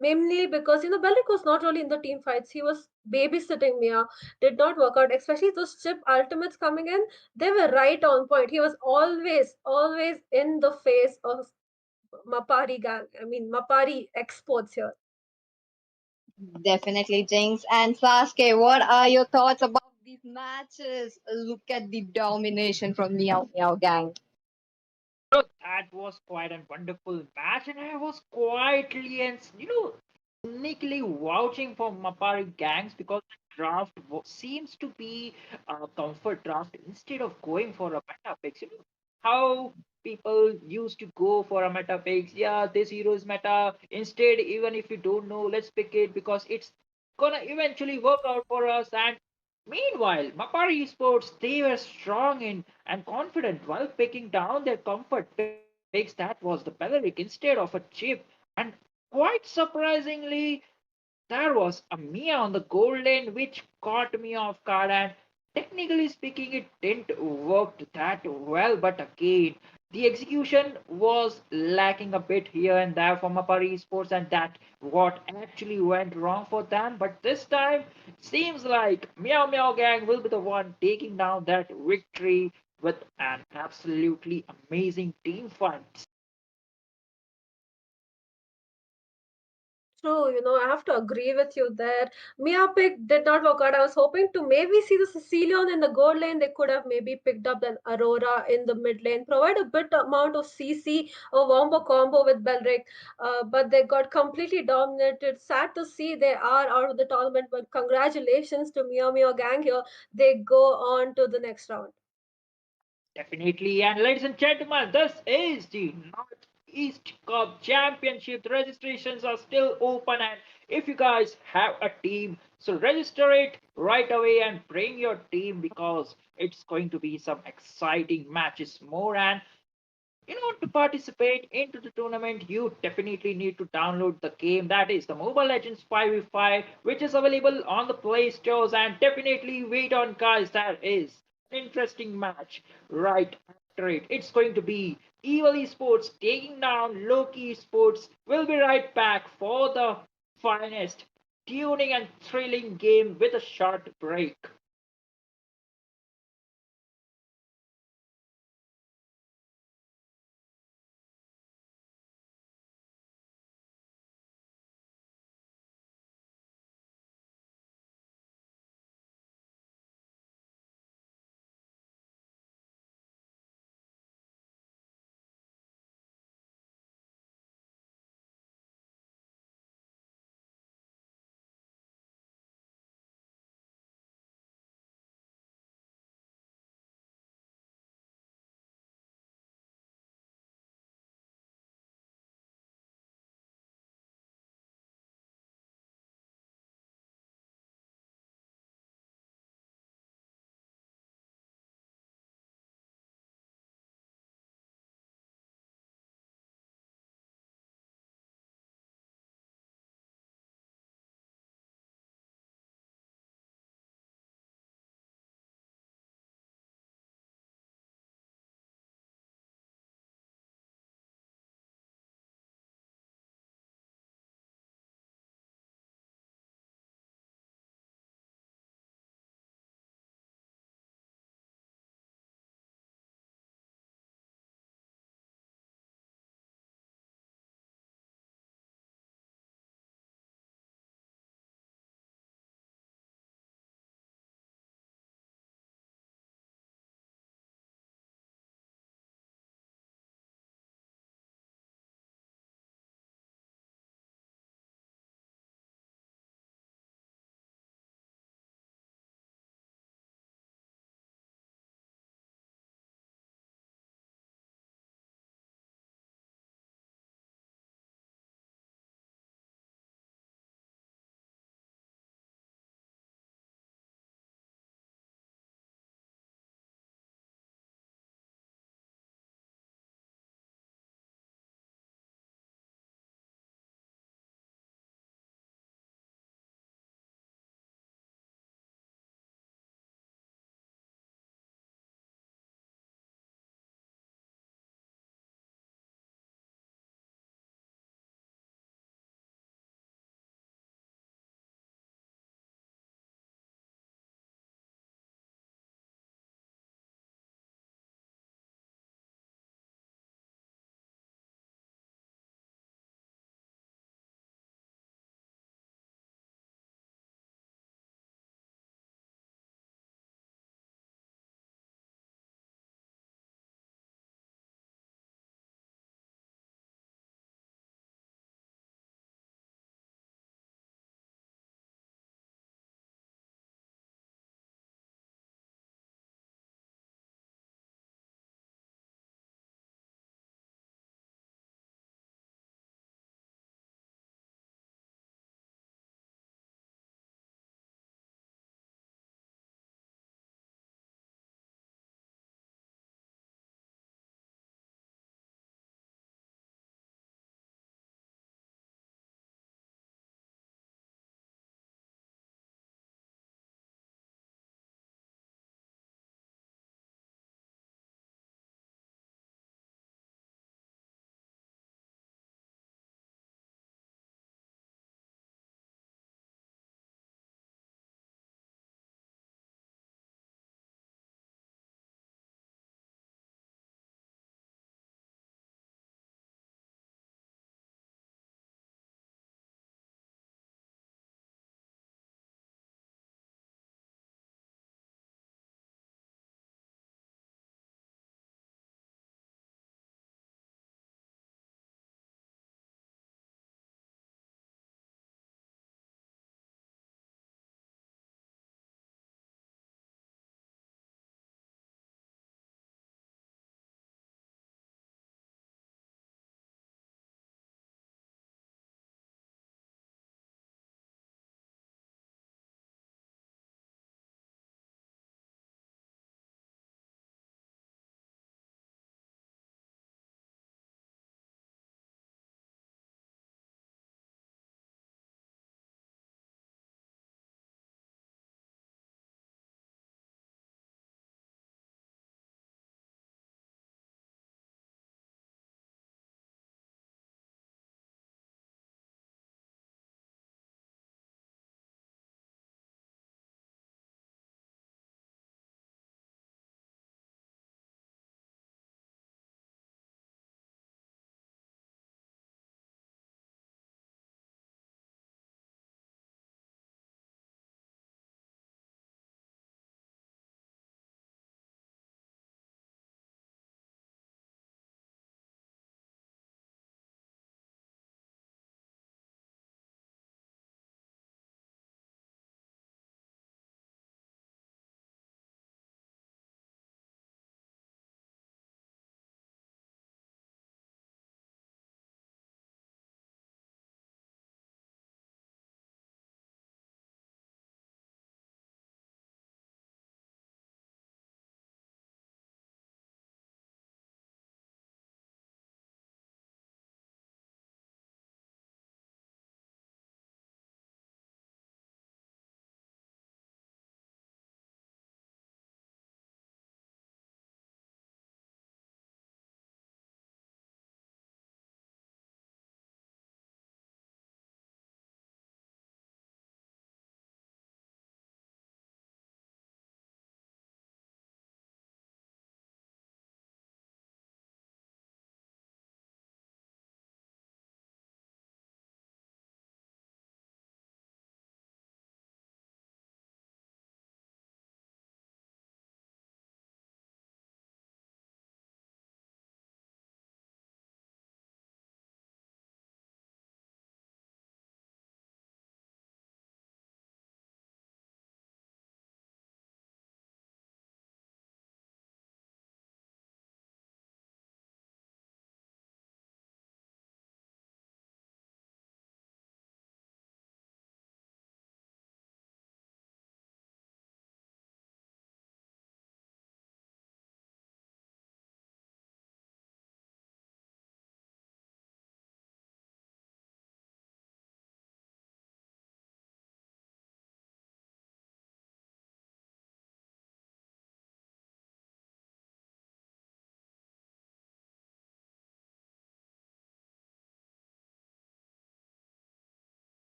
Mainly because Bellic was not really in the team fights. He was babysitting Mia. Did not work out, especially those chip ultimates coming in. They were right on point. He was always in the face of Mapari gang. I mean Mapari exports here. Definitely, Jinx. And Sasuke, what are your thoughts about these matches? Look at the domination from Meow Meow gang. So that was quite a wonderful match, and I was quietly and sneakily vouching for Mapari gangs because the draft seems to be a comfort draft instead of going for a meta picks. How people used to go for a meta picks. Yeah, this hero is meta. Instead, even if you don't know, let's pick it because it's gonna eventually work out for us. And meanwhile, Mapari Esports, they were strong in and confident while picking down their comfort picks. That was the Peleric instead of a chip. And quite surprisingly, there was a Mia on the gold lane which caught me off guard, and technically speaking it didn't work that well, but again the execution was lacking a bit here and there from Mapari Esports, and that what actually went wrong for them. But this time seems like Meow Meow Gang will be the one taking down that victory with an absolutely amazing team fight. True, I have to agree with you there. Mia pick did not work out. I was hoping to maybe see the Sicilian in the gold lane. They could have maybe picked up an Aurora in the mid lane, provide a bit amount of CC, a wombo combo with Belric. But they got completely dominated. Sad to see they are out of the tournament, but congratulations to Mia Mia gang here. They go on to the next round. Definitely. And ladies and gentlemen, this is the Northeast Cup Championship. The registrations are still open. And if you guys have a team, so register it right away and bring your team because it's going to be some exciting matches more. And to participate into the tournament, you definitely need to download the game. That is the Mobile Legends 5v5, which is available on the Play Stores. And definitely wait on, guys. There is an interesting match right after it. It's going to be Evil Esports taking down Loki Esports. We'll be right back for the finest tuning and thrilling game with a short break.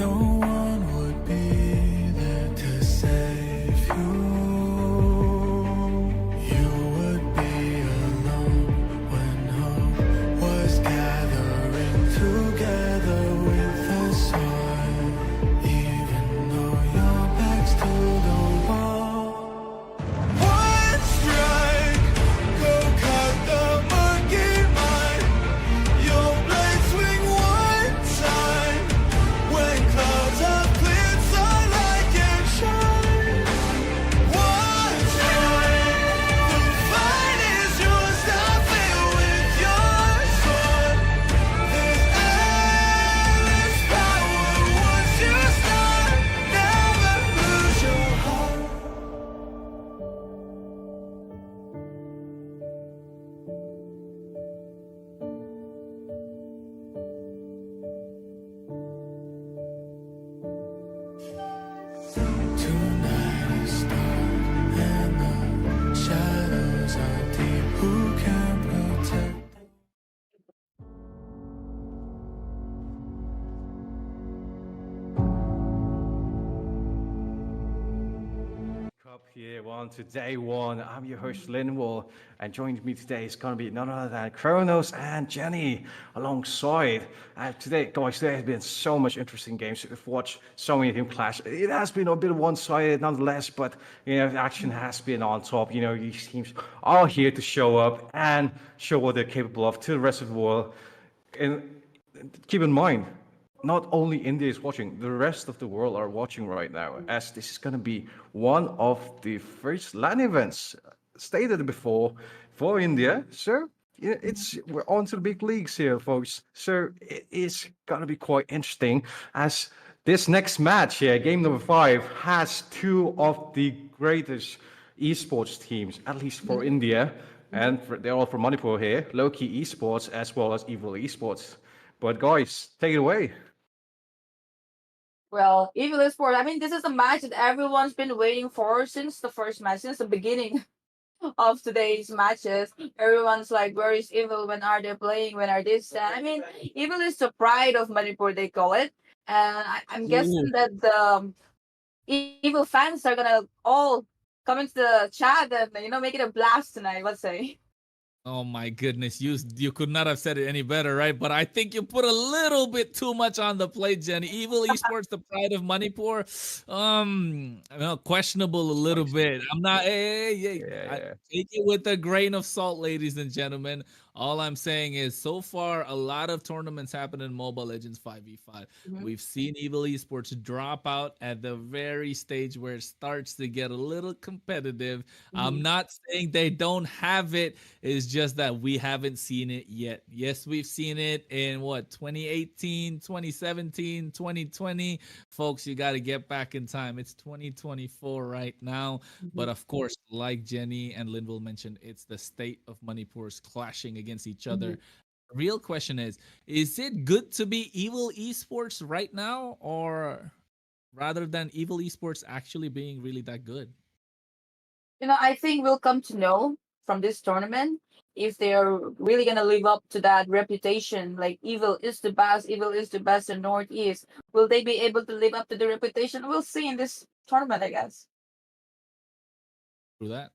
no one would be there to save you. You would be alone when hope was gathering together with the sun. Even though your back's to the wall. One strike, go cut the monkey mind. Your blade swing one time. When clouds have cleared, sunlight can shine. One strike, the fight is yours. Now feel with your sword. There's endless power once you start. Never lose your heart. Tonight is dark and the shadows are deep. Who can protect? Cup here, to day one. I'm your host Linwall, and joining me today is going to be none other than Kronos and Jenny alongside. Today, guys, there has been so much interesting games. We've watched so many of them clash. It has been a bit one-sided, nonetheless, but the action has been on top. These teams are here to show up and show what they're capable of to the rest of the world. And keep in mind, not only India is watching, the rest of the world are watching right now, as this is going to be one of the first LAN events stated before for India. So we're on to the big leagues here, folks. So it is going to be quite interesting, as this next match here, game number 5, has two of the greatest esports teams, at least for India, and they're all from Manipur here, Low-Key Esports as well as Evil Esports. But guys, take it away. Well, Evil Esports, I mean, this is a match that everyone's been waiting for since the first match, since the beginning of today's matches. Everyone's like, where is Evil? When are they playing? When are this? I mean, Evil is the pride of Manipur, they call it. And I'm guessing that the Evil fans are gonna all come into the chat and, make it a blast tonight, let's say. Oh my goodness, you could not have said it any better, right? But I think you put a little bit too much on the plate, Jenny. Evil Esports, the pride of Manipur, questionable a little bit. I'm not. I take it with a grain of salt, ladies and gentlemen. All I'm saying is, so far, a lot of tournaments happen in Mobile Legends 5v5. We've seen Evil Esports drop out at the very stage where it starts to get a little competitive. I'm not saying they don't have it. It's just that we haven't seen it yet. Yes, we've seen it in 2018, 2017, 2020. Folks, you got to get back in time. It's 2024 right now. But of course, like Jenny and Linville mentioned, it's the state of Manipur's clashing against each other. The real question is it good to be Evil Esports right now, or rather than Evil Esports actually being really that good? I think we'll come to know from this tournament if they're really gonna live up to that reputation, like Evil is the best in Northeast. Will they be able to live up to the reputation? We'll see in this tournament, I guess. Through that.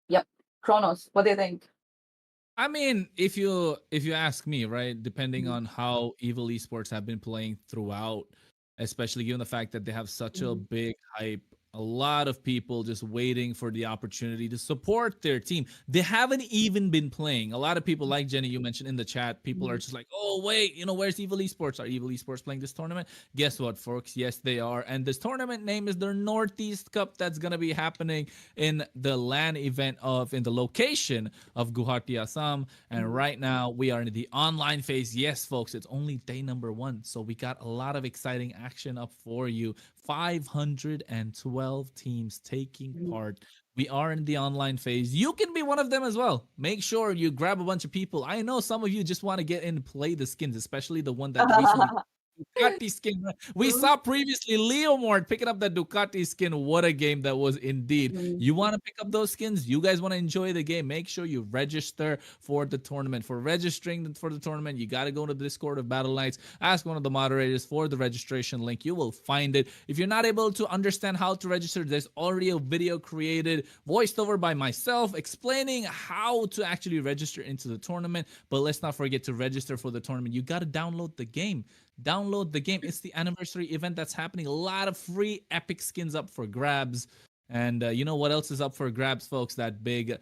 Yep. Kronos, what do you think? I mean, if you ask me, right, depending on how Evil Esports have been playing throughout, especially given the fact that they have such a big hype, a lot of people just waiting for the opportunity to support their team. They haven't even been playing. A lot of people, like Jenny, you mentioned in the chat, people are just like, oh, wait, where's Evil Esports? Are Evil Esports playing this tournament? Guess what, folks? Yes, they are. And this tournament name is the Northeast Cup, that's going to be happening in the LAN event in the location of Guwahati, Assam. And right now, we are in the online phase. Yes, folks, it's only day number 1. So we got a lot of exciting action up for you. 512 teams taking part. We are in the online phase. You can be one of them as well. Make sure you grab a bunch of people. I know some of you just want to get in and play the skins, especially the one that recently Ducati skin. We saw previously Leo Mort picking up the Ducati skin. What a game that was indeed. You want to pick up those skins? You guys want to enjoy the game? Make sure you register for the tournament. For registering for the tournament, you got to go to the Discord of Battle Knights. Ask one of the moderators for the registration link. You will find it. If you're not able to understand how to register, there's already a video created, voiced over by myself, explaining how to actually register into the tournament. But let's not forget to register for the tournament. You got to download the game. Download the game. It's the anniversary event that's happening. A lot of free epic skins up for grabs. And you know what else is up for grabs, folks? That big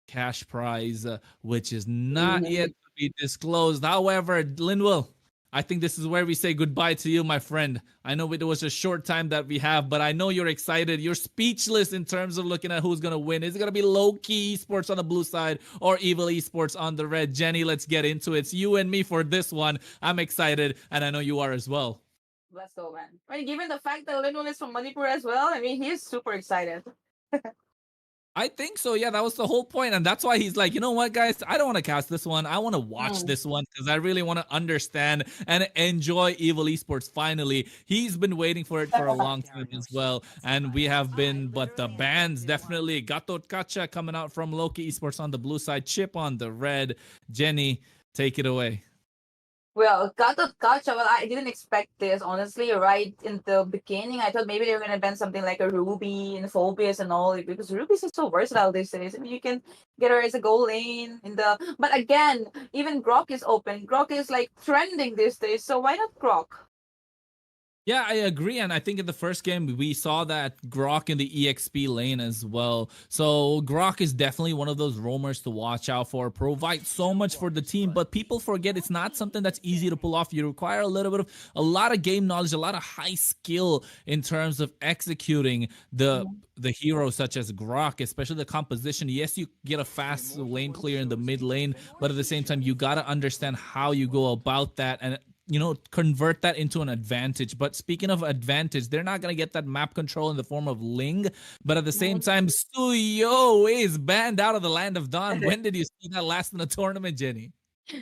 cash prize, which is not yet to be disclosed. However, Linwell, I think this is where we say goodbye to you, my friend. I know it was a short time that we have, but I know you're excited. You're speechless in terms of looking at who's going to win. Is it going to be low-key Esports on the blue side or Evil Esports on the red? Jenny, let's get into it. It's you and me for this one. I'm excited, and I know you are as well. Let's go, man. I mean, given the fact that Linwell is from Manipur as well, I mean, he's super excited. I think so. Yeah, that was the whole point. And that's why he's like, you know what, guys? I don't want to cast this one. I want to watch this one because I really want to understand and enjoy Evil Esports finally. He's been waiting for it for a long time as well. And we have been, but the bands definitely. Gatot Kacha coming out from Loki Esports on the blue side, Chip on the red. Jenny, take it away. Well, gotcha. Well, I didn't expect this, honestly, right in the beginning. I thought maybe they were going to ban something like a Ruby and Phobias and all, because Rubies is so versatile these days. I mean, you can get her as a goal lane in the... But again, even Grok is open. Grok is like trending these days, so why not Grok? Yeah, I agree. And I think in the first game, we saw that Grok in the EXP lane as well. So Grok is definitely one of those roamers to watch out for. Provides so much for the team, but people forget it's not something that's easy to pull off. You require a lot of game knowledge, a lot of high skill in terms of executing the heroes such as Grok, especially the composition. Yes, you get a fast lane clear in the mid lane, but at the same time, you got to understand how you go about that and convert that into an advantage. But speaking of advantage, they're not going to get that map control in the form of Ling. But at the same time, Suyo is banned out of the Land of Dawn. When did you see that last in a tournament, Jenny?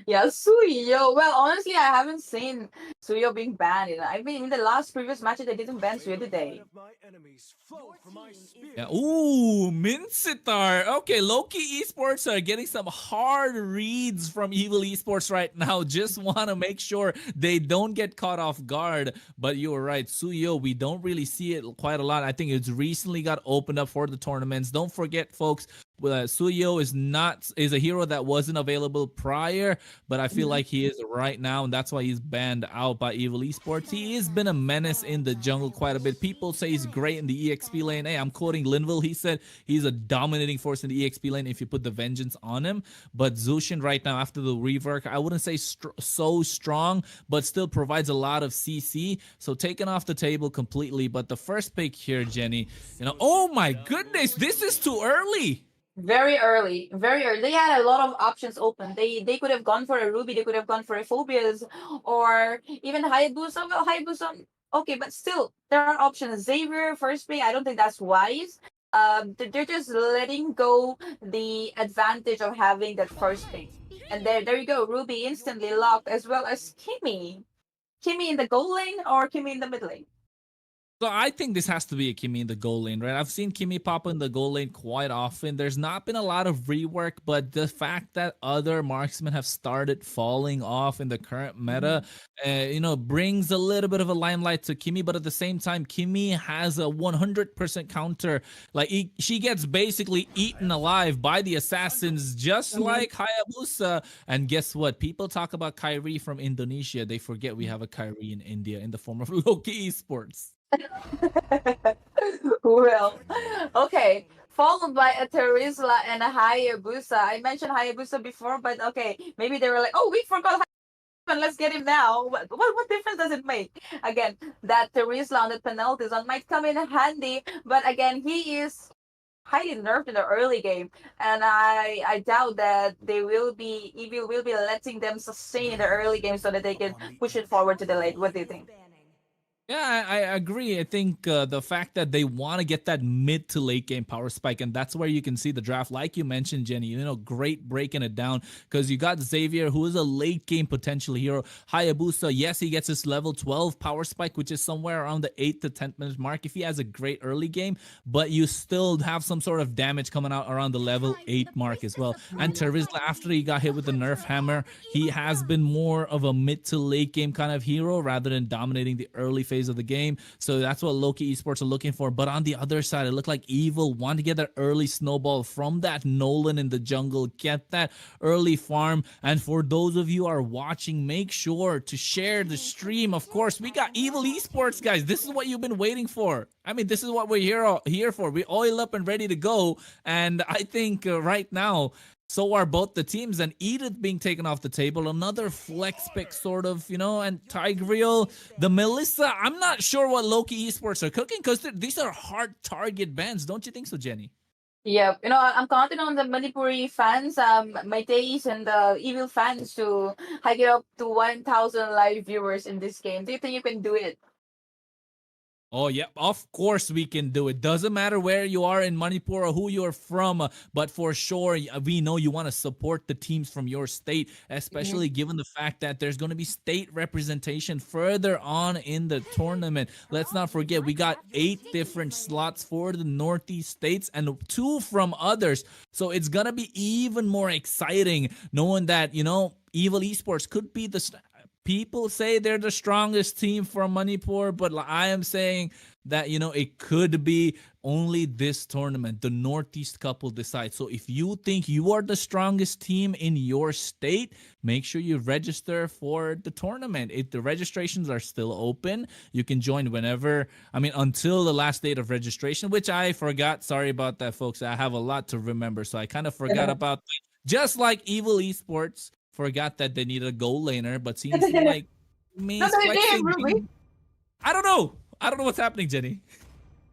Yeah, Suyo. Well, honestly, I haven't seen Suyo being banned. I mean, in the last previous matches, they didn't ban Suyo, did they? Yeah. Ooh, Mincitar. Okay, Loki Esports are getting some hard reads from Evil Esports right now. Just want to make sure they don't get caught off guard. But you were right, Suyo, we don't really see it quite a lot. I think it's recently got opened up for the tournaments. Don't forget, folks, Suyo is a hero that wasn't available prior, but I feel like he is right now, and that's why he's banned out by Evil Esports. He has been a menace in the jungle quite a bit. People say he's great in the EXP lane. Hey, I'm quoting Linville. He said he's a dominating force in the EXP lane if you put the vengeance on him. But Zushin right now, after the rework, I wouldn't say so strong, but still provides a lot of CC. So taken off the table completely. But the first pick here, Jenny, oh my goodness, this is too early. Very early, very early. They had a lot of options open. They could have gone for a Ruby, they could have gone for a Phobias, or even Hayabusa. Well, Hayabusa, okay, but still, there are options. Xavier, first pick, I don't think that's wise. They're just letting go the advantage of having that first pick. And there you go, Ruby instantly locked, as well as Kimmy. Kimmy in the goal lane or Kimmy in the mid lane? So I think this has to be a Kimmy in the goal lane, right? I've seen Kimmy pop in the goal lane quite often. There's not been a lot of rework, but the fact that other marksmen have started falling off in the current meta, brings a little bit of a limelight to Kimmy. But at the same time, Kimmy has a 100% counter. Like she gets basically eaten alive by the assassins, just like Hayabusa. And guess what? People talk about Kyrie from Indonesia. They forget we have a Kyrie in India in the form of Loki Esports. Well, okay. Followed by a Terizla and a Hayabusa. I mentioned Hayabusa before, but okay, maybe they were like, oh, we forgot Hayabusa, let's get him now. What difference does it make? Again, that Terizla on the penalty zone might come in handy, but again, he is highly nerfed in the early game, and I doubt that Evil will be letting them sustain in the early game so that they can push it forward to the late. What do you think? Yeah, I agree. I think the fact that they want to get that mid to late game power spike, and that's where you can see the draft, like you mentioned, Jenny. Great breaking it down because you got Xavier, who is a late game potential hero. Hayabusa, yes, he gets his level 12 power spike, which is somewhere around the 8th to 10th minute mark if he has a great early game, but you still have some sort of damage coming out around the level 8 mark as well. And Terizla, after he got hit with the nerf hammer, he has been more of a mid to late game kind of hero rather than dominating the early phase of the game. So that's what Loki Esports are looking for. But on the other side, it looked like Evil wanted to get that early snowball from that Nolan in the jungle, get that early farm. And for those of you who are watching, make sure to share the stream. Of course, we got Evil Esports, guys. This is what you've been waiting for. I mean, this is what we're here for. We oil up and ready to go. And I think right now, so are both the teams, and Edith being taken off the table, another flex pick sort of, and Tigreal, the Melissa. I'm not sure what Loki Esports are cooking because these are hard target bans. Don't you think so, Jenny? Yeah, I'm counting on the Manipuri fans, my days and the evil fans to hike it up to 1,000 live viewers in this game. Do you think you can do it? Oh, yeah, of course we can do it. Doesn't matter where you are in Manipur or who you're from, but for sure, we know you want to support the teams from your state, especially given the fact that there's going to be state representation further on in the tournament. Let's not forget, we got 8 different slots for the Northeast states and 2 from others. So it's going to be even more exciting knowing that, Evil Esports could be the... People say they're the strongest team from Manipur, but I am saying that, it could be only this tournament. The Northeast Cup will decide. So if you think you are the strongest team in your state, make sure you register for the tournament. If the registrations are still open, you can join whenever. Until the last date of registration, which I forgot. Sorry about that, folks. I have a lot to remember, so I kind of forgot about that. Just like Evil Esports forgot that they need a goal laner, but seems like That's the game, Ruby. I don't know what's happening, Jenny.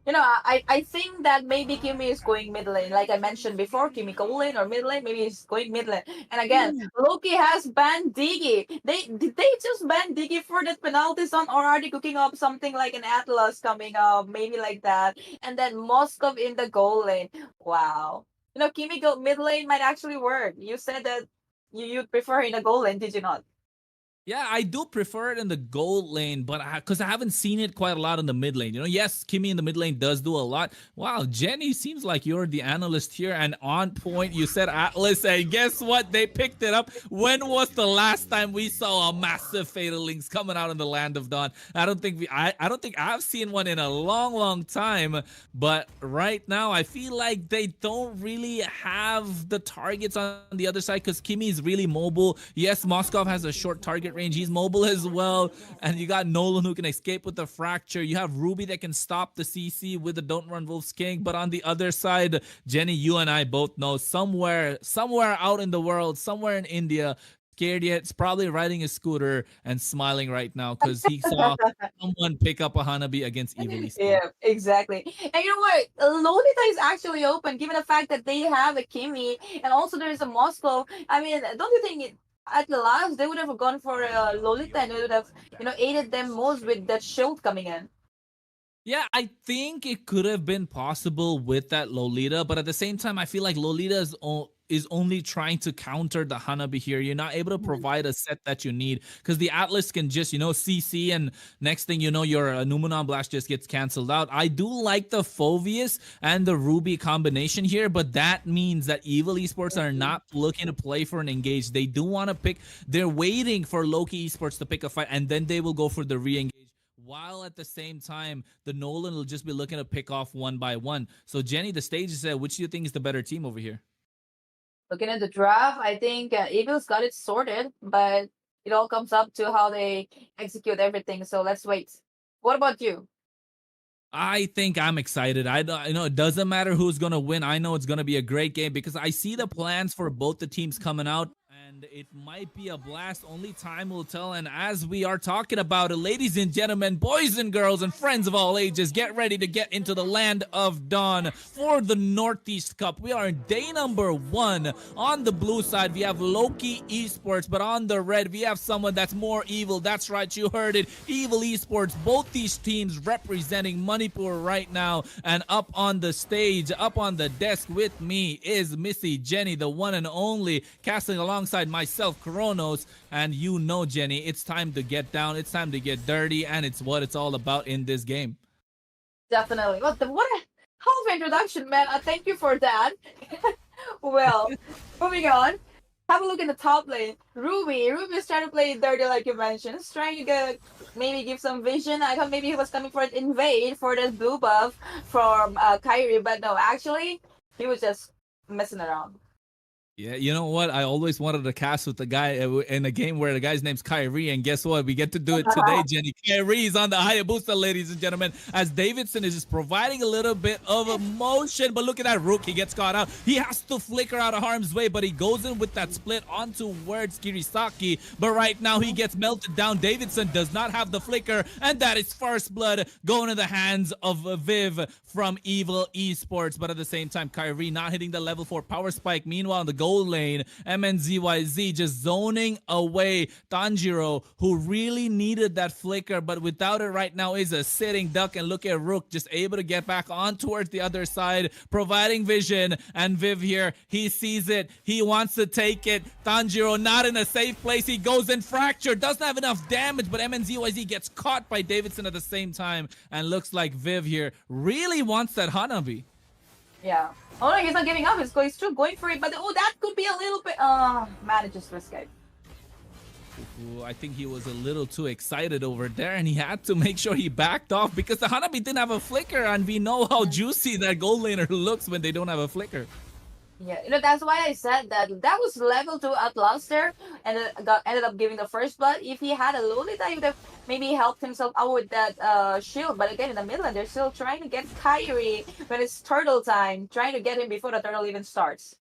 I think that maybe Kimi is going mid lane. Like I mentioned before, Kimi goal lane or mid lane, maybe he's going mid lane. And again, Loki has banned Diggy. Did they just ban Diggy for that penalty zone, or are they cooking up something like an Atlas coming up, maybe like that? And then Moskov in the goal lane. Wow. Kimi go mid lane might actually work. You said that you'd prefer in a goal lane, did you not? Yeah, I do prefer it in the gold lane, but because I haven't seen it quite a lot in the mid lane. Yes, Kimi in the mid lane does do a lot. Wow, Jenny, seems like you're the analyst here and on point. You said Atlas, and guess what? They picked it up. When was the last time we saw a massive Fatal Links coming out in the Land of Dawn? I don't think I've seen one in a long, long time. But right now, I feel like they don't really have the targets on the other side because Kimi is really mobile. Yes, Moskov has a short target range. He's mobile as well. And you got Nolan who can escape with the fracture. You have Ruby that can stop the CC with the Don't Run Wolves King. But on the other side, Jenny, you and I both know somewhere out in the world, somewhere in India, Scared Yet's probably riding a scooter and smiling right now because he saw someone pick up a Hanabi against Evil Esports. Yeah, exactly. And you know what? Lolita is actually open, given the fact that they have a Kimi and also there's a Moscow. Don't you think at the last they would have gone for Lolita and it would have, aided them most with that shield coming in? Yeah, I think it could have been possible with that Lolita, but at the same time, I feel like Lolita is only trying to counter the Hanabi here. You're not able to provide a set that you need because the Atlas can just, CC, and next thing you know, your Numenon Blast just gets canceled out. I do like the Phoveus and the Ruby combination here, but that means that Evil Esports are not looking to play for an engage. They do want to pick, they're waiting for Loki Esports to pick a fight, and then they will go for the re-engage. While at the same time, the Nolan will just be looking to pick off one by one. So, Jenny, the stage is set. Which do you think is the better team over here? Looking at the draft, I think Evil's got it sorted, but it all comes up to how they execute everything. So let's wait. What about you? I think I'm excited. I know it doesn't matter who's going to win. I know it's going to be a great game because I see the plans for both the teams coming out. And it might be a blast, only time will tell. And as we are talking about it, ladies and gentlemen, boys and girls, and friends of all ages, get ready to get into the land of dawn for the Northeast Cup. We are in day number 1. On the blue side, we have Loki Esports, but on the red, we have someone that's more evil. That's right, you heard it. Evil Esports, both these teams representing Manipur right now. And up on the stage, up on the desk with me is Missy Jenny, the one and only, casting alongside myself, Kronos. And you know, Jenny, it's time to get down, it's time to get dirty, and it's what it's all about in this game. Definitely. What a hell of introduction, man. Thank you for that. Well, moving on. Have a look in the top lane. Ruby's trying to play dirty, like you mentioned. He's trying to maybe give some vision. I thought maybe he was coming for an invade for this blue buff from Kyrie, but no, actually, he was just messing around. Yeah, you know what? I always wanted to cast with the guy in a game where the guy's name's Kyrie, and guess what? We get to do it today, Jenny. Kyrie is on the Hayabusa, ladies and gentlemen, as Davidson is just providing a little bit of emotion. But look at that Rook. He gets caught out. He has to flicker out of harm's way, but he goes in with that split onto towards Kirisaki. But right now, he gets melted down. Davidson does not have the flicker, and that is first blood going to the hands of Viv from Evil Esports. But at the same time, Kyrie not hitting the level 4 power spike. Meanwhile, in the goal lane, MNZYZ just zoning away Tanjiro, who really needed that flicker, but without it right now is a sitting duck. And look at Rook just able to get back on towards the other side, providing vision. And Viv here, he sees it, he wants to take it. Tanjiro not in a safe place, he goes in fracture, doesn't have enough damage, but MNZYZ gets caught by Davidson at the same time. And looks like Viv here really wants that Hanabi. Yeah. Oh no, he's not giving up. He's still going for it, but oh, that could be a little bit. Manages to escape. Ooh, I think he was a little too excited over there, and he had to make sure he backed off because the Hanabi didn't have a flicker, and we know how juicy that gold laner looks when they don't have a flicker. Yeah, that's why I said that was level 2 at Luster, and ended up giving the first blood. If he had a Lolita, he would have maybe helped himself out with that shield. But again, in the middle, and they're still trying to get Kyrie when it's turtle time, trying to get him before the turtle even starts.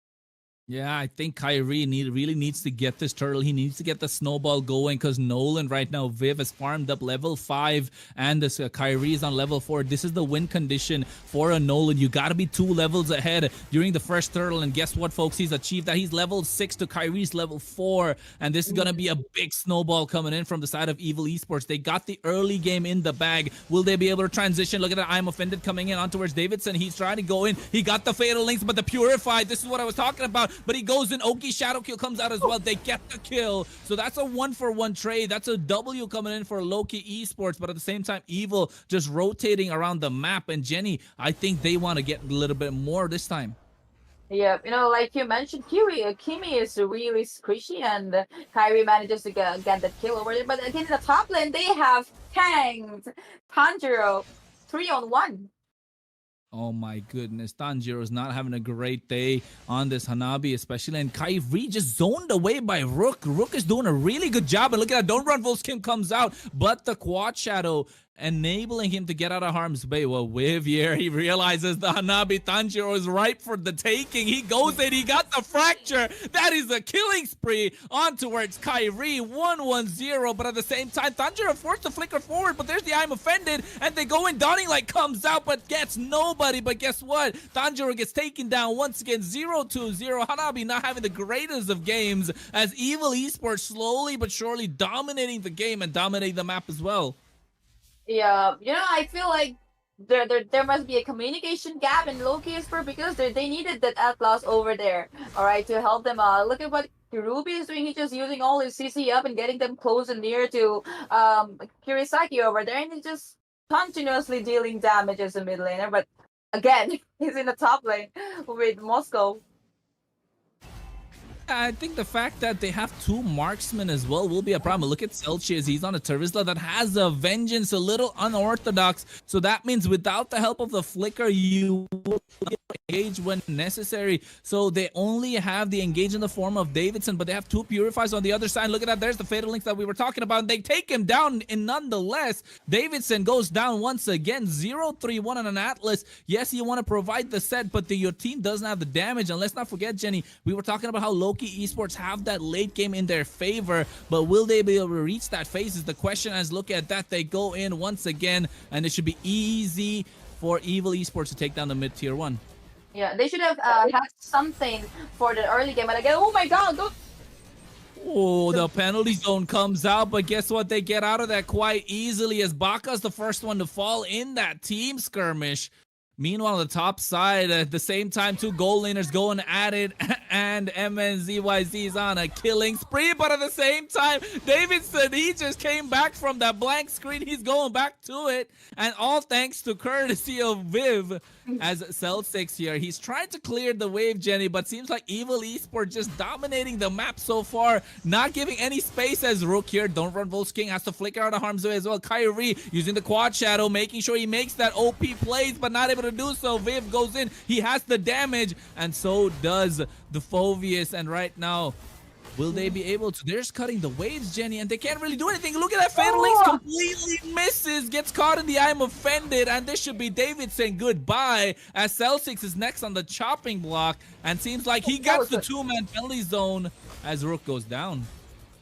Yeah, I think Kyrie really needs to get this turtle. He needs to get the snowball going because Nolan right now, Viv has farmed up level 5 and this Kyrie is on level 4. This is the win condition for a Nolan. You got to be 2 levels ahead during the first turtle. And guess what, folks? He's achieved that. He's level 6 to Kyrie's level 4. And this is going to be a big snowball coming in from the side of Evil Esports. They got the early game in the bag. Will they be able to transition? Look at that. I'm offended coming in on towards Davidson. He's trying to go in. He got the fatal links, but the purified. This is what I was talking about. But he goes in. Oki Shadow Kill comes out as well. They get the kill. So that's a 1-for-1 trade. That's a W coming in for Loki Esports. But at the same time, Evil just rotating around the map. And Jenny, I think they want to get a little bit more this time. Yeah, like you mentioned, Kimi is really squishy, and Kyrie manages to get the kill over there. But again, in the top lane, they have tanked Tanjiro 3-on-1. Oh my goodness, Tanjiro's not having a great day on this Hanabi especially, and Kyrie just zoned away by Rook. Rook is doing a really good job, and look at that, Don't Run Full Skim comes out, but the Quad Shadow enabling him to get out of harm's way. Well, Viv here, he realizes the Hanabi Tanjiro is ripe for the taking. He goes in, he got the fracture. That is a killing spree on towards Kyrie. 1-1-0, but at the same time, Tanjiro forced to flicker forward, but there's the I'm offended, and they go in. Donning Light comes out, but gets nobody. But guess what? Tanjiro gets taken down once again, 0-2-0. Hanabi not having the greatest of games as Evil Esports slowly but surely dominating the game and dominating the map as well. Yeah, I feel like there must be a communication gap in Loki Esports because they needed that Atlas over there, all right, to help them out. Look at what Ruby is doing. He's just using all his CC up and getting them close and near to Kirisaki over there, and he's just continuously dealing damage as a mid laner. But again, he's in the top lane with Moscow. I think the fact that they have 2 marksmen as well will be a problem. Look at Celsius. He's on a Terizla that has a Vengeance, a little unorthodox. So that means without the help of the flicker, you will engage when necessary. So they only have the engage in the form of Davidson, but they have 2 Purifiers on the other side. Look at that. There's the Fatal Links that we were talking about. And they take him down, and nonetheless, Davidson goes down once again. 0-3-1 on an Atlas. Yes, you want to provide the set, but your team doesn't have the damage. And let's not forget, Jenny, we were talking about how low Oki Esports have that late game in their favor, but will they be able to reach that phase is the question. As look at that, they go in once again, and it should be easy for Evil Esports to take down the mid tier 1. Yeah, they should have had something for the early game. And again, oh my god, don't. Oh, the penalty zone comes out, but guess what? They get out of that quite easily as Baka's the first one to fall in that team skirmish. Meanwhile, on the top side, at the same time, 2 goal laners going at it, and MNZYZ is on a killing spree, but at the same time, Davidson, he just came back from that blank screen. He's going back to it, and all thanks to courtesy of Viv as Cell6 here. He's trying to clear the wave, Jenny, but seems like Evil Esports just dominating the map so far, not giving any space as Rook here. Don't run Volsking, has to flicker out of harm's way as well. Kyrie using the quad shadow, making sure he makes that OP plays, but not able to do so. Viv goes in, he has the damage, and so does the Phoveus, and right now, will they be able to? They're just cutting the waves, Jenny, and they can't really do anything. Look at that. Fatal Links completely misses, gets caught in the I'm offended, and this should be David saying goodbye as Cell6 is next on the chopping block, and seems like he gets the 2-man penalty zone as Rook goes down.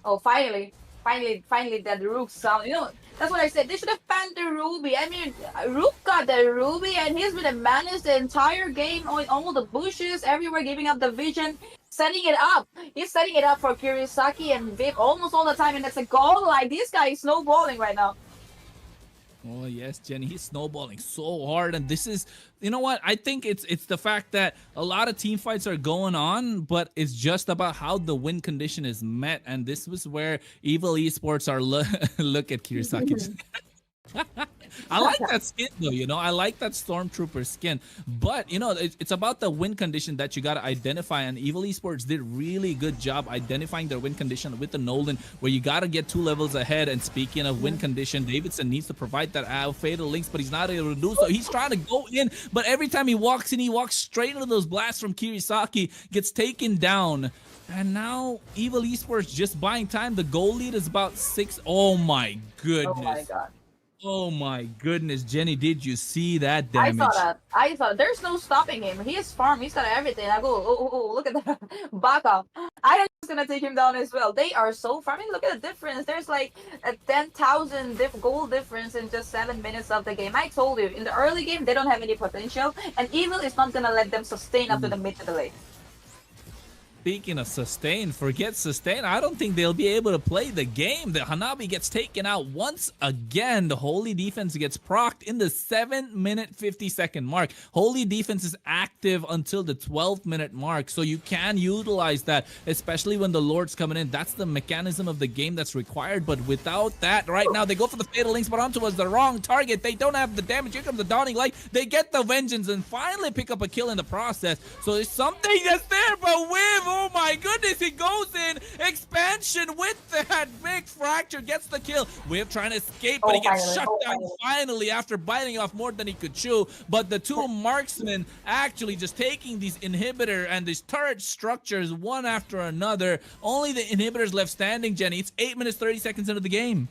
Oh, finally that Rook sound. You know, that's what I said. They should have banned the Ruby. I mean, Rook got the Ruby, and he's been a menace the entire game, on all the bushes, everywhere, giving up the vision, setting it up. He's setting it up for Kirisaki and Viv almost all the time, and that's a goal. Like, this guy is snowballing right now. Oh yes, Jenny, he's snowballing so hard, and this is, you know what? I think it's the fact that a lot of team fights are going on, but it's just about how the win condition is met, and this was where Evil Esports are look at Kirisaki. I like that skin though, you know, I like that Stormtrooper skin, but you know, it's about the win condition that you got to identify, and Evil Esports did really good job identifying their win condition with the Nolan, where you got to get 2 levels ahead. And speaking of win condition, Davidson needs to provide that fatal links, but he's not able to do so. He's trying to go in, but every time he walks in, he walks straight into those blasts from Kirisaki, gets taken down. And now Evil Esports just buying time. The goal lead is about 6. Oh my goodness. Oh my god. Oh my goodness, Jenny, did you see that damage? I saw that. There's no stopping him. He is farm. He's got everything. I go, oh, look at that. Baka. I am just gonna take him down as well. They are so farming. Look at the difference. There's like a 10,000 goal difference in just 7 minutes of the game. I told you, in the early game, they don't have any potential, and Evil is not gonna let them sustain up to the mid to the late. Speaking of sustain, forget sustain. I don't think they'll be able to play the game. The Hanabi gets taken out once again. The Holy Defense gets procced in the 7-minute 50-second mark. Holy Defense is active until the 12-minute mark, so you can utilize that, especially when the Lord's coming in. That's the mechanism of the game that's required, but without that, right now, they go for the Fatal Links, but onto was the wrong target. They don't have the damage. Here comes the Dawning Light. They get the Vengeance and finally pick up a kill in the process. So there's something that's there, but with oh my goodness, he goes in expansion with that big fracture, gets the kill. Whip trying to escape, but he gets shut down finally after biting off more than he could chew. But the 2 marksmen actually just taking these inhibitor and these turret structures one after another. Only the inhibitors left standing, Jenny. It's 8 minutes 30 seconds into the game.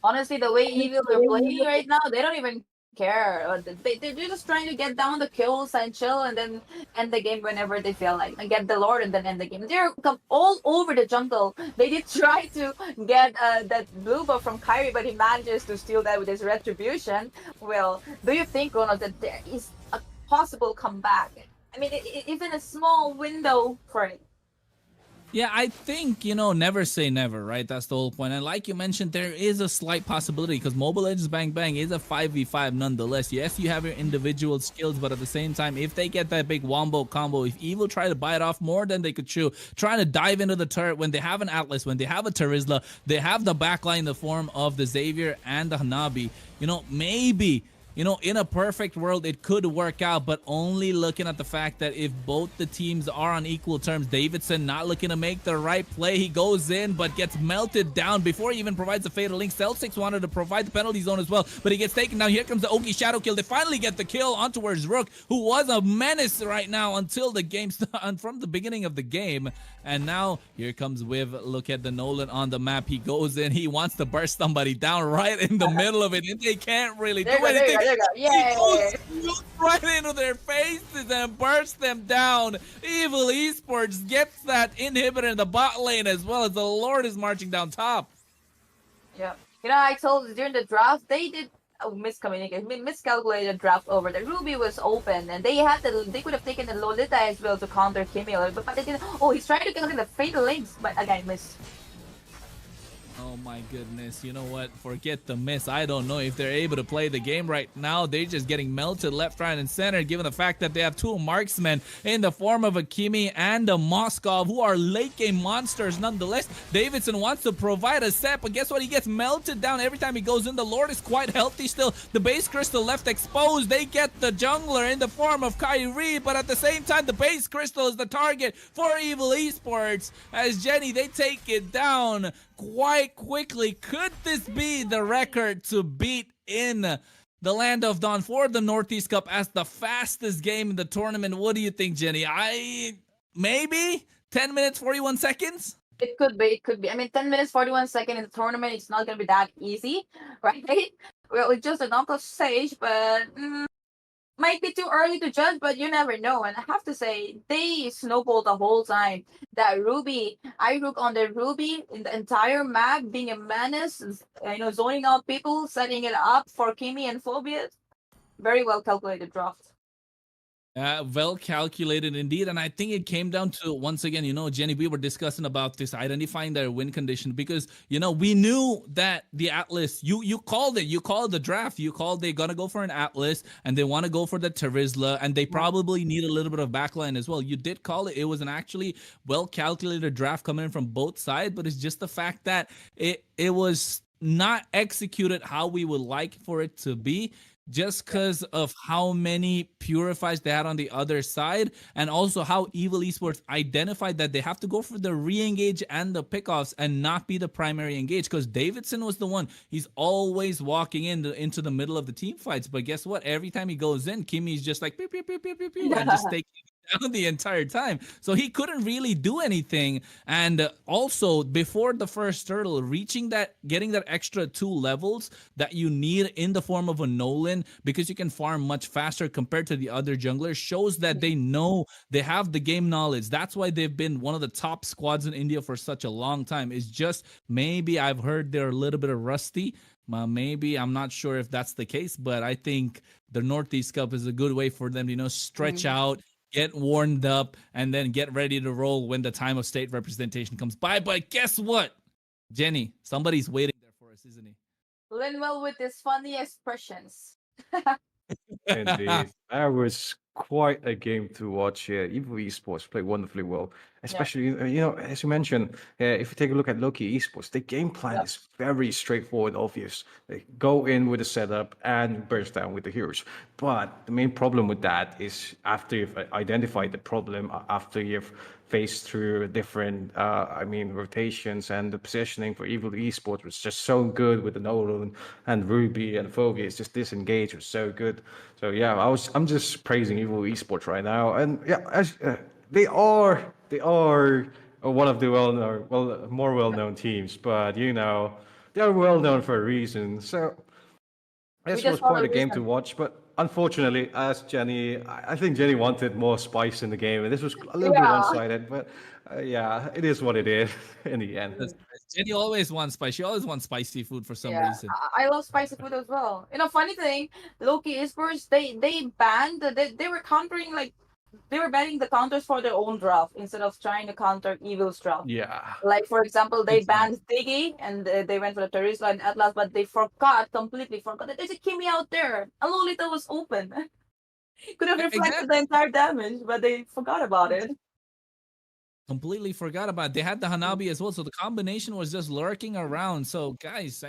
Honestly, the way Evil are playing right now, they don't even care. They're just trying to get down the kills and chill, and then end the game whenever they feel like, and get the Lord and then end the game. They're all over the jungle. They did try to get that blue buff from Kyrie, but he manages to steal that with his retribution. Well, do you think, Ronald, that there is a possible comeback? I mean, even a small window for it. Yeah, I think, you know, never say never, right? That's the whole point. And like you mentioned, there is a slight possibility because Mobile Legends Bang Bang is a 5v5 nonetheless. Yes, you have your individual skills, but at the same time, if they get that big wombo combo, if Evil try to bite off more than they could chew, trying to dive into the turret when they have an Atlas, when they have a Terizla, they have the backline in the form of the Xavier and the Hanabi, you know, maybe, you know, in a perfect world, it could work out, but only looking at the fact that if both the teams are on equal terms, Davidson not looking to make the right play. He goes in, but gets melted down before he even provides the Fatal Link. Cell6 wanted to provide the penalty zone as well, but he gets taken down. Here comes the Oki Shadow kill. They finally get the kill on towards Rook, who was a menace right now until the game from the beginning of the game. And now here comes Viv. Look at the Nolan on the map. He goes in. He wants to burst somebody down right in the middle of it, and they can't really do anything. There you go. He goes Yay! right into their faces and bursts them down. Evil Esports gets that inhibitor in the bot lane as well as the Lord is marching down top. Yeah. I told during the draft they did miscalculated draft over there. Ruby was open and they could have taken the Lolita as well to counter Kimi, but they didn't. Oh, he's trying to get the fatal links, but again missed. Oh my goodness, you know what? Forget the miss. I don't know if they're able to play the game right now. They're just getting melted left, right, and center, given the fact that they have two marksmen in the form of a Kimi and a Moskov, who are late game monsters nonetheless. Davidson wants to provide a set, but guess what? He gets melted down every time he goes in. The Lord is quite healthy still. The base crystal left exposed. They get the jungler in the form of Kyrie, but at the same time, the base crystal is the target for Evil Esports. As Jenny, they take it down quite quickly. Could this be the record to beat in the Land of Dawn for the Northeast Cup as the fastest game in the tournament? What do you think, Jenny? Maybe 10 minutes 41 seconds. It could be. It could be. I mean, 10 minutes 41 seconds in the tournament. It's not gonna be that easy, right? Well, it's just a knockout stage, but might be too early to judge, but you never know. And I have to say, they snowballed the whole time. That Ruby, Irook on the Ruby in the entire map, being a menace, zoning out people, setting it up for Kimi and Phobias. Very well calculated draft. Well calculated indeed, and I think it came down to, once again, Jenny, we were discussing about this, identifying their win condition, because we knew that the Atlas, you called it, you called the draft, they're gonna go for an Atlas and they want to go for the Terizla, and they probably need a little bit of backline as well. You did call it. It was an actually well calculated draft coming in from both sides, but it's just the fact that it was not executed how we would like for it to be, just because of how many purifies they had on the other side, and also how Evil Esports identified that they have to go for the re-engage and the pickoffs and not be the primary engage, because Davidson was the one. He's always walking into the middle of the team fights, but guess what? Every time he goes in, Kimi's just like pew, pew, pew, pew, pew, pew, and just taking down the entire time. So he couldn't really do anything. And also, before the first turtle, getting that extra 2 levels that you need in the form of a Nolan, because you can farm much faster compared to the other junglers, shows that they know, they have the game knowledge. That's why they've been one of the top squads in India for such a long time. It's just, maybe I've heard they're a little bit of rusty. Maybe, I'm not sure if that's the case, but I think the Northeast Cup is a good way for them to stretch out, get warmed up, and then get ready to roll when the time of state representation comes by. But guess what, Jenny? Somebody's waiting there for us, isn't he? Linwell with his funny expressions. Indeed. That was quite a game to watch here. Evil Esports played wonderfully well. Especially, as you mentioned, if you take a look at Loki Esports, the game plan is very straightforward, obvious. They go in with a setup and burst down with the heroes. But the main problem with that is, after you've identified the problem, after you've faced through different, rotations, and the positioning for Evil Esports was just so good with the Nolan and Ruby and Phobia. It's just disengage was so good. So yeah, I'm just praising Evil Esports right now, and yeah, they are one of the more well-known teams, but they're well-known for a reason. So this was quite a game to watch, but unfortunately, as Jenny, I think Jenny wanted more spice in the game, and this was a little bit one-sided, but it is what it is in the end. Jenny always wants spice. She always wants spicy food for some reason. I love spicy food as well. Funny thing, Loki Esports, they banned, they were countering, they were banning the counters for their own draft instead of trying to counter Evil's draft. Yeah. Like, for example, they banned Diggy and they went for the Terizla and Atlas, but they completely forgot that there's a Kimi out there. A Lolita was open. Could have reflected the entire damage, but they forgot about it. Completely forgot about it. They had the Hanabi as well, so the combination was just lurking around. So guys,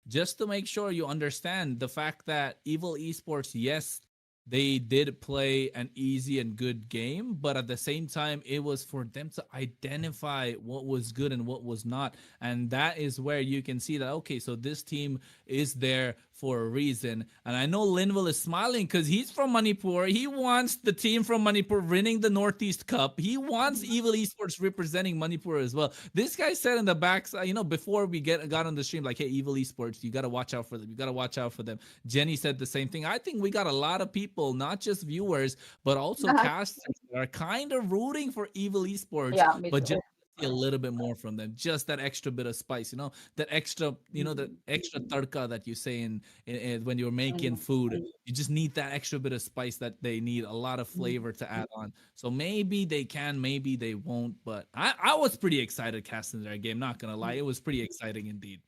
just to make sure you understand the fact that Evil Esports, yes, they did play an easy and good game, but at the same time, it was for them to identify what was good and what was not. And that is where you can see that, okay, so this team is there for a reason. And I know Linville is smiling because he's from Manipur. He wants the team from Manipur winning the Northeast Cup. He wants Evil Esports representing Manipur as well. This guy said in the back, before we got on the stream, like, hey, Evil Esports, you got to watch out for them. You got to watch out for them. Jenny said the same thing. I think we got a lot of people, not just viewers, but also casters that are kind of rooting for Evil Esports, Yeah, me but too. just a little bit more from them, just that extra bit of spice, that extra, the extra tarka that you say in when you're making food. You just need that extra bit of spice that they need, a lot of flavor to add on. So maybe they can, maybe they won't, but I was pretty excited casting their game, not gonna lie. It was pretty exciting indeed.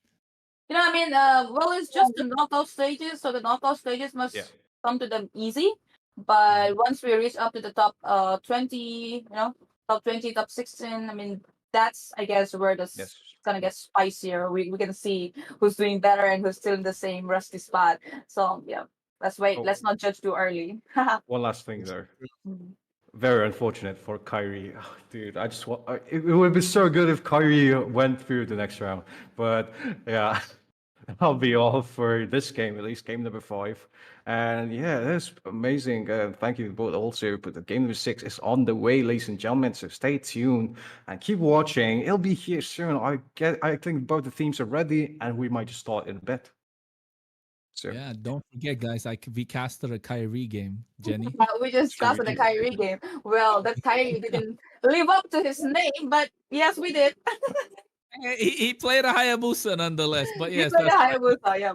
I mean, well, it's just the knockout stages, so the knockout stages must come to them easy. But once we reach up to the top 20, top 20, top 16, I mean, that's, I guess, where it's gonna get spicier. We can see who's doing better and who's still in the same rusty spot. So yeah, let's wait. Let's not judge too early. One last thing there. Very unfortunate for Kyrie. Oh, dude, I just want. It would be so good if Kyrie went through the next round. But yeah, that'll be all for this game, at least game number 5. And yeah, that's amazing. Thank you both also. But the game number 6 is on the way, ladies and gentlemen. So stay tuned and keep watching. It'll be here soon. I think both the teams are ready, and we might just start in a bit. So yeah, don't forget, guys. We casted a Kyrie game, Jenny. We just casted the Kyrie game. Well, that Kyrie didn't live up to his name, but yes, we did. He played a Hayabusa nonetheless, but yes, He played a Hayabusa, yeah.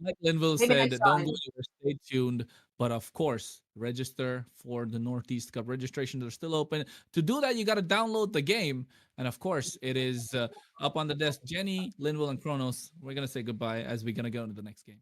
Like Linville Maybe said, next don't time. go anywhere, stay tuned. But of course, register for the Northeast Cup. Registrations are still open. To do that, you got to download the game. And of course, it is up on the desk. Jenny, Linville, and Kronos, we're going to say goodbye as we're going to go into the next game.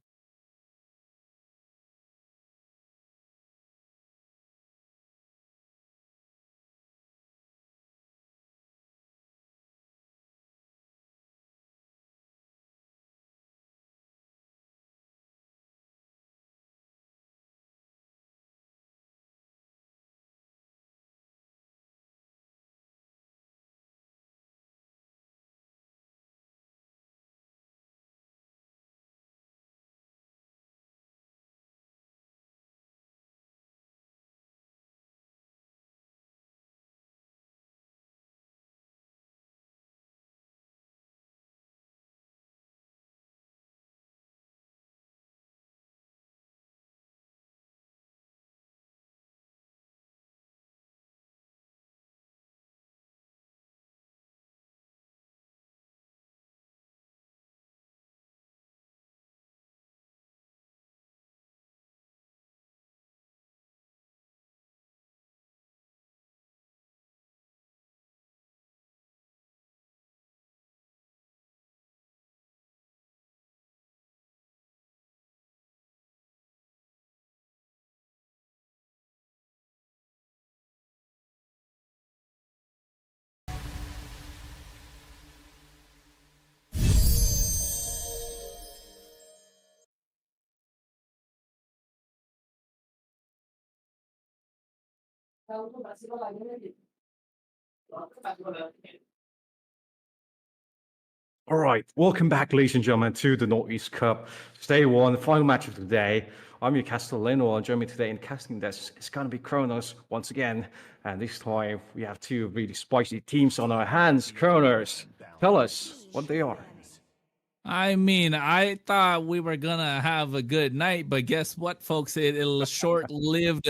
all right, welcome back, ladies and gentlemen, to the Northeast Cup. Day 1, the final match of the day. I'm your caster, Leno, and joining me today in casting desk is going to be Kronos once again. And this time, we have 2 really spicy teams on our hands. Kronos, tell us what they are. I mean, I thought we were gonna have a good night, but guess what, folks? It'll short-lived,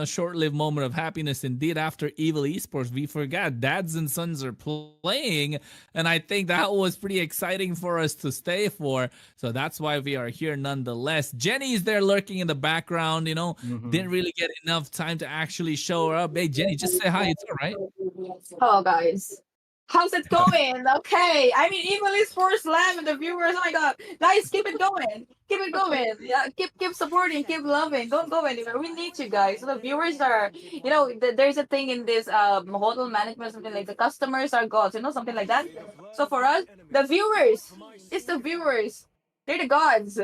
short-lived moment of happiness indeed. After Evil Esports, we forgot Dads and Sons are playing, and I think that was pretty exciting for us to stay for. So that's why we are here nonetheless. Jenny's there lurking in the background. Didn't really get enough time to actually show her up. Hey, Jenny, just say hi. It's all right. Hello, guys. How's it going? Okay. I mean, Evil Esports Slam and the viewers. Oh my god. Guys, keep it going. Keep it going. Yeah, keep supporting, keep loving. Don't go anywhere. We need you guys. So the viewers are, there's a thing in this hotel management, something like the customers are gods, something like that. So for us, the viewers, it's the viewers. They're the gods,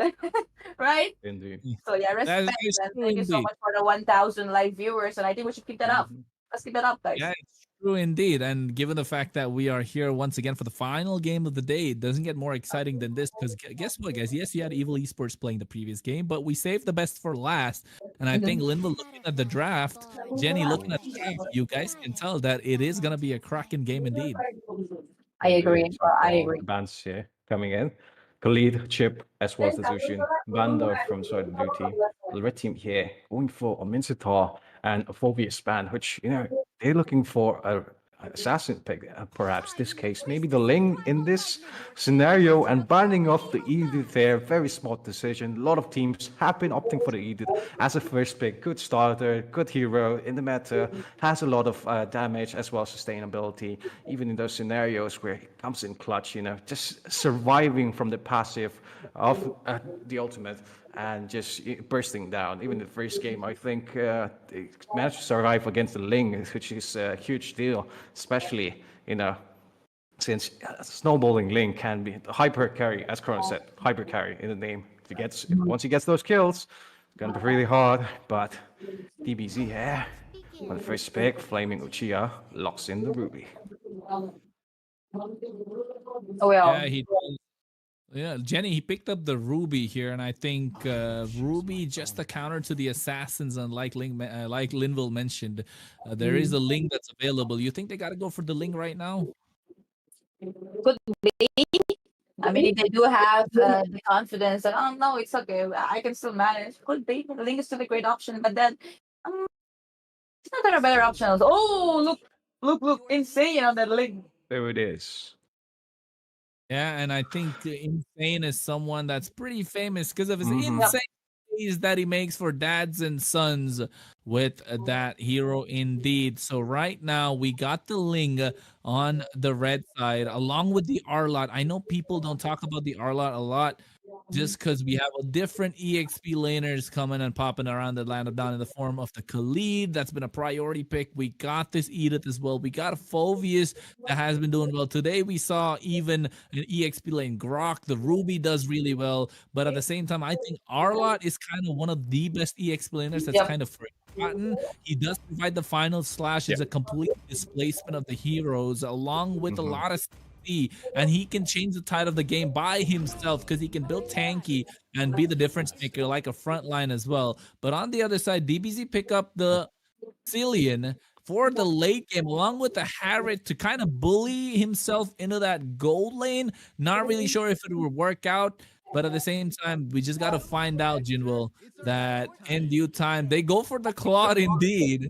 right? Indeed. So yeah, That respect is and true thank you so indeed. much for the 1,000 live viewers, and I think we should keep that up. Mhm. Let's keep that up, guys. Yeah, it's true indeed. And given the fact that we are here once again for the final game of the day, it doesn't get more exciting than this. Because guess what, guys? Yes, you had Evil Esports playing the previous game, but we saved the best for last. And I think Linva looking at the draft, Jenny looking at the draft, you guys can tell that it is gonna be a cracking game indeed. I agree. Indeed. So I for agree. the bands here coming in. Khalid, Chip, as well as the Zushin, Banda from Side of Duty. The red team here going for a Mincetar and a Phobius band, which, they're looking for a assassin pick, perhaps this case. Maybe the Ling in this scenario and banning off the Edith there. Very smart decision. A lot of teams have been opting for the Edith as a first pick. Good starter, good hero in the meta, has a lot of damage as well as sustainability, even in those scenarios where it comes in clutch, just surviving from the passive of the ultimate and just bursting down. Even the first game, I think they managed to survive against the Ling, which is a huge deal, especially, since snowballing Ling can be hyper carry, as Kron said, hyper carry in the name. Once he gets those kills, it's gonna be really hard. But DBZ here, on the first pick, Flaming Uchiha locks in the Ruby. Oh well. Yeah, he does. Yeah, Jenny, he picked up the Ruby here, and I think Ruby just a counter to the assassins, and like Linville mentioned, there is a Ling that's available. You think they got to go for the Ling right now? Could be. I mean, if they do have the confidence that, oh no, it's okay, I can still manage. Could be. The Link is still a great option, but then it's not there are better options. Oh, look, insane on that Link. There it is. Yeah, and I think Insane is someone that's pretty famous because of his Mhm. insane plays that he makes for dads and sons with that hero indeed. So right now we got the Ling on the red side along with the Arlot. I know people don't talk about the Arlot a lot just because we have a different EXP laners coming and popping around the land of down in the form of the Khalid. That's been a priority pick. We got this Edith as well. We got a Phobius that has been doing well. Today we saw even an EXP lane Grok. The Ruby does really well. But at the same time, I think Arlot is kind of one of the best EXP laners that's Yep. kind of forgotten. He does provide the final slash. It's a complete displacement of the heroes along with a lot of and he can change the tide of the game by himself because he can build tanky and be the difference maker like a front line as well. But on the other side, DBZ pick up the Cillian for the late game along with the Harriet to kind of bully himself into that gold lane. Not really sure if it would work out, but at the same time, we just got to find out, Jinwoo, that in due time, they go for the Claude indeed.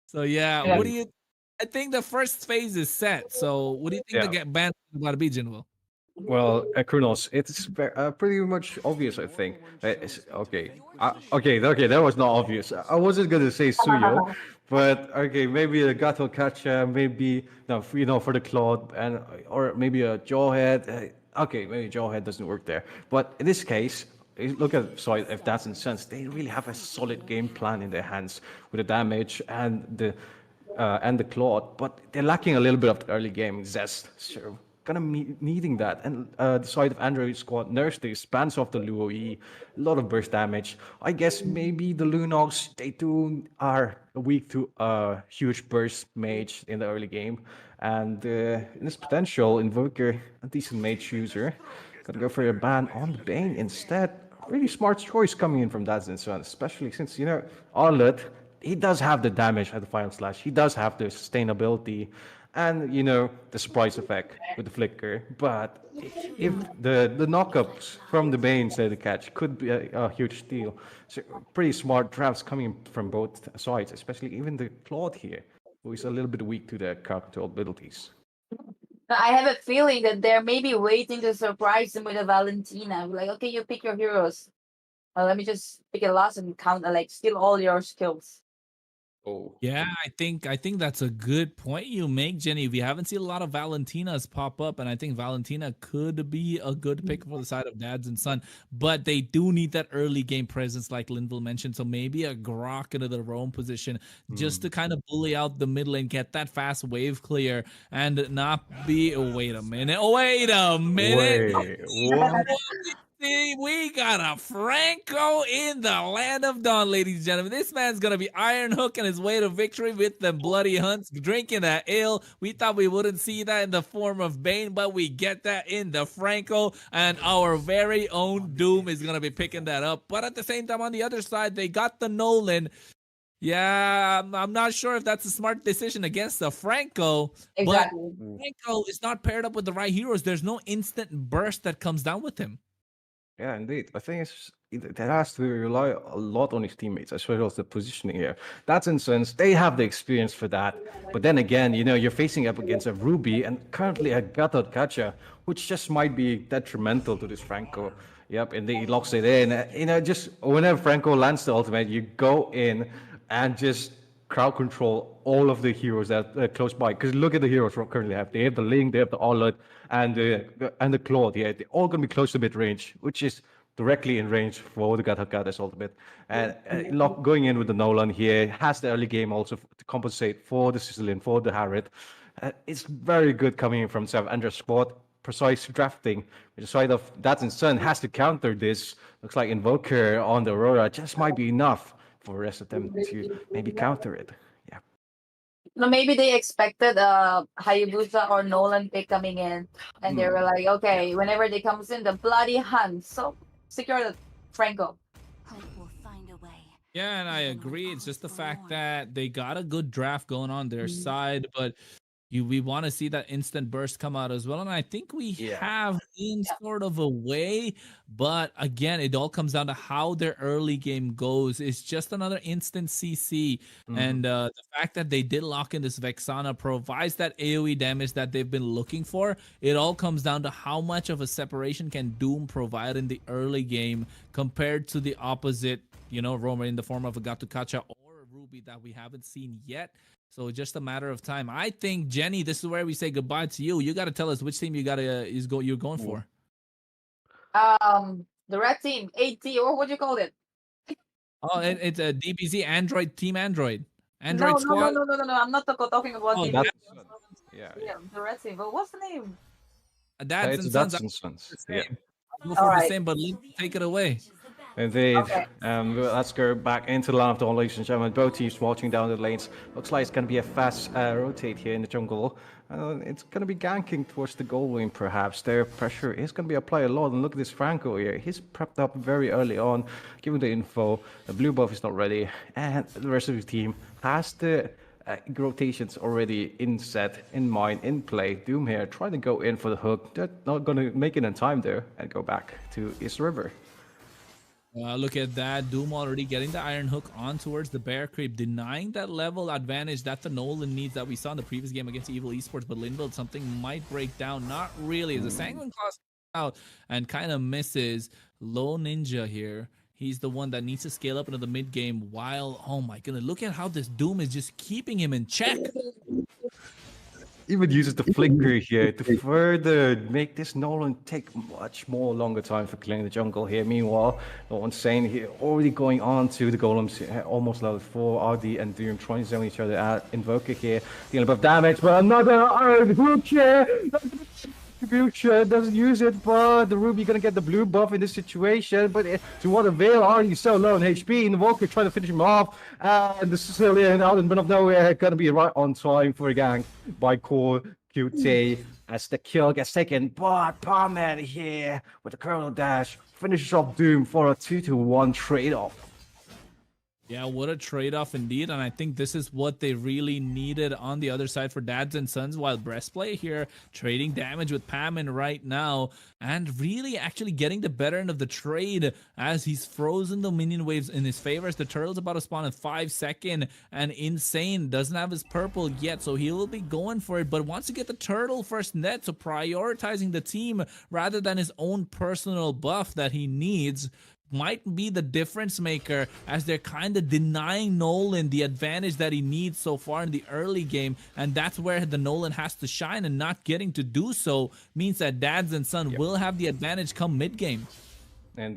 So yeah, what do you I think the first phase is set. So what do you think the band is about to be, Jinwoo? Well, Kronos, it's pretty much obvious, I think. Okay, that was not obvious. I wasn't gonna say Suyo, but okay, maybe a Gato Kacha, maybe for the Claude, or maybe a Jawhead. Okay, maybe Jawhead doesn't work there, but in this case, look at if that's in sense, they really have a solid game plan in their hands with the damage and the Claude, but they're lacking a little bit of the early game zest. So gonna be needing that. And the side of Android Squad, Nurse, they spans off the Luo E, a lot of burst damage. I guess maybe the Lunox, they too are weak to a huge burst mage in the early game. And in this potential, Invoker, a decent mage user, gonna go for a ban on the Bane instead. Really smart choice coming in from Dads and Son, especially since, Arlet, he does have the damage at the final slash. He does have the sustainability and, the surprise effect with the flicker. But if the knockups from the Bane say the catch could be a huge steal. So pretty smart drafts coming from both sides, especially even the Claude here, who is a little bit weak to the crowd control abilities. I have a feeling that they're maybe waiting to surprise him with a Valentina. Like, okay, you pick your heroes. Let me just pick a last and count, steal all your skills. Oh. Yeah, I think that's a good point you make, Jenny. We haven't seen a lot of Valentinas pop up, and I think Valentina could be a good pick for the side of Dads and Son, but they do need that early game presence, like Linville mentioned. So maybe a Grok into the roam position just to kind of bully out the mid lane, get that fast wave clear, and not be. Wait a minute. Wait, what? baby. We got a Franco in the land of Dawn, ladies and gentlemen. This man's gonna be iron hooking his way to victory with them bloody hunts, drinking that ale. We thought we wouldn't see that in the form of Bane, but we get that in the Franco, and our very own Doom is gonna be picking that up. But at the same time, on the other side, they got the Nolan. Yeah, I'm not sure if that's a smart decision against the Franco. Exactly. But Franco is not paired up with the right heroes. There's no instant burst that comes down with him. Yeah, indeed. I think it has to rely a lot on his teammates as well as the positioning here. That's in sense they have the experience for that. But then again, you're facing up against a Ruby and currently a Gatot Kacha, which just might be detrimental to this Franco. Yep, and he locks it in. Just whenever Franco lands the ultimate, you go in and just crowd control all of the heroes that are close by. Because look at the heroes we currently have. They have the Ling, they have the Arlet, and the Claude. Yeah, they're all going to be close to mid range, which is directly in range for the Gatta's ultimate. And going in with the Nolan here, has the early game also to compensate for the Sicilian, for the Harriet. It's very good coming in from Seven Andre's squad. Precise drafting, which is side of Dads and Son has to counter this. Looks like Invoker on the Aurora just might be enough for the rest of them to maybe counter it. Yeah. No, maybe they expected Hayabusa or Nolan pick coming in, and they were like, okay, whenever they comes in, the bloody hunt. So secure the Franco. Hope will find a way. Yeah, and I agree. It's just the fact that they got a good draft going on their side, but we want to see that instant burst come out as well. And I think we have in sort of a way, but again, it all comes down to how their early game goes. It's just another instant CC. And the fact that they did lock in this Vexana provides that AoE damage that they've been looking for. It all comes down to how much of a separation can Doom provide in the early game compared to the opposite, Roma in the form of a Gatukacha or a Ruby that we haven't seen yet. So just a matter of time. I think, Jenny, this is where we say goodbye to you. You got to tell us which team you're going for. The red team, AT, or what do you call it? Oh, it's a DBZ Android Team Android Squad. No. I'm not talking about Oh, team. That's, Yeah, the red team. But what's the name? Dads it's and Dads Sons. and Sons. Yeah. Go for the same, but take it away. Indeed. Okay. Let's go back into the line of dawn, ladies and gentlemen. Both teams watching down the lanes. Looks like it's going to be a fast rotate here in the jungle. It's going to be ganking towards the goal lane, perhaps. Their pressure is going to be applied a lot. And look at this Franco here. He's prepped up very early on, giving the info. The blue buff is not ready. And the rest of the team has the rotations already in mind, in play. Doom here, trying to go in for the hook. They're not going to make it in time there and go back to East River. Look at that. Doom already getting the Iron Hook on towards the Bear Creep, denying that level advantage that the Nolan needs that we saw in the previous game against Evil Esports. But Linbuild, something might break down. Not really. As a Sanguine Claws out and kind of misses. Low Ninja here. He's the one that needs to scale up into the mid game while, oh my goodness, look at how this Doom is just keeping him in check. Even uses the flicker here to further make this Nolan take much more longer time for clearing the jungle here. Meanwhile, no one's saying here, already going on to the golems, almost level 4. RD and Doom trying to zone each other out. Invoker here, dealing above damage, but another Iron Hook here. Future doesn't use it, but the Ruby gonna get the blue buff in this situation. But to what avail? Already so low in HP. Invoker trying to finish him off, and the Sicilian out in the middle of nowhere gonna be right on time for a gang by Core QT as the kill gets taken. But Parman here with the Colonel Dash finishes off Doom for a 2-1 trade-off. Yeah, what a trade-off indeed, and I think this is what they really needed on the other side for Dads and Sons, while Breastplay here trading damage with Pamin right now, and really actually getting the better end of the trade as he's frozen the minion waves in his favor. As the turtle's about to spawn in 5 seconds, and Insane doesn't have his purple yet, so he will be going for it, but wants to get the turtle first net, so prioritizing the team rather than his own personal buff that he needs might be the difference maker, as they're kind of denying Nolan the advantage that he needs so far in the early game, and that's where the Nolan has to shine, and not getting to do so means that Dads and Son will have the advantage come mid game. And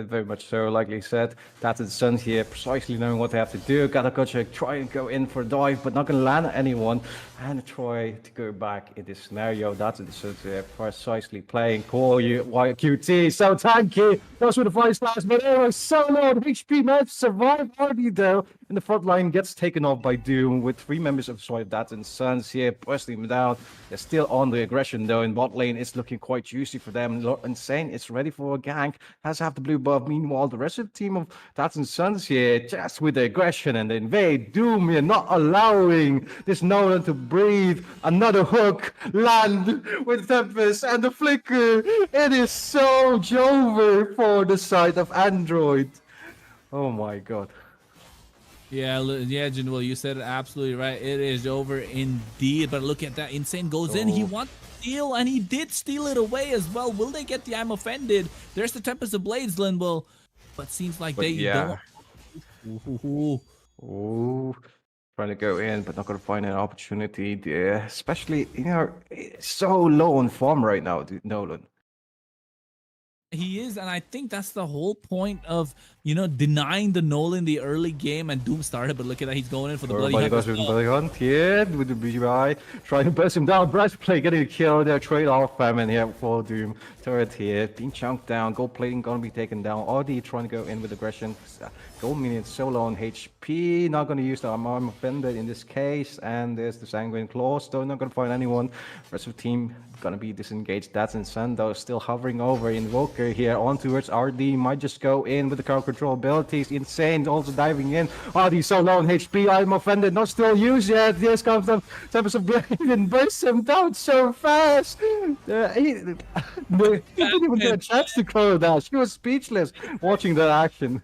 Very much so, like you said. That's the Suns here, precisely knowing what they have to do. Gotta try and go in for a dive, but not gonna land anyone. And try to go back in this scenario. That's the Suns here, precisely playing Call You YQT. So tanky. Goes with the voice last, but anyway, so low. HP managed to survive already though. And the front line gets taken off by Doom with 3 members of Swipe. That's and Suns here, bursting them down. They're still on the aggression though. In bot lane, it's looking quite juicy for them. Insane, it's ready for a gank. Has half the blue buff. Meanwhile, the rest of the team of That's and Suns here, just with the aggression and the invade. Doom here, not allowing this Nolan to breathe. Another hook, land with Tempest and the flicker. It is so over for the side of Android. Oh my god. Yeah, General, you said it absolutely right. It is over indeed. But look at that. Insane goes in. He wants to steal, and he did steal it away as well. Will they get the I'm offended? There's the Tempest of Blades, Linwell. But seems like they don't. Ooh. Trying to go in, but not going to find an opportunity there. Especially, it's so low on form right now, Nolan. He is, and I think that's the whole point of, denying the Nolan the early game, and Doom started, but look at that, he's going in for the Bloody Hunt. Goes with the Bloody Hunt, yeah, with the BGI, trying to burst him down. Breastplate getting a kill there, trade off famine here for Doom. Turret here, being chunked down, gold plating gonna be taken down. RD trying to go in with aggression. Gold minion so low on HP, not gonna use the arm offender in this case, and there's the Sanguine Claw, still not gonna find anyone. Rest of the team gonna be disengaged. That's Insane though, still hovering over Invoker here on towards RD, might just go in with the crowd control abilities. Insane also diving in. RD so low on HP, I'm offended, not still used yet. Here comes the Tempest of Blade and bursts him down so fast. He didn't even get a chance to close that. She was speechless watching that action.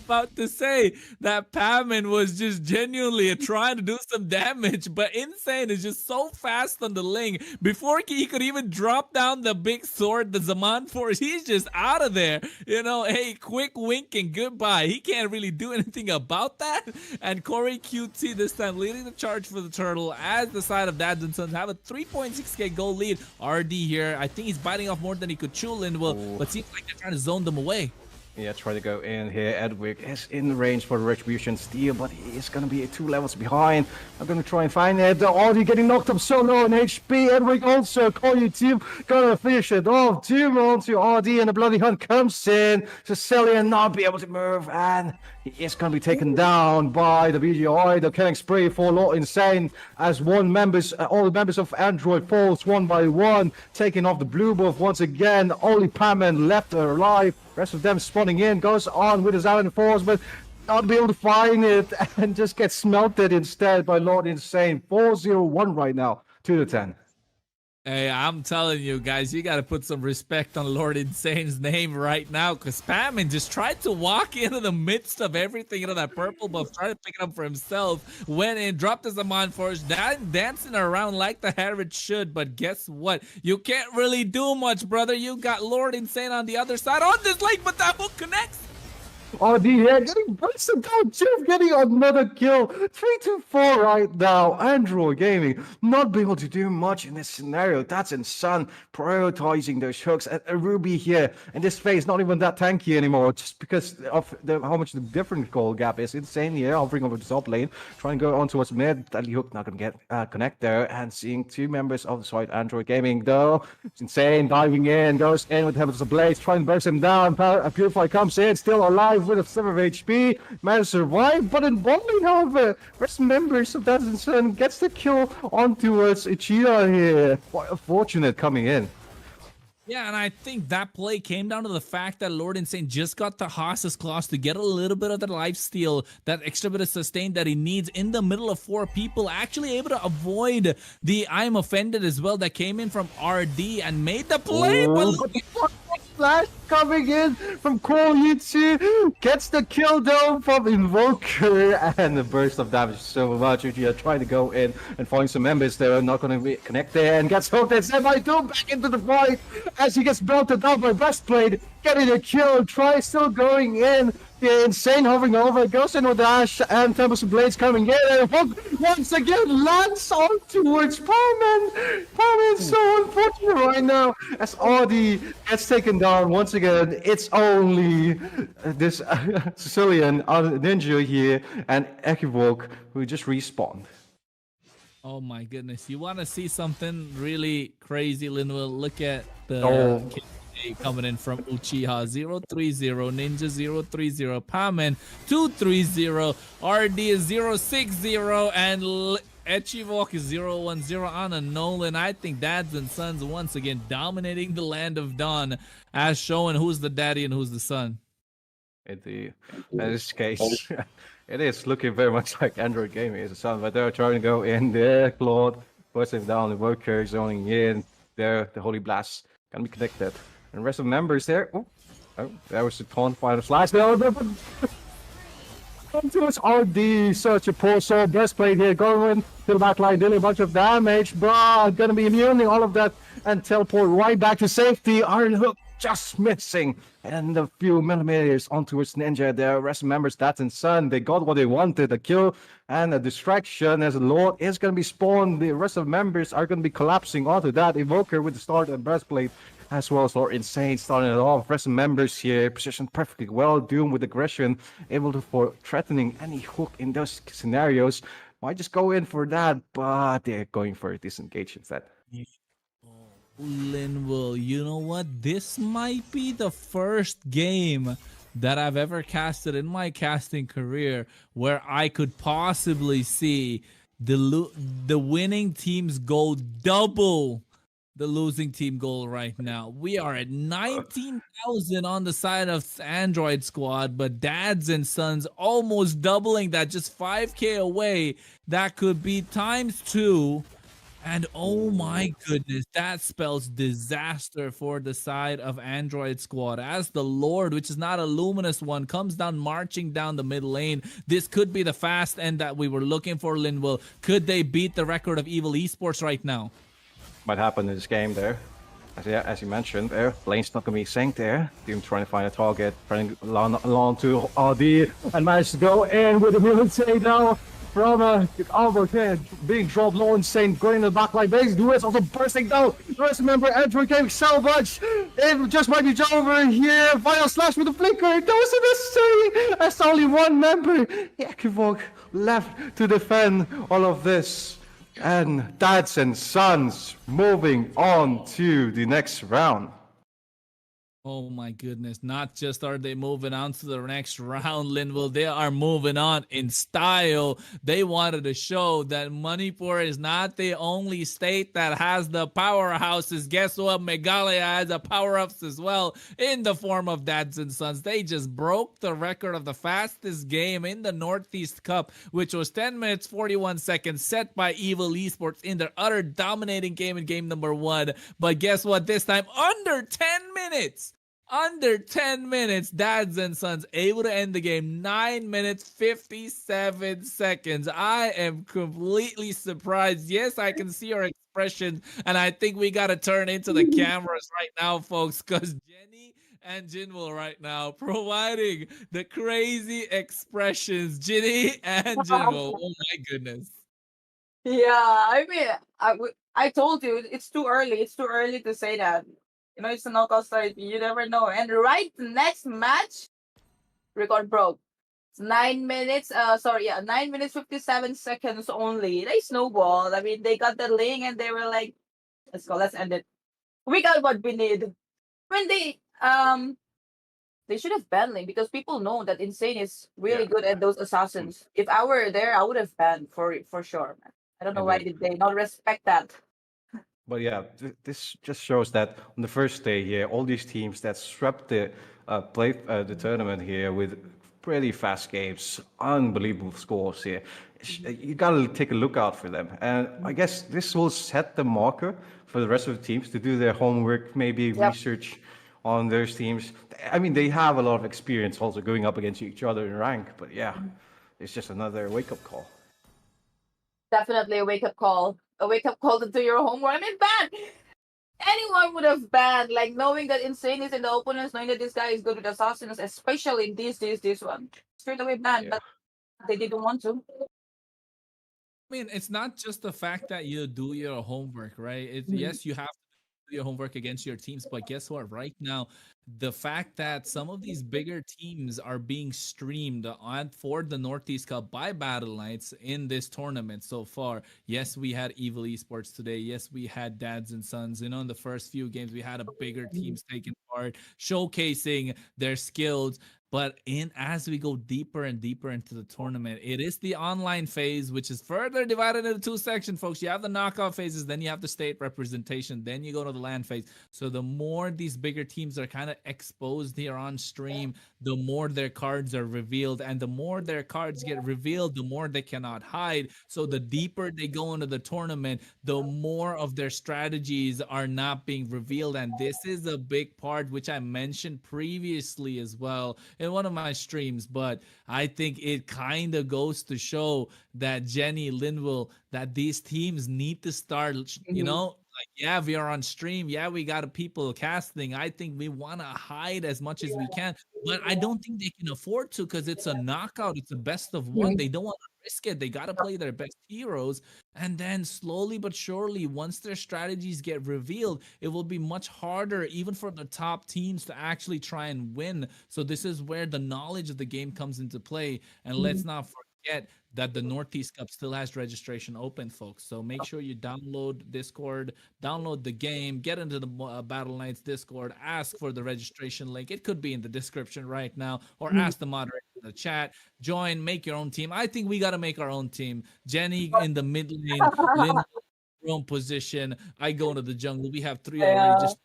About to say that Paman was just genuinely trying to do some damage, but Insane is just so fast on the Ling. Before he could even drop down the big sword, the Zaman Force, he's just out of there. Hey, quick wink and goodbye. He can't really do anything about that. And Corey QT this time leading the charge for the Turtle as the side of Dads and Sons have a 3.6k goal lead. RD here, I think he's biting off more than he could chew, Lindwell, but seems like they're trying to zone them away. Yeah, try to go in here. Edwig is in range for the Retribution Steal, but he is going to be 2 levels behind. I'm going to try and find it. Already getting knocked up so low in HP. Edwig also, call you team, going to finish it off. Doom onto RD, and the Bloody Hunt comes in. Sicilian not be able to move, and he is going to be taken down by the BGI. The killing spree for Lord Insane as all the members of Android falls one by one, taking off the blue buff once again. Only Paman left alive. Rest of them spawning in, goes on with his Island Force, but not be able to find it and just gets smelted instead by Lord Insane. 4-0-1 right now, 2-10. Hey, I'm telling you guys, you got to put some respect on Lord Insane's name right now, because Paman just tried to walk into the midst of everything, that purple buff, tried to pick it up for himself, went in, dropped his Zaman Force, dancing around like the Harrod should, but guess what? You can't really do much, brother. You got Lord Insane on the other side on this lane, but that hook connects. RD here getting bursted down, Jeff getting another kill. 3-4 right now. Android Gaming not being able to do much in this scenario. That's Insane prioritizing those hooks. And Ruby here in this phase not even that tanky anymore, just because of how much the different goal gap is. Insane here hovering over the top lane, trying to go on towards mid. Deadly Hook not gonna get connect there, and seeing 2 members of the side Android Gaming though. It's Insane diving in, goes in with Heavens of Blaze, trying to burst him down. Purify comes in, still alive with a 7 of HP, managed to survive, but in bowling, however, rest members of that Insane gets the kill on towards Ichida here. Quite unfortunate coming in. Yeah, and I think that play came down to the fact that Lord Insane just got the Haas's Claws to get a little bit of the lifesteal, that extra bit of sustain that he needs in the middle of 4 people, actually able to avoid the I'm offended as well that came in from RD and made the play. Flash coming in from Call Yitsu, gets the kill down from Invoker, and the burst of damage so much. Uchiha trying to go in and find some members there, not going to connect there, and gets hooked and semi-doom back into the fight as he gets belted down by Breastplate, getting a kill, try still going in Yeah, insane hovering over, goes in with dash, and Tempest of Blades coming in, and Hook once again lands on towards Palman. Palman is so unfortunate right now, as Audi gets taken down once again. It's only this Sicilian ninja here and Equivoke who just respawned. Oh my goodness. You want to see something really crazy, Linwell? Look at the Oh. KDA coming in from Uchiha 030, Ninja 030, Pamen 230, RD is 060, and Echivok is 010 on a Nolan. I think Dads and Sons once again dominating the land of Dawn, as showing who's the daddy and who's the son. In this case, it is looking very much like Android Gaming is a son, but they're trying to go in there. Claude pushing down the worker, zoning in there. The Holy Blast can be connected. And the rest of the members there. Oh, there was the taunt final slash. It's RD, such a poor soul breastplate here, going to the back line, dealing a bunch of damage, but gonna be immuning all of that and teleport right back to safety. Iron Hook just missing, and a few millimeters on towards Ninja. The rest members, Dad and Son, they got what they wanted, a kill and a distraction, as Lord is gonna be spawned. The rest of members are gonna be collapsing onto that Evoker with the start and breastplate, as well as Lord Insane starting it off. Rest of members here positioned perfectly well. Doom with aggression, able to for threatening any hook in those scenarios. Might just go in for that, but they're going for a disengage instead. Linwell, you know what? This might be the first game that I've ever casted in my casting career where I could possibly see the winning teams go double the losing team goal right now. We are at 19,000 on the side of Android squad, but Dads and Sons almost doubling that, just 5k away. That could be ×2. And oh my goodness, that spells disaster for the side of Android squad, as the Lord, which is not a luminous one, comes down marching down the mid lane. This could be the fast end that we were looking for, Linwell. Could they beat the record of Evil Esports right now? Might happen in this game there. As you mentioned, there, lane's not gonna be synced there. Doom trying to find a target, running along to RD, and managed to go in with a military now from Albert here, being dropped low. Insane going in the back line base. The rest also bursting down. The rest member Android Gaming salvage. It just might be over here. Final slash with the flicker. That wasn't necessary. That's only one member. Equivoke left to defend all of this. And Dads and Sons moving on to the next round. Oh my goodness, not just are they moving on to the next round, Linwell, they are moving on in style. They wanted to show that Manipur is not the only state that has the powerhouses. Guess what? Meghalaya has the power-ups as well in the form of Dads and Sons. They just broke the record of the fastest game in the Northeast Cup, which was 10 minutes 41 seconds, set by Evil Esports in their utter dominating game in game number 1. But guess what? This time, under 10 minutes. Under 10 minutes, Dads and Sons able to end the game. 9 minutes, 57 seconds. I am completely surprised. Yes, I can see your expression, and I think we got to turn into the cameras right now, folks, because Jenny and Jinwoo right now providing the crazy expressions. Jenny and Jinwoo. Oh my goodness. Yeah, I mean, I told you it's too early. It's too early to say that. You know, it's a knockout start. You never know. And right next match, record broke. It's 9 minutes. 9 minutes 57 seconds only. They snowballed. I mean, they got the link and they were like, "Let's go. Let's end it. We got what we need." When they should have banned Link because people know that Insane is really good at those assassins. If I were there, I would have banned for sure, man. I don't know why did they not respect that. But yeah, this just shows that on the first day here, all these teams that swept the the tournament here with pretty fast games, unbelievable scores here. You gotta take a look out for them, and I guess this will set the marker for the rest of the teams to do their homework, maybe research on those teams. I mean, they have a lot of experience also going up against each other in rank, but yeah, it's just another wake-up call. Definitely a wake up call. A wake up call to do your homework. I mean, bad. anyone would have banned, like knowing that Insane is in the opponents, knowing that this guy is good with assassins, especially in this one. Straight away banned, Yeah. but they didn't want to. I mean, it's not just the fact that you do your homework, right? It's Mhm. yes, you have to do your homework against your teams, but guess what? Right now, the fact that some of these bigger teams are being streamed on for the Northeast Cup by Battle Knights in this tournament so far. Yes, we had Evil Esports today. Yes, we had Dads and Sons. You know, in the first few games, we had a bigger teams taking part, showcasing their skills. But in as we go deeper and deeper into the tournament, it is the online phase, which is further divided into two sections, folks. You have the knockout phases, then you have the state representation, then you go to the land phase. So the more these bigger teams are kind of exposed here on stream, the more their cards are revealed, and the more their cards get revealed, the more they cannot hide. So the deeper they go into the tournament, the more of their strategies are not being revealed. And this is a big part which I mentioned previously as well in one of my streams, but I think it kind of goes to show that Jenny, Linville, that these teams need to start, you know, like, yeah, we are on stream. Yeah, we got a people casting. I think we want to hide as much as we can, but I don't think they can afford to because it's a knockout. It's a best of one. They don't want to risk it. They got to play their best heroes. And then slowly but surely, once their strategies get revealed, it will be much harder, even for the top teams, to actually try and win. So this is where the knowledge of the game comes into play. And let's not forget that the Northeast Cup still has registration open, folks. So make sure you download Discord, download the game, get into the Battle Knights Discord, ask for the registration link. It could be in the description right now, or ask the moderator in the chat. Join, make your own team. I think we got to make our own team. Jenny in the mid lane, Lynn wrong position. I go into the jungle. We have three already. Yeah. Just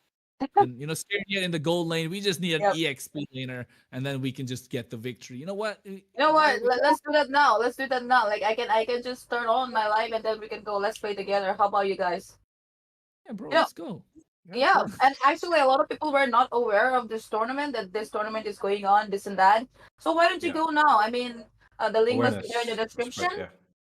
and scared yet in the gold lane. We just need an Yep. EXP laner, and then we can just get the victory. You know what? You know what? Let's do that now. Let's do that now. Like I can just turn on my live and then we can go. Let's play together. How about you guys? Yeah, bro, You know, let's go. yeah, and actually a lot of people were not aware of this tournament, that this tournament is going on, this and that. So why don't you Yeah. go now? I mean, the link must be Awareness. there in the spread, description. yeah.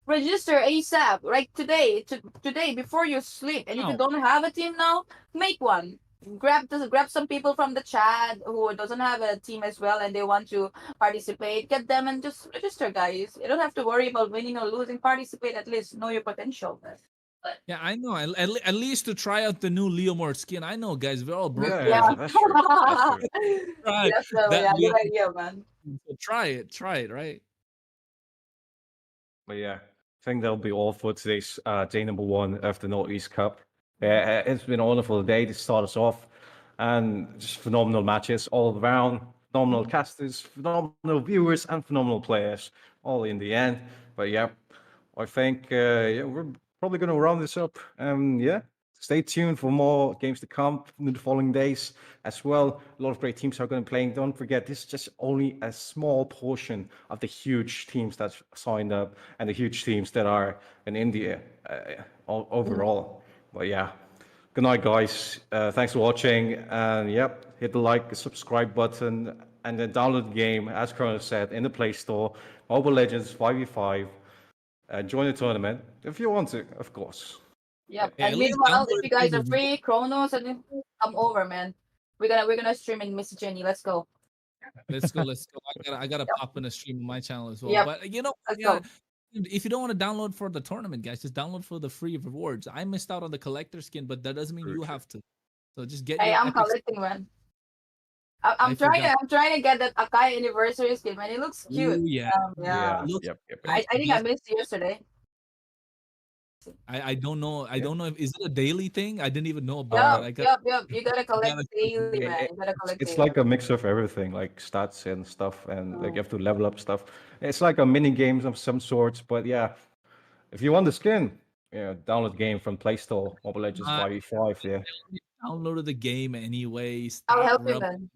Register ASAP, right today, today before you sleep. And if you Wow. don't have a team now, make one. Grab some people from the chat who doesn't have a team as well and they want to participate. Get them and just register, guys. You don't have to worry about winning or losing. Participate, at least know your potential. Yeah, I know. At least to try out the new Leomord skin. I know, guys. We're all broke. Yeah, Yeah. that's true. That's true. Try Definitely, that yeah, good Leomord idea, man. skin. So try it, right? But yeah, I think that'll be all for today's day number one of the Northeast Cup. Yeah, it's been a wonderful day to start us off, and just phenomenal matches all around. Phenomenal casters, phenomenal viewers, and phenomenal players, all in the end. But yeah, I think yeah, we're probably going to round this up. Yeah, stay tuned for more games to come in the following days as well. A lot of great teams are going to be playing. Don't forget, this is just only a small portion of the huge teams that signed up and the huge teams that are in India overall. But yeah, good night, guys. Thanks for watching. And yep, hit the like, subscribe button, and then download the game, as Kronos said, in the Play Store. Mobile Legends 5v5. Join the tournament if you want to, of course. Yep. Yeah, And at least meanwhile, download if you guys it. are free, Chronos, and come over, man. We're gonna stream in Miss Jenny. Let's go. Let's go. I gotta pop in a stream on my channel as well. Yep. But you know, Let's yeah, go. if you don't want to download for the tournament, guys, just download for the free rewards. I missed out on the collector skin, but that doesn't mean True, you true. have to. So just get Hey, your I'm epic. collecting, man. I I'm trying. forgot. I'm trying to get that Akai anniversary skin, man. It looks cute. Ooh, yeah. Yeah. Look, Yep. I think I missed yesterday. I don't know. I don't know if is it a daily thing? I didn't even know about that. Yep. You gotta collect gotta- daily, Yeah, man. You gotta collect It's daily. like a mix of everything, like stats and stuff, and like you have to level up stuff. It's like a mini games of some sorts, but yeah, if you want the skin, yeah, download the game from Play Store, Mobile Legends Uh, 5v5. Yeah, Downloaded the game anyway. I'll Stop help you, rubbing man.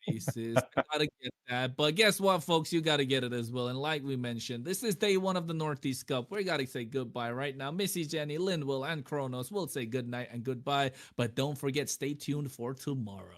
faces. I gotta get that. But guess what, folks? You gotta get it as well. And like we mentioned, this is day one of the Northeast Cup. We gotta say goodbye right now. Missy, Jenny, Linville, and Kronos will say good night and goodbye. But don't forget, stay tuned for tomorrow.